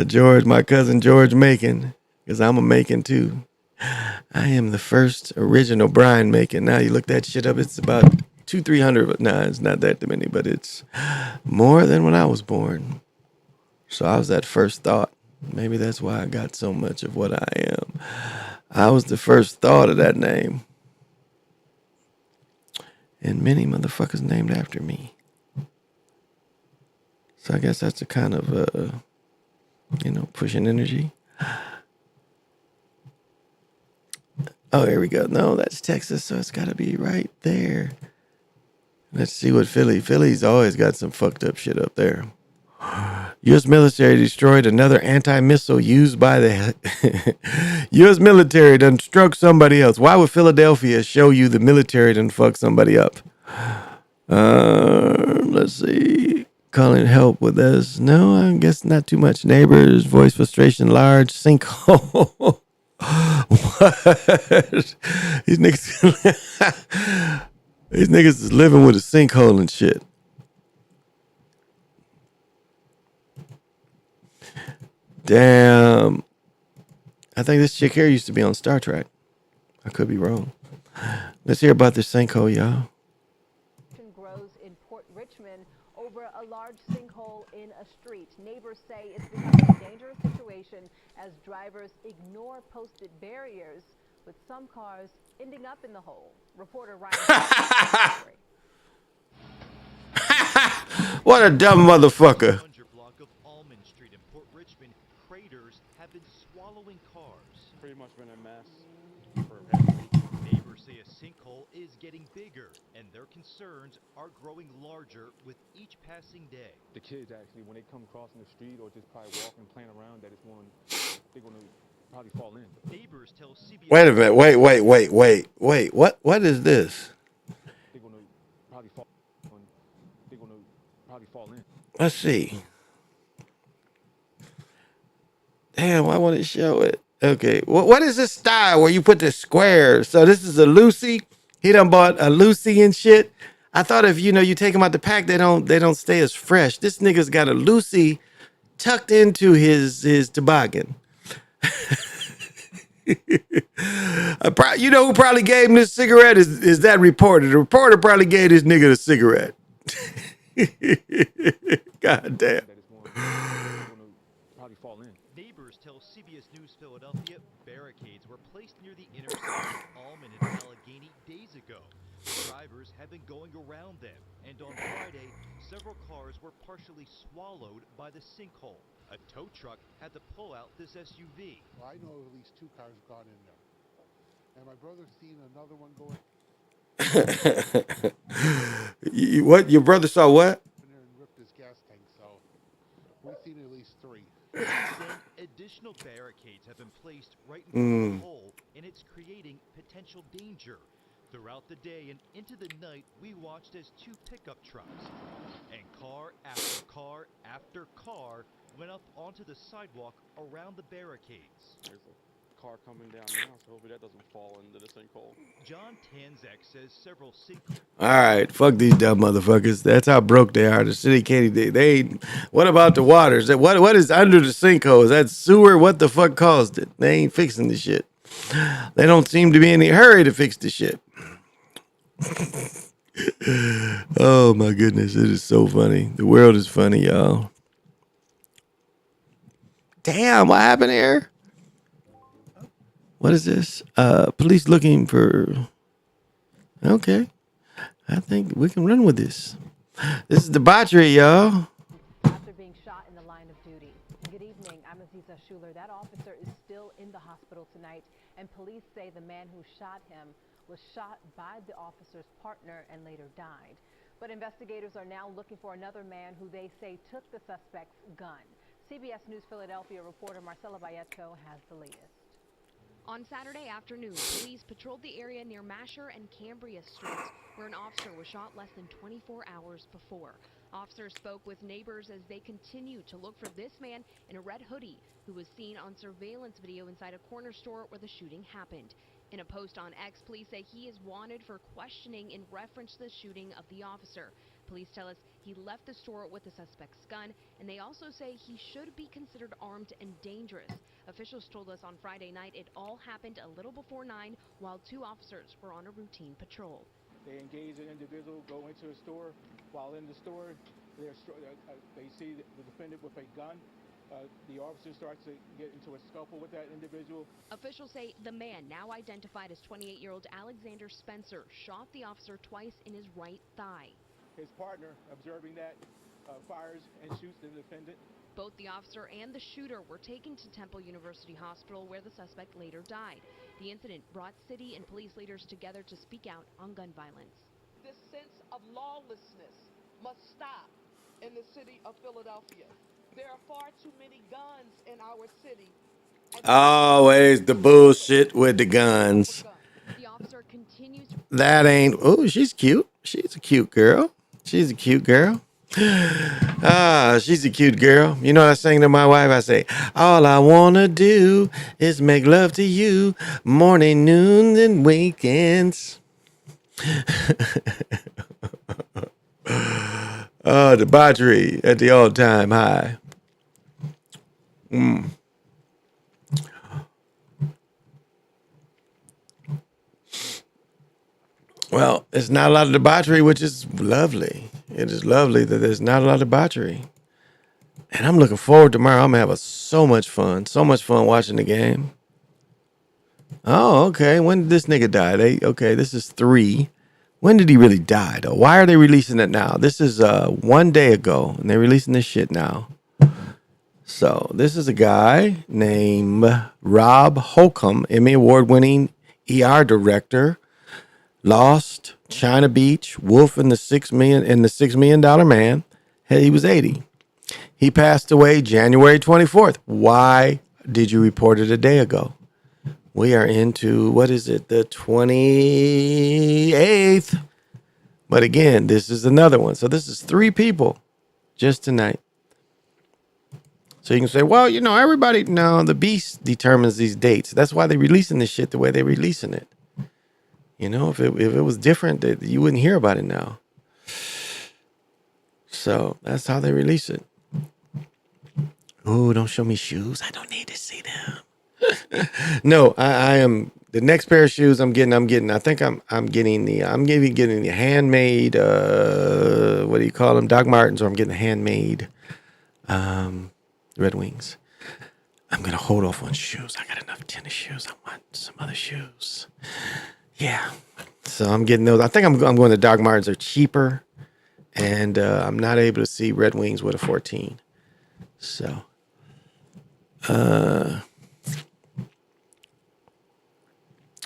George, my cousin George Macon, because I'm a Macon, too. I am the first original Brian Macon. Now you look that shit up, it's about 200-300, but nah, it's not that many, but it's more than when I was born. So I was that first thought. Maybe that's why I got so much of what I am. I was the first thought of that name. And many motherfuckers named after me. So I guess that's a kind of, pushing energy. Oh, here we go. No, that's Texas, so it's got to be right there. Let's see what Philly's always got some fucked up shit up there. U.S. military destroyed another anti-missile used by the U.S. military done struck somebody else. Why would Philadelphia show you the military done fuck somebody up? Let's see. Calling help with this. No, I guess not too much. Neighbors, voice frustration, large sinkhole. What? These niggas is living with a sinkhole and shit. Damn. I think this chick here used to be on Star Trek. I could be wrong. Let's hear about this sinkhole, y'all. Grows in Port Richmond over a large sinkhole in a street. Neighbors say it's becoming a dangerous situation as drivers ignore posted barriers, with some cars ending up in the hole. Reporter Ryan. What a dumb motherfucker. Pretty much been a mess for Neighbors say a sinkhole is getting bigger, and their concerns are growing larger with each passing day. the kids actually, when they come crossing the street or just probably walking, playing around, that is one they're gonna probably fall in. Neighbors tell CBS. Wait a minute. Wait. What is this? They're gonna probably fall in. Let's see. Damn, I want to show it. Okay. What is this style where you put the squares? So this is a Lucy. He done bought a Lucy and shit. I thought if you take them out the pack, they don't stay as fresh. This nigga's got a Lucy tucked into his toboggan. You know who probably gave him this cigarette is that reporter. The reporter probably gave this nigga the cigarette. God damn. Neighbors tell CBS News Philadelphia barricades were placed near the intersection of Allman and Allegheny days ago. Drivers have been going around them, and on Friday, several cars were partially swallowed by the sinkhole. A tow truck had to pull out this SUV. Well, I know at least 2 cars got in there. And my brother's seen another one going. What? Your brother saw what? In there and ripped his gas tank, so we've seen at least 3. Additional barricades have been placed right in front of the hole, and it's creating potential danger. Throughout the day and into the night, we watched as 2 pickup trucks and car after car after car went up onto the sidewalk around the barricades. car coming down now, so hopefully that doesn't fall into the sinkhole. John Tanzek says several All right, fuck these dumb motherfuckers. That's how broke they are. The city can't. They ain't. What about the waters? What is under the sinkhole? Is that sewer? What the fuck caused it? They ain't fixing the shit. They don't seem to be in any hurry to fix the shit. Oh my goodness, it is so funny. The world is funny, y'all. Damn, what happened here? What is this? Police looking for. Okay, I think we can run with this. This is debauchery, y'all. After being shot in the line of duty. Good evening, I'm Aziza Schuler. That officer is still in the hospital tonight, and police say the man who shot him was shot by the officer's partner and later died. But investigators are now looking for another man who they say took the suspect's gun. CBS News Philadelphia reporter Marcela Valletto has the latest. On Saturday afternoon, police patrolled the area near Masher and Cambria Streets, where an officer was shot less than 24 hours before. Officers spoke with neighbors as they continue to look for this man in a red hoodie who was seen on surveillance video inside a corner store where the shooting happened. In a post on X, police say he is wanted for questioning in reference to the shooting of the officer. Police tell us he left the store with the suspect's gun, and they also say he should be considered armed and dangerous. Officials told us on Friday night it all happened a little before 9 while two officers were on a routine patrol. They engage an individual, go into a store. While in the store, they see the defendant with a gun. The officer starts to get into a scuffle with that individual. Officials say the man, now identified as 28-year-old Alexander Spencer, shot the officer twice in his right thigh. His partner, observing that, fires and shoots the defendant. Both the officer and the shooter were taken to Temple University Hospital, where the suspect later died. The incident brought city and police leaders together to speak out on gun violence. This sense of lawlessness must stop in the city of Philadelphia. There are far too many guns in our city. Always the bullshit with the guns. The officer continues. That ain't. Oh, she's cute. She's a cute girl. She's a cute girl. She's a cute girl. You know what I sing to my wife? I say, all I wanna do is make love to you morning, noon, and weekends. Debauchery at the all-time high. Well, it's not a lot of debauchery, which is lovely. It is lovely that there's not a lot of debauchery. And I'm looking forward to tomorrow. I'm going to have so much fun watching the game. Oh, okay. When did this nigga die? This is 3. When did he really die, though? Why are they releasing it now? This is 1 day ago, and they're releasing this shit now. So this is a guy named Rob Holcomb, Emmy Award-winning ER director. Lost, China Beach, Wolf and the $6 Million Man. He was 80. He passed away January 24th. Why did you report it a day ago? We are into, what is it, the 28th. But again, this is another one. So this is 3 people just tonight. So you can say, well, everybody, no, the beast determines these dates. That's why they're releasing this shit the way they're releasing it. If it was different, you wouldn't hear about it now. So that's how they release it. Oh, don't show me shoes. I don't need to see them. No, I am the next pair of shoes I'm getting. I think I'm getting the handmade. What do you call them? Doc Martens, or I'm getting the handmade Red Wings. I'm gonna hold off on shoes. I got enough tennis shoes. I want some other shoes. Yeah, so I'm getting those. I think I'm going to Doc Martens. Are cheaper, and I'm not able to see Red Wings with a 14. So,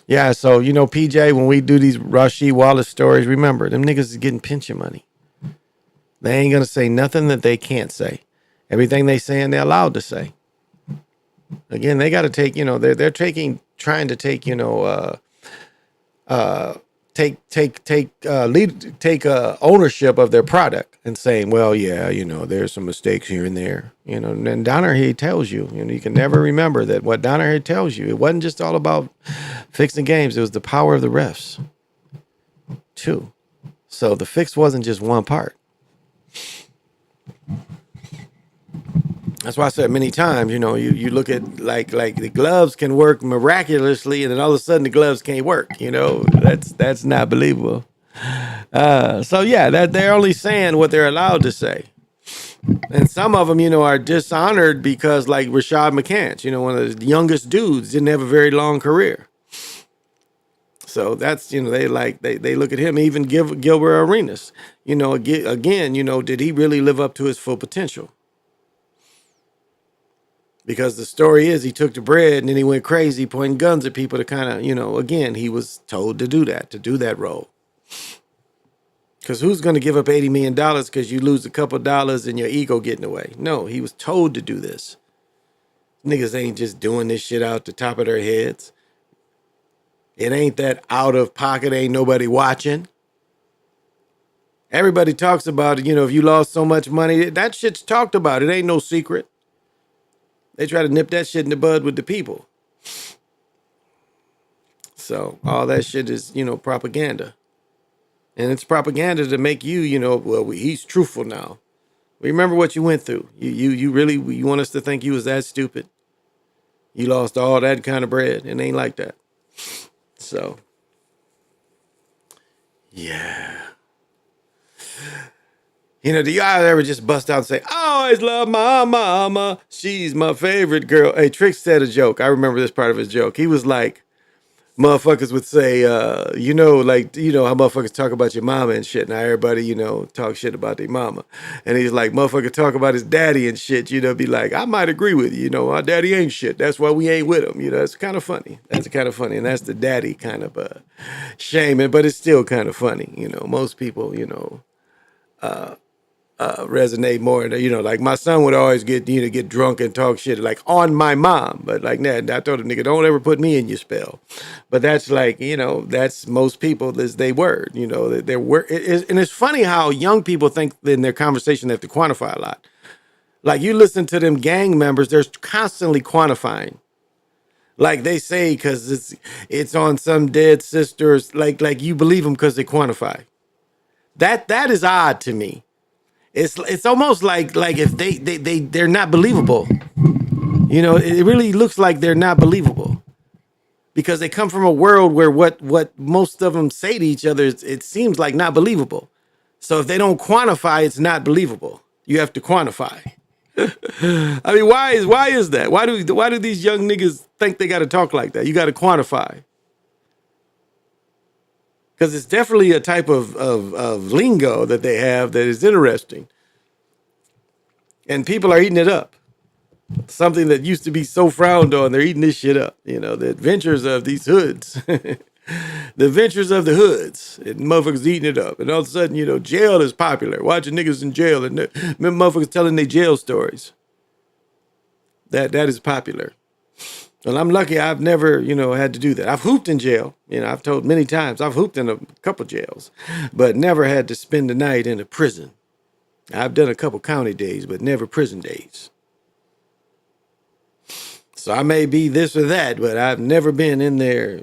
yeah. So PJ, when we do these Rasheed Wallace stories, remember them niggas is getting pension money. They ain't gonna say nothing that they can't say. Everything they saying, they're allowed to say. Again, they got to take. They're trying to take. take ownership of their product and saying, well, yeah, there's some mistakes here and there, and then Donnerhead tells you, you can never remember that what Donnerhead tells you, it wasn't just all about fixing games. It was the power of the refs too. So the fix wasn't just one part. That's why I said many times, you look at like the gloves can work miraculously, and then all of a sudden the gloves can't work. That's not believable. So yeah, that they're only saying what they're allowed to say, and some of them, are dishonored because, like Rashad McCants, one of the youngest dudes, didn't have a very long career. So that's they look at him, even Gilbert Arenas. Again, did he really live up to his full potential? Because the story is he took the bread and then he went crazy pointing guns at people to kind of, again, he was told to do that role. Because who's going to give up $80 million because you lose a couple dollars and your ego getting away? No, he was told to do this. Niggas ain't just doing this shit out the top of their heads. It ain't that out of pocket, ain't nobody watching. Everybody talks about it, if you lost so much money, that shit's talked about. It ain't no secret. They try to nip that shit in the bud with the people. So all that shit is, propaganda. And it's propaganda to make you, well, he's truthful now. Remember what you went through. You really, you want us to think you was that stupid? You lost all that kind of bread. It ain't like that. So, yeah. Do y'all ever just bust out and say, I always love my mama. She's my favorite girl. Hey, Trick said a joke. I remember this part of his joke. He was like, motherfuckers would say, how motherfuckers talk about your mama and shit. Now everybody, talk shit about their mama. And he's like, motherfucker talk about his daddy and shit, be like, I might agree with you, my daddy ain't shit. That's why we ain't with him. It's kind of funny. That's kind of funny. And that's the daddy kind of shaming, but it's still kind of funny. Most people, resonate more. Like my son would always get drunk and talk shit like on my mom, but like that, I told him, nigga, don't ever put me in your spell. But that's like, that's most people is they word, their word. And it's funny how young people think in their conversation they have to quantify a lot. Like you listen to them gang members, they're constantly quantifying. Like they say, cause it's on some dead sisters, like you believe them because they quantify. That is odd to me. It's almost like if they're not believable. It really looks like they're not believable because they come from a world where what most of them say to each other, it seems like not believable. So if they don't quantify, it's not believable. You have to quantify. I mean, why is that? Why do these young niggas think they got to talk like that? You got to quantify. Because it's definitely a type of lingo that they have that is interesting. And people are eating it up. Something that used to be so frowned on, they're eating this shit up. The adventures of these hoods. The adventures of the hoods. And motherfuckers eating it up. And all of a sudden, jail is popular. Watching niggas in jail and motherfuckers telling their jail stories. That is popular. Well, I'm lucky I've never, had to do that. I've hooped in jail. I've told many times I've hooped in a couple jails, but never had to spend the night in a prison. I've done a couple county days, but never prison days. So I may be this or that, but I've never been in there,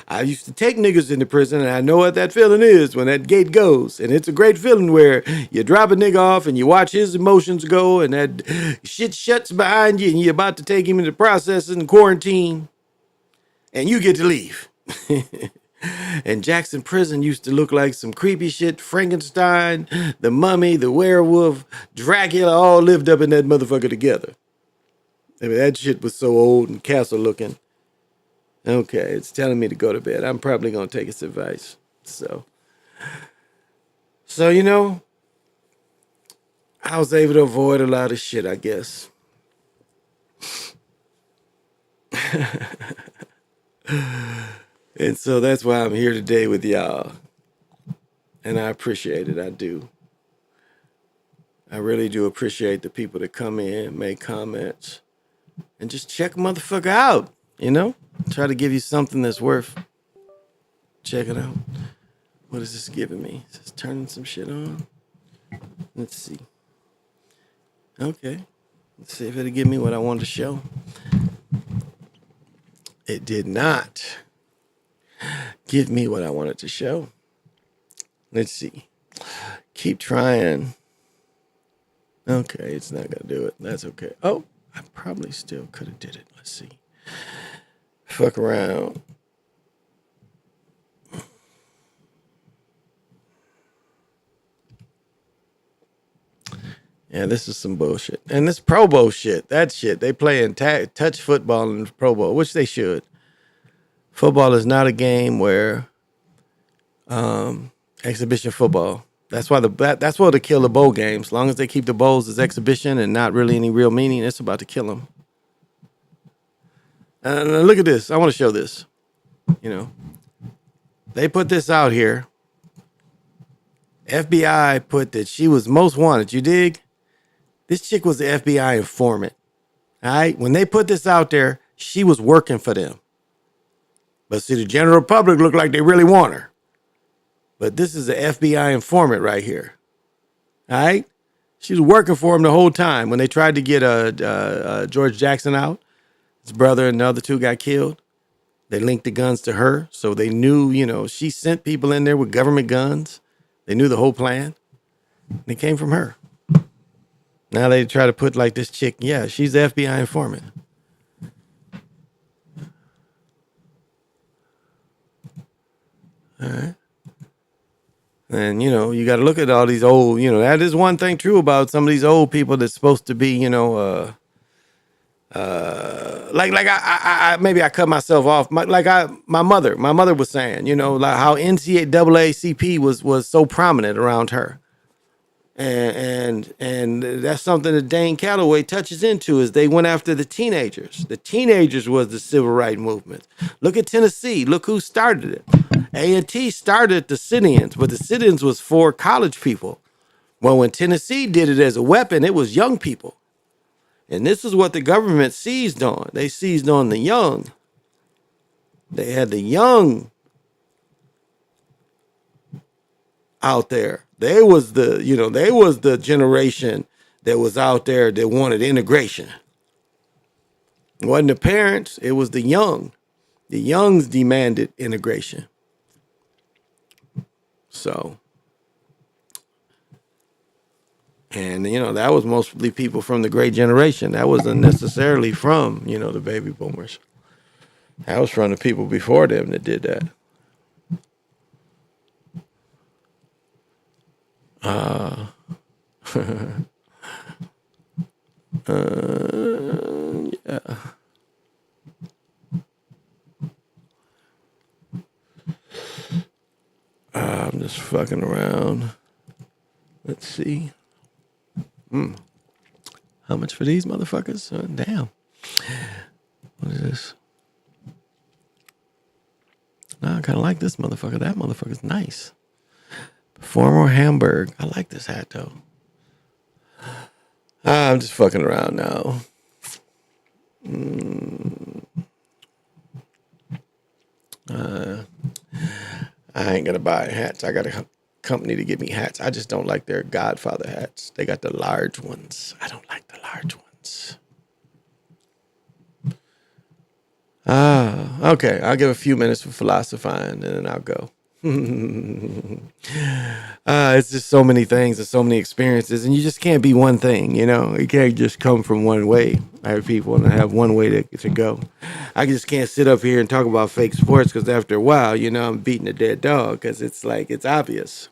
I used to take niggas into prison, and I know what that feeling is when that gate goes. And it's a great feeling where you drop a nigga off and you watch his emotions go, and that shit shuts behind you, and you're about to take him into processing and quarantine, and you get to leave. And Jackson Prison used to look like some creepy shit. Frankenstein, the Mummy, the werewolf, Dracula, all lived up in that motherfucker together. I mean, that shit was so old and castle looking. Okay, it's telling me to go to bed. I'm probably going to take its advice. So, I was able to avoid a lot of shit, I guess. And so that's why I'm here today with y'all. And I appreciate it. I do. I really do appreciate the people that come in, make comments, and just check a motherfucker out, Try to give you something that's worth check it out. What is this giving me? Is this turning some shit on? Let's see. Okay. Let's see if it'll give me what I wanted to show. It did not give me what I wanted to show. Let's see. Keep trying. Okay, it's not going to do it. That's okay. Oh, I probably still could have did it. Let's see. Fuck around. Yeah, this is some bullshit. And this Pro Bowl shit, that shit, they play in touch football in the Pro Bowl, which they should. Football is not a game where exhibition football. That's why that's why they kill the bowl games. As long as they keep the bowls as exhibition and not really any real meaning, it's about to kill them. And look at this. I want to show this. You know, they put this out here. FBI put that she was most wanted. You dig? This chick was the FBI informant. All right. When they put this out there, she was working for them. But see, the general public looked like they really want her. But this is the FBI informant right here. All right. She was working for him the whole time. When they tried to get George Jackson out, his brother and the other two got killed. They linked the guns to her. So they knew, you know, she sent people in there with government guns. They knew the whole plan. And it came from her. Now they try to put like this chick. Yeah, she's the FBI informant. All right. And, you know, you got to look at all these old, you know, that is one thing true about some of these old people that's supposed to be, you know, I maybe I cut myself off. My mother was saying, you know, like how NAACP was so prominent around her. And that's something that Dane Calloway touches into is they went after the teenagers. The teenagers was the civil rights movement. Look at Tennessee. Look who started it. A&T started the sit-ins, but the sit-ins was for college people. Well, when Tennessee did it as a weapon, it was young people. And this is what the government seized on. They seized on the young. They had the young out there. They was the generation that was out there that wanted integration. It wasn't the parents, it was the young. The youngs demanded integration. So, and you know, that was mostly people from the great generation. That wasn't necessarily from, you know, the baby boomers. That was from the people before them that did that. Yeah. I'm just fucking around. Let's see. How much for these motherfuckers? Damn. What is this? I kind of like this motherfucker. That motherfucker's nice. Performer Hamburg. I like this hat though. I'm just fucking around now. I ain't gonna buy hats. I got a company to give me hats. I just don't like their Godfather hats. They got the large ones. I don't like the large ones. Okay. I'll give a few minutes for philosophizing and then I'll go. It's just so many things and so many experiences, and you just can't be one thing, you know. You can't just come from one way. I have people and I have one way to go. I just can't sit up here and talk about fake sports because after a while, you know, I'm beating a dead dog because it's like it's obvious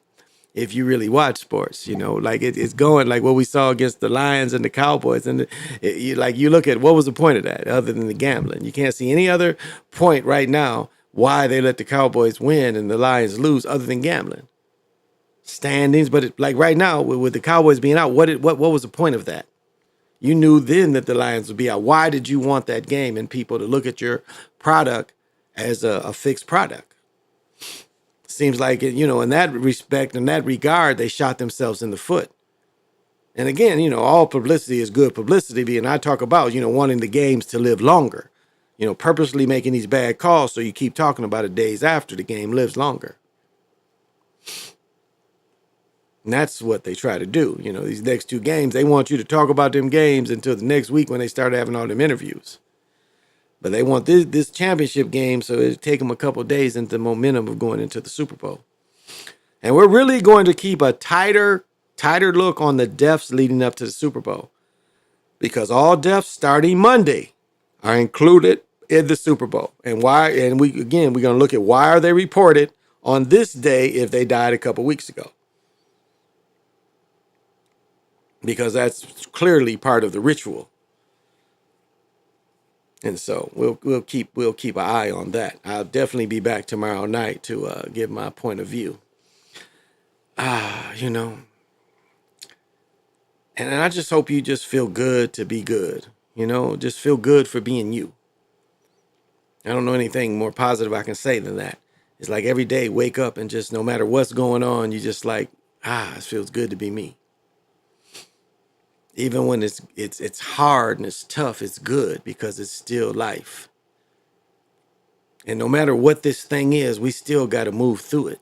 if you really watch sports, you know, like it's going like what we saw against the Lions and the Cowboys, and you look at what was the point of that other than the gambling. You can't see any other point right now why they let the Cowboys win and the Lions lose other than gambling. Standings, but like right now with the Cowboys being out, what was the point of that? You knew then that the Lions would be out. Why did you want that game and people to look at your product as a fixed product? Seems like, you know, in that respect, in that regard, they shot themselves in the foot. And again, you know, all publicity is good publicity. And I talk about, you know, wanting the games to live longer. purposely making these bad calls so you keep talking about it days after the game lives longer. And that's what they try to do. These next 2 games, they want you to talk about them games until the next week when they start having all them interviews. But they want this championship game, so it'll take them a couple of days into the momentum of going into the Super Bowl. And we're really going to keep a tighter look on the deaths leading up to the Super Bowl, because all deaths starting Monday are included in the Super Bowl. And why? And we're going to look at why are they reported on this day if they died a couple weeks ago, because that's clearly part of the ritual. And so we'll keep an eye on that. I'll definitely be back tomorrow night to give my point of view. And I just hope you just feel good to be good. Just feel good for being you. I don't know anything more positive I can say than that. It's like every day, wake up and just no matter what's going on, you just like, it feels good to be me. Even when it's hard and it's tough, it's good because it's still life. And no matter what this thing is, we still got to move through it.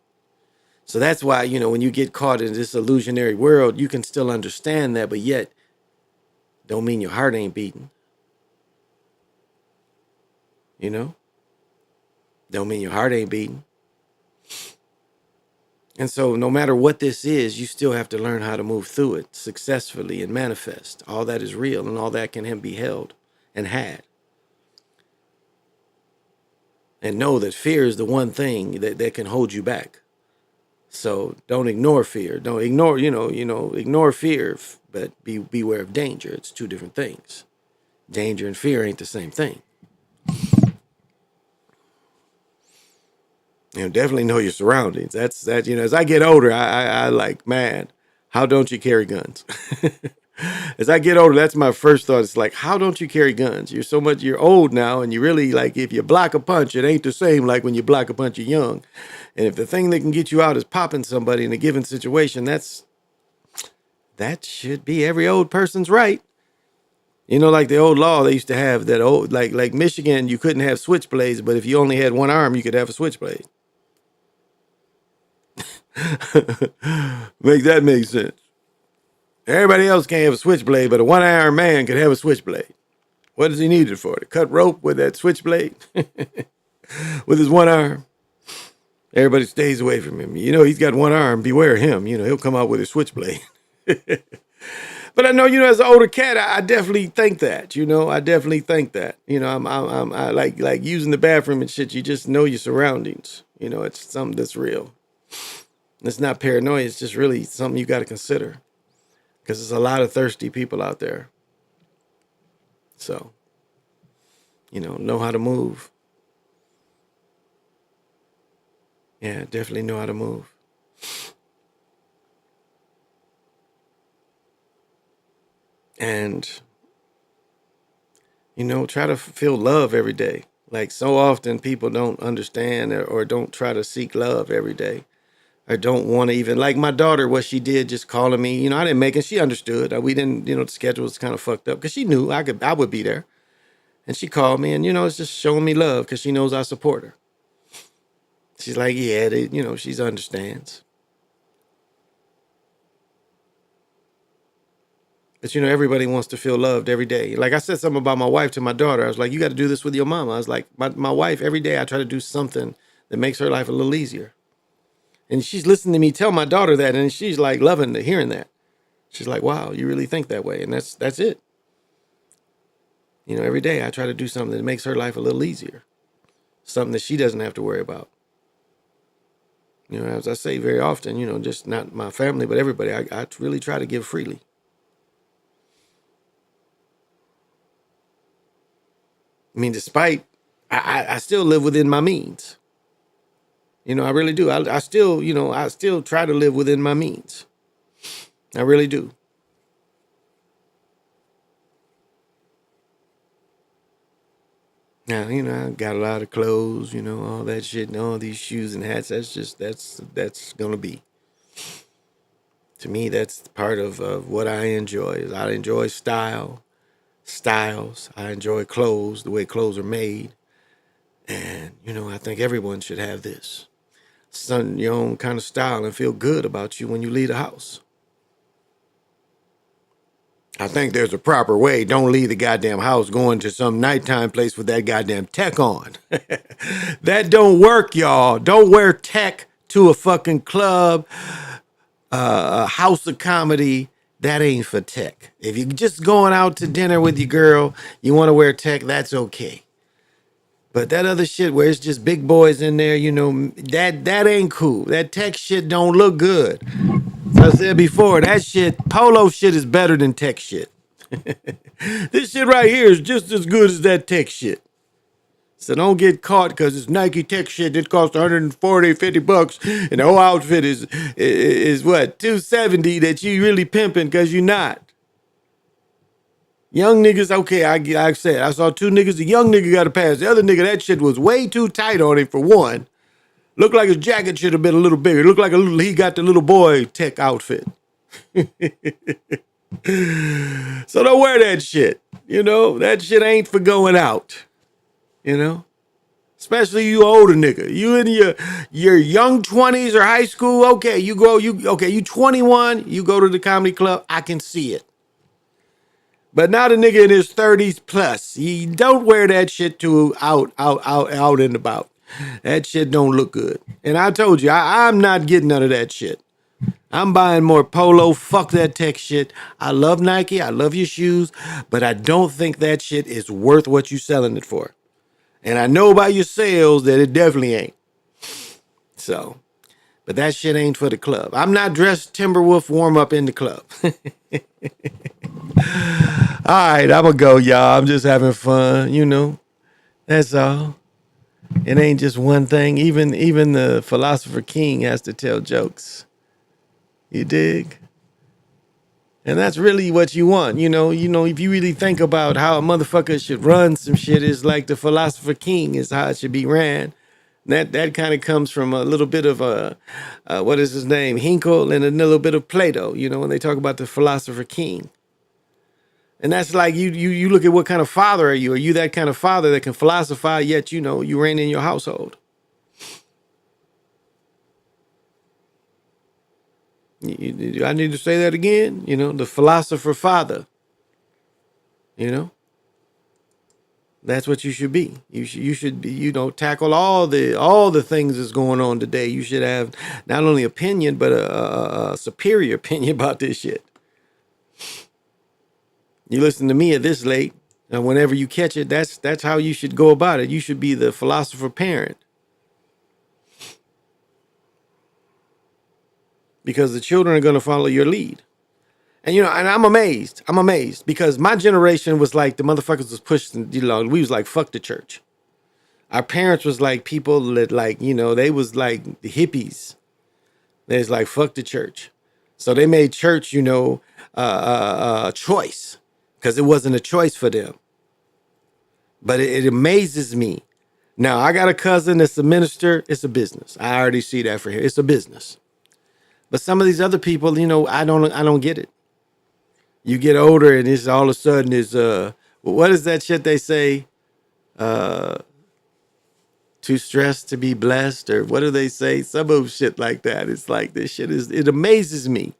So that's why, when you get caught in this illusionary world, you can still understand that, but yet don't mean your heart ain't beating. Don't mean your heart ain't beating. And so no matter what this is, you still have to learn how to move through it successfully and manifest. All that is real and all that can be held and had. And know that fear is the one thing that can hold you back. So don't ignore fear. Don't ignore, ignore fear, but beware of danger. It's 2 different things. Danger and fear ain't the same thing. Definitely know your surroundings. That's as I get older, I like, man, how don't you carry guns? As I get older, that's my first thought. It's like, how don't you carry guns? You're old now, and you really, like, if you block a punch, it ain't the same like when you block a punch you're young. And if the thing that can get you out is popping somebody in a given situation, that should be every old person's right. Like the old law, they used to have that old, like Michigan, you couldn't have switchblades, but if you only had one arm, you could have a switchblade. Make sense. Everybody else can't have a switchblade, but a one-armed man could have a switchblade. What does he need it for? To cut rope with that switchblade? With his one arm? Everybody stays away from him. He's got one arm. Beware of him. He'll come out with a switchblade. But I know, as an older cat, I definitely think that. I definitely think that. I like using the bathroom and shit. You just know your surroundings. It's something that's real. It's not paranoia. It's just really something you got to consider, because there's a lot of thirsty people out there. So, know how to move. Yeah, definitely know how to move. And, try to feel love every day. Like, so often people don't understand or don't try to seek love every day. Or don't want to even, like my daughter, what she did, just calling me. I didn't make it. She understood. We didn't, the schedule was kind of fucked up because she knew I would be there. And she called me, and, it's just showing me love because she knows I support her. She's like, yeah, she understands. But, everybody wants to feel loved every day. Like I said something about my wife to my daughter. I was like, you got to do this with your mama. I was like, my wife, every day I try to do something that makes her life a little easier. And she's listening to me tell my daughter that, and she's like loving hearing that. She's like, wow, you really think that way. And that's it. Every day I try to do something that makes her life a little easier. Something that she doesn't have to worry about. As I say very often, just not my family, but everybody, I really try to give freely. Despite, I still live within my means. I really do. I still try to live within my means. I really do. Now, I got a lot of clothes, all that shit, and all these shoes and hats. That's going to be. To me, that's part of what I enjoy. I enjoy style. styles. I enjoy clothes, the way clothes are made. And, I think everyone should have this. Son, your own kind of style and feel good about you when you leave the house. I think there's a proper way. Don't leave the goddamn house going to some nighttime place with that goddamn tech on. That don't work, y'all. Don't wear tech to a fucking club, a house of comedy. That ain't for tech. If you're just going out to dinner with your girl, you want to wear tech, that's okay. But that other shit where it's just big boys in there, that ain't cool. That tech shit don't look good. As I said before, that shit, polo shit is better than tech shit. This shit right here is just as good as that tech shit. So don't get caught because it's Nike tech shit that costs 140, 50 bucks and the whole outfit is what, 270 that you really pimping because you're not. Young niggas, okay, I said, I saw two niggas, the young nigga got a pass. The other nigga, that shit was way too tight on him for one. Looked like his jacket should have been a little bigger. Looked like he got the little boy tech outfit. So don't wear that shit. That shit ain't for going out. Especially you older nigga. You in your young 20s or high school, okay, you 21, you go to the comedy club, I can see it. But now the nigga in his 30s plus, you don't wear that shit to out and about. That shit don't look good. And I told you, I'm not getting none of that shit. I'm buying more polo. Fuck that tech shit. I love Nike. I love your shoes. But I don't think that shit is worth what you selling it for. And I know by your sales that it definitely ain't. So, but that shit ain't for the club. I'm not dressed Timberwolf warm up in the club. All right, I'm going to go, y'all. I'm just having fun, That's all. It ain't just one thing. Even the philosopher king has to tell jokes. You dig? And that's really what you want. If you really think about how a motherfucker should run some shit, is like the philosopher king is how it should be ran. That kind of comes from a little bit of what is his name? Hinkle, and a little bit of Plato, when they talk about the philosopher king. And that's like you look at what kind of father are you? Are you that kind of father that can philosophize yet, you reign in your household? I need to say that again, the philosopher father, That's what you should be. You should be, tackle all the things that's going on today. You should have not only opinion, but a superior opinion about this shit. You listen to me at this late, and whenever you catch it, that's how you should go about it. You should be the philosopher parent. Because the children are going to follow your lead. And, and I'm amazed. Because my generation was like, the motherfuckers was pushed, we was like, fuck the church. Our parents was like people that they was like the hippies. They was like, fuck the church. So they made church, a choice because it wasn't a choice for them. But it amazes me. Now, I got a cousin that's a minister. It's a business. I already see that for here. It's a business. But some of these other people, I don't get it. You get older and it's all of a sudden what is that shit they say? Too stressed to be blessed, or what do they say? Some of shit like that. It's like this shit it amazes me.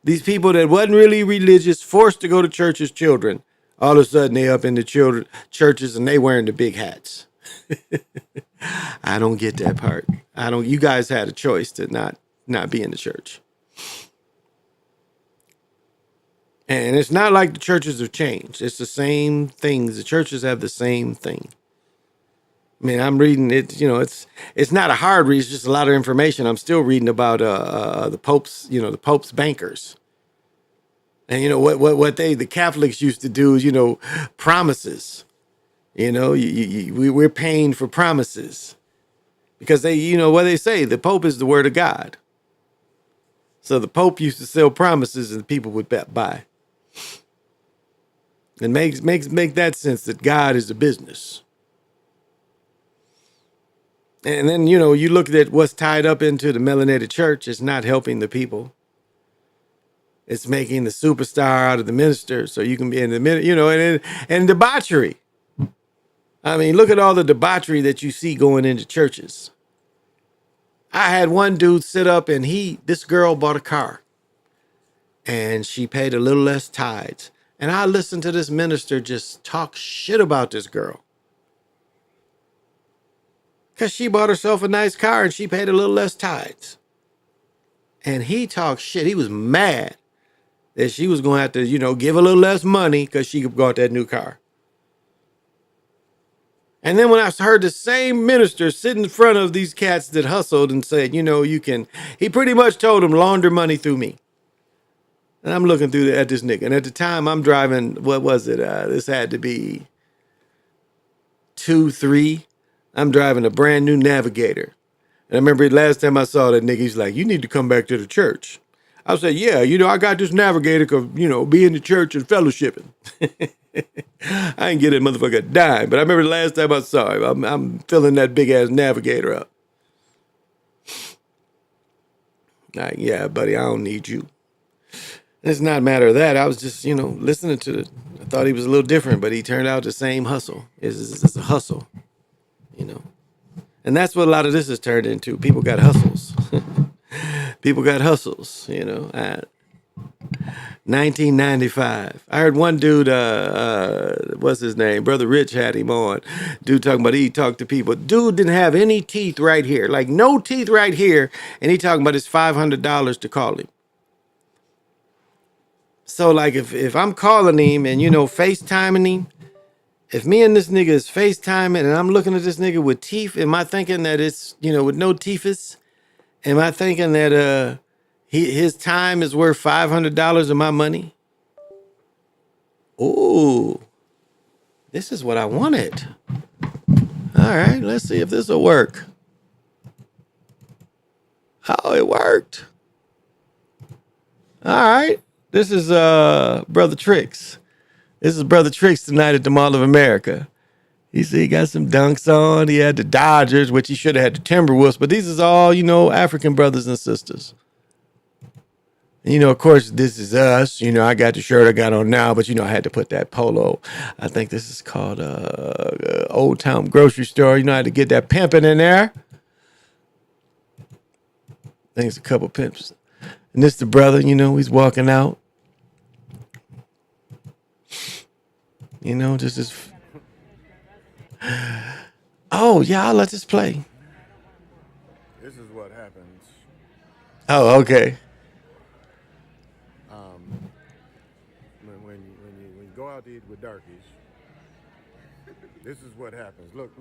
These people that wasn't really religious, forced to go to church as children, all of a sudden they up in the churches and they wearing the big hats. I don't get that part. You guys had a choice to not be in the church. And it's not like the churches have changed. It's the same things. The churches have the same thing. I mean, I'm reading it, it's not a hard read, it's just a lot of information. I'm still reading about the Pope's, the Pope's bankers. And what the Catholics used to do is, promises. We're paying for promises. Because they, what they say, the Pope is the word of God. So the Pope used to sell promises and people would buy. It make that sense that God is a business. And then, you look at what's tied up into the melanated church. It's not helping the people. It's making the superstar out of the minister, so you can be in the minute, and debauchery. I mean, look at all the debauchery that you see going into churches. I had one dude sit up and this girl bought a car and she paid a little less tithes. And I listened to this minister just talk shit about this girl. Because she bought herself a nice car and she paid a little less tithes. And he talked shit. He was mad that she was going to have to, give a little less money because she got that new car. And then when I heard the same minister sit in front of these cats that hustled and said, he pretty much told them launder money through me. And I'm looking at this nigga. And at the time I'm driving, what was it? This had to be 2-3. I'm driving a brand new Navigator. And I remember last time I saw that nigga, he's like, you need to come back to the church. I said, yeah, I got this Navigator because, be in the church and fellowshipping. I ain't get that motherfucker a dime, but I remember the last time I saw him, I'm filling that big ass Navigator up. Like, yeah, buddy, I don't need you. And it's not a matter of that. I was just, listening to it. I thought he was a little different, but he turned out the same hustle. It's a hustle, And that's what a lot of this has turned into. People got hustles. People got hustles, 1995. I heard one dude, what's his name? Brother Rich had him on. Dude talking about he talked to people. Dude didn't have any teeth right here. Like no teeth right here. And he talking about his $500 to call him. So like if I'm calling him and, FaceTiming him, if me and this nigga is FaceTiming and I'm looking at this nigga with teeth, am I thinking that it's, with no teethus? Am I thinking that his time is worth $500 of my money? Ooh, this is what I wanted. All right, let's see if this will work. Oh, it worked. All right, this is Brother Tricks. This is Brother Tricks tonight at the Mall of America. He got some dunks on. He had the Dodgers, which he should have had the Timberwolves, but these is all, African brothers and sisters. And, of course, this is us. I got the shirt I got on now, but, I had to put that polo. I think this is called Old Town Grocery Store. I had to get that pimping in there. I think it's a couple pimps. And this the brother, he's walking out. Just this. Oh, yeah, I'll let this play. This is what happens. Oh, okay. When you go out to eat with darkies, this is what happens. Look.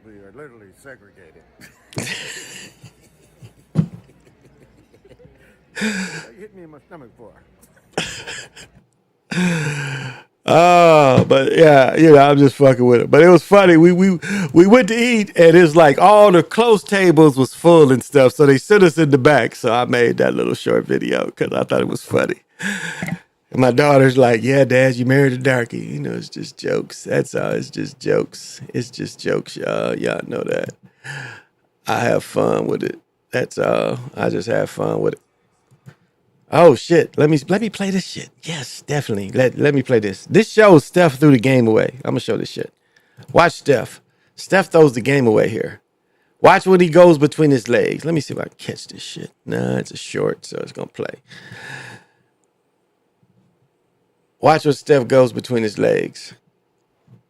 We are literally segregated. You hit me in my stomach for. But yeah, I'm just fucking with it. But it was funny. We went to eat and it's like all the close tables was full and stuff. So they sit us in the back. So I made that little short video because I thought it was funny. And my daughter's like, yeah, Dad, you married a darkie. It's just jokes. That's all. It's just jokes. It's just jokes, y'all. Y'all know that. I have fun with it. That's all. I just have fun with it. Oh shit! Let me play this shit. Yes, definitely. Let me play this. This shows Steph threw the game away. I'm gonna show this shit. Watch Steph. Steph throws the game away here. Watch when he goes between his legs. Let me see if I can catch this shit. Nah, it's a short, so it's gonna play. Watch when Steph goes between his legs.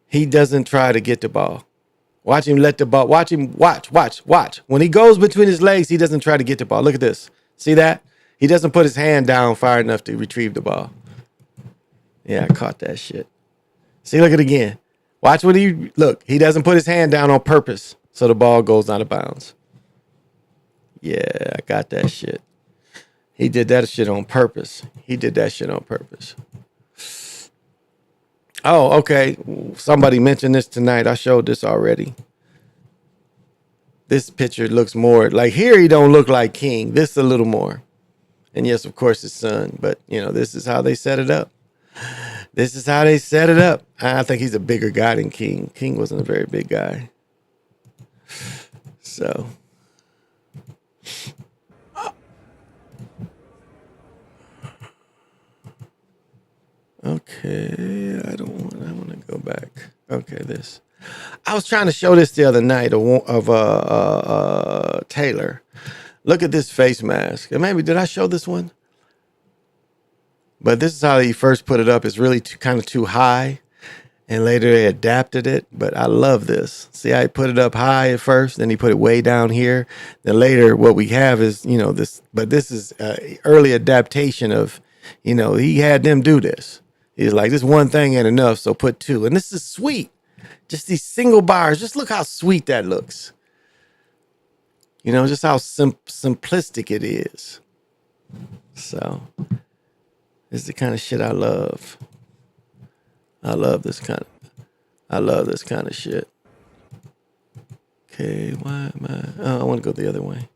He doesn't try to get the ball. Watch him let the ball. Watch him. Watch. When he goes between his legs, he doesn't try to get the ball. Look at this. See that? He doesn't put his hand down far enough to retrieve the ball. Yeah, I caught that shit. See, look at it again. Watch what he doesn't put his hand down on purpose, so the ball goes out of bounds. Yeah, I got that shit. He did that shit on purpose. Oh, okay. Somebody mentioned this tonight. I showed this already. This picture looks more like here he don't look like King. This a little more. And yes, of course, his son. But, this is how they set it up. This is how they set it up. I think he's a bigger guy than King. King wasn't a very big guy. So. Okay, I want to go back. Okay, this. I was trying to show this the other night of Taylor. Look at this face mask. And maybe, did I show this one? But this is how he first put it up. It's really kind of too high. And later they adapted it. But I love this. See how he put it up high at first, then he put it way down here. Then later what we have is, this. But this is early adaptation of, he had them do this. He's like, this one thing ain't enough, so put two. And this is sweet. Just these single bars. Just look how sweet that looks. Just how simplistic it is. So, this is the kind of shit I love. I love this kind of shit. Okay, why am I? Oh, I want to go the other way.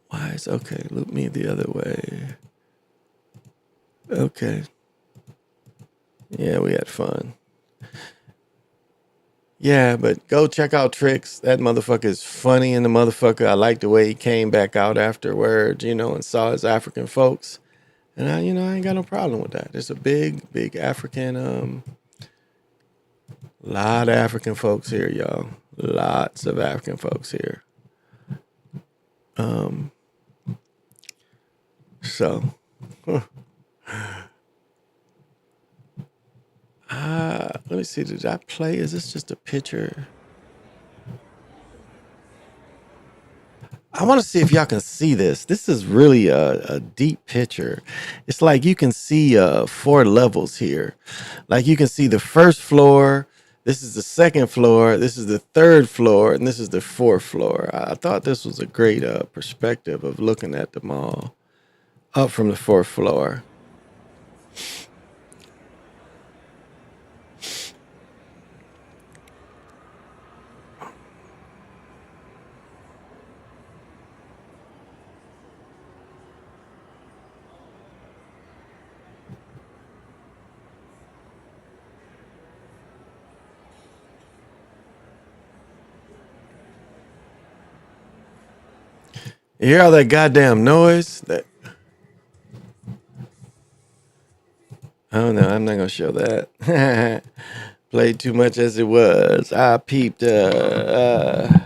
Why is okay? Loop me the other way. Okay. Yeah, we had fun. Yeah, but go check out Tricks. That motherfucker is funny in the motherfucker. I like the way he came back out afterwards, and saw his African folks. And I ain't got no problem with that. There's a big, big African, lot of African folks here, y'all. Lots of African folks here. So, let me see. Did I play? Is this just a picture? I want to see if y'all can see this. This is really a deep picture. It's like you can see 4 levels here. Like you can see the first floor. This is the second floor. This is the third floor. And this is the 4th floor. I thought this was a great perspective of looking at the mall up from the 4th floor. You hear all that goddamn noise? Oh no, I'm not gonna show that. Played too much as it was. I peeped. Yeah.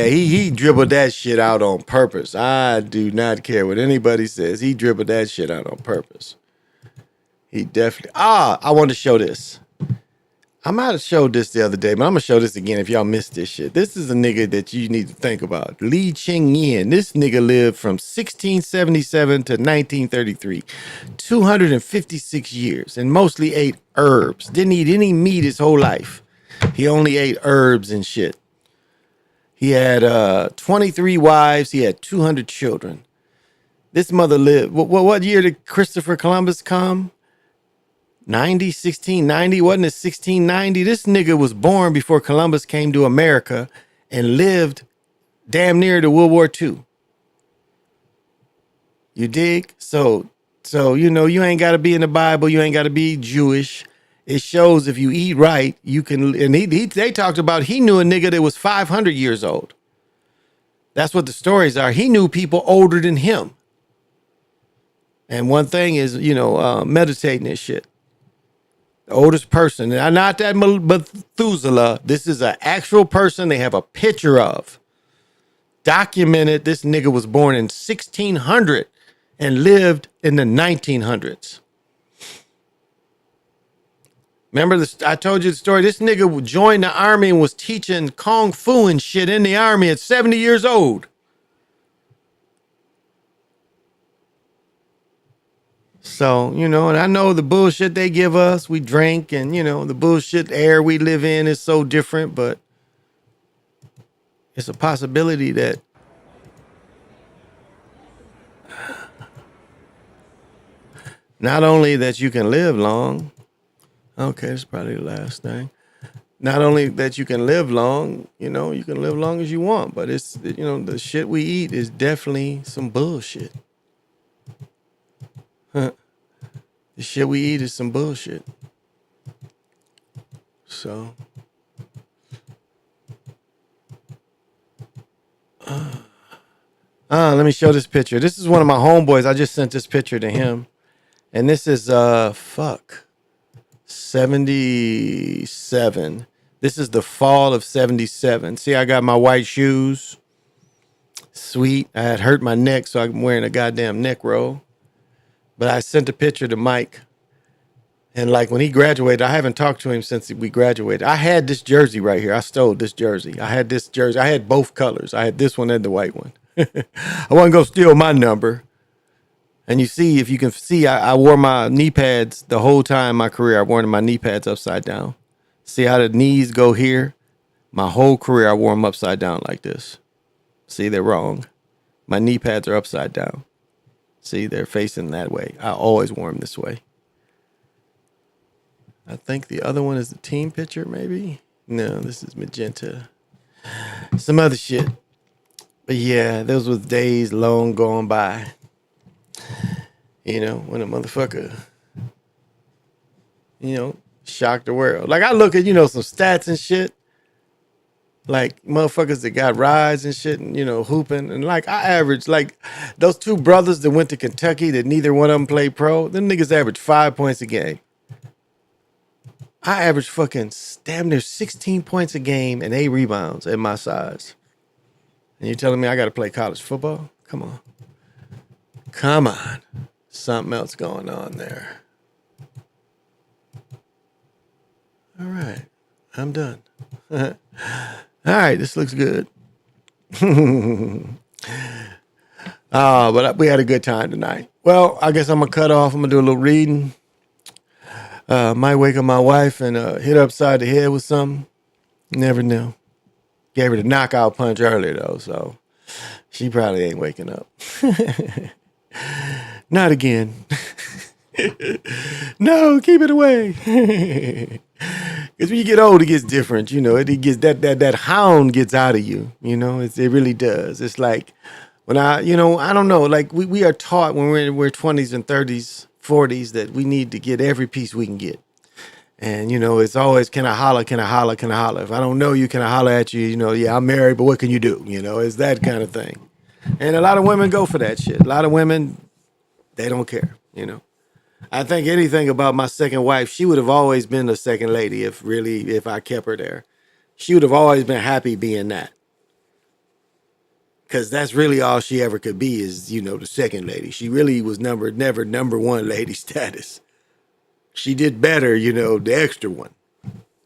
He dribbled that shit out on purpose. I do not care what anybody says. He dribbled that shit out on purpose. He definitely. I want to show this. I might have showed this the other day, but I'm gonna show this again if y'all missed this shit. This is a nigga that you need to think about. Lee Ching Yen. This nigga lived from 1677 to 1933. 256 years and mostly ate herbs. Didn't eat any meat his whole life. He only ate herbs and shit. He had 23 wives. He had 200 children. This mother lived. What year did Christopher Columbus come? 1690, wasn't it 1690? This nigga was born before Columbus came to America and lived damn near to World War II. You dig? So you ain't got to be in the Bible. You ain't got to be Jewish. It shows if you eat right, you can. And they talked about he knew a nigga that was 500 years old. That's what the stories are. He knew people older than him. And one thing is, meditating and shit. The oldest person, not that Methuselah. This is an actual person they have a picture of. Documented. This nigga was born in 1600 and lived in the 1900s. Remember I told you the story. This nigga joined the army and was teaching kung fu and shit in the army at 70 years old. So, and I know the bullshit they give us, we drink, and, the bullshit air we live in is so different, but it's a possibility that not only that you can live long. Okay, that's probably the last thing. not only that you can live long, you know, you can live long as you want, but it's, you know, the shit we eat is definitely some bullshit. Huh. The shit we eat is some bullshit. So, let me show this picture. This is one of my homeboys. I just sent this picture to him. And this is 77. This is the fall of 77. See, I got my white shoes. Sweet. I had hurt my neck, so I'm wearing a goddamn neck roll. But I sent a picture to Mike. And like when he graduated, I haven't talked to him since we graduated. I had this jersey right here. I stole this jersey. I had this jersey. I had both colors. I had this one and the white one. I wasn't going to steal my number. And you see, if you can see, I wore my knee pads the whole time my career. I wore my knee pads upside down. See how the knees go here? My whole career, I wore them upside down like this. See, they're wrong. My knee pads are upside down. See, they're facing that way. I always wore them this way. I think the other one is the team picture, maybe? No, this is magenta. Some other shit. But yeah, those was days long gone by. You know, when a motherfucker, you know, shocked the world. Like I look at, you know, some stats and shit. Like motherfuckers that got rides and shit and, you know, hooping. And like I averaged, like those two brothers that went to Kentucky that neither one of them played pro, them niggas averaged 5 points a game. I averaged fucking damn near 16 points a game and 8 rebounds at my size. And you're telling me I got to play college football? Come on. Come on. Something else going on there. All right. I'm done. All right. This looks good. But we had a good time tonight. Well, I guess I'm going to cut off. I'm going to do a little reading. Might wake up my wife and hit her upside the head with something. Never knew. Gave her the knockout punch earlier, though, so she probably ain't waking up. Not again. No, keep it away. Because when you get old, it gets different. You know, it gets that hound gets out of you. You know, it really does. It's like when I don't know. Like we are taught when we're 20s and 30s, 40s that we need to get every piece we can get. And, you know, it's always, can I holler, can I holler, can I holler? If I don't know you, can I holler at you? You know, yeah, I'm married, but what can you do? You know, it's that kind of thing. And a lot of women go for that shit. A lot of women, they don't care, you know. I think anything about my second wife, she would have always been the second lady if I kept her there. She would have always been happy being that. Because that's really all she ever could be is, you know, the second lady. She really was never number one lady status. She did better, you know, the extra one,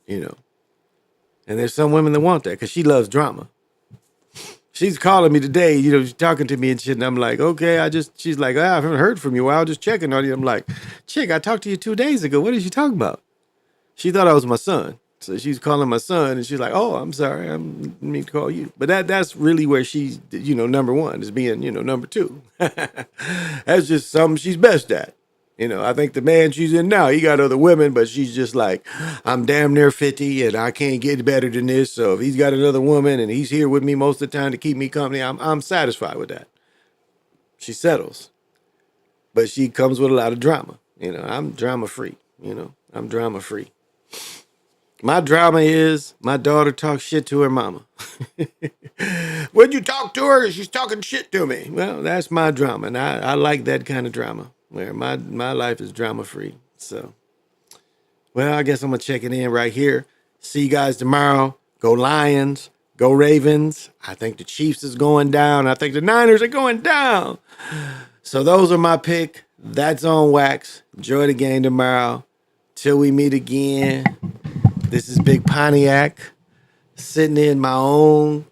you know. And there's some women that want that because she loves drama. She's calling me today, you know, she's talking to me and shit. And I'm like, okay, she's like, I haven't heard from you. Well, I was just checking on you. I'm like, chick, I talked to you 2 days ago. What did you talk about? She thought I was my son. So she's calling my son and she's like, oh, I'm sorry. I didn't mean to call you. But that's really where she's, you know, number one is being, you know, number two. That's just something she's best at. You know, I think the man she's in now, he got other women, but she's just like, I'm damn near 50 and I can't get better than this. So if he's got another woman and he's here with me most of the time to keep me company, I'm satisfied with that. She settles. But she comes with a lot of drama. You know, I'm drama free. You know, I'm drama free. My drama is my daughter talks shit to her mama. When you talk to her, she's talking shit to me. Well, that's my drama. And I like that kind of drama. Where my life is drama free. So, well, I guess I'm going to check it in right here. See you guys tomorrow. Go Lions. Go Ravens. I think the Chiefs is going down. I think the Niners are going down. So those are my pick. That's on wax. Enjoy the game tomorrow. Till we meet again. This is Big Pontiac. Sitting in my own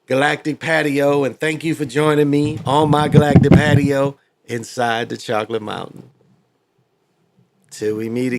galactic patio. And thank you for joining me on my galactic patio. Inside the Chocolate Mountain. Till we meet again.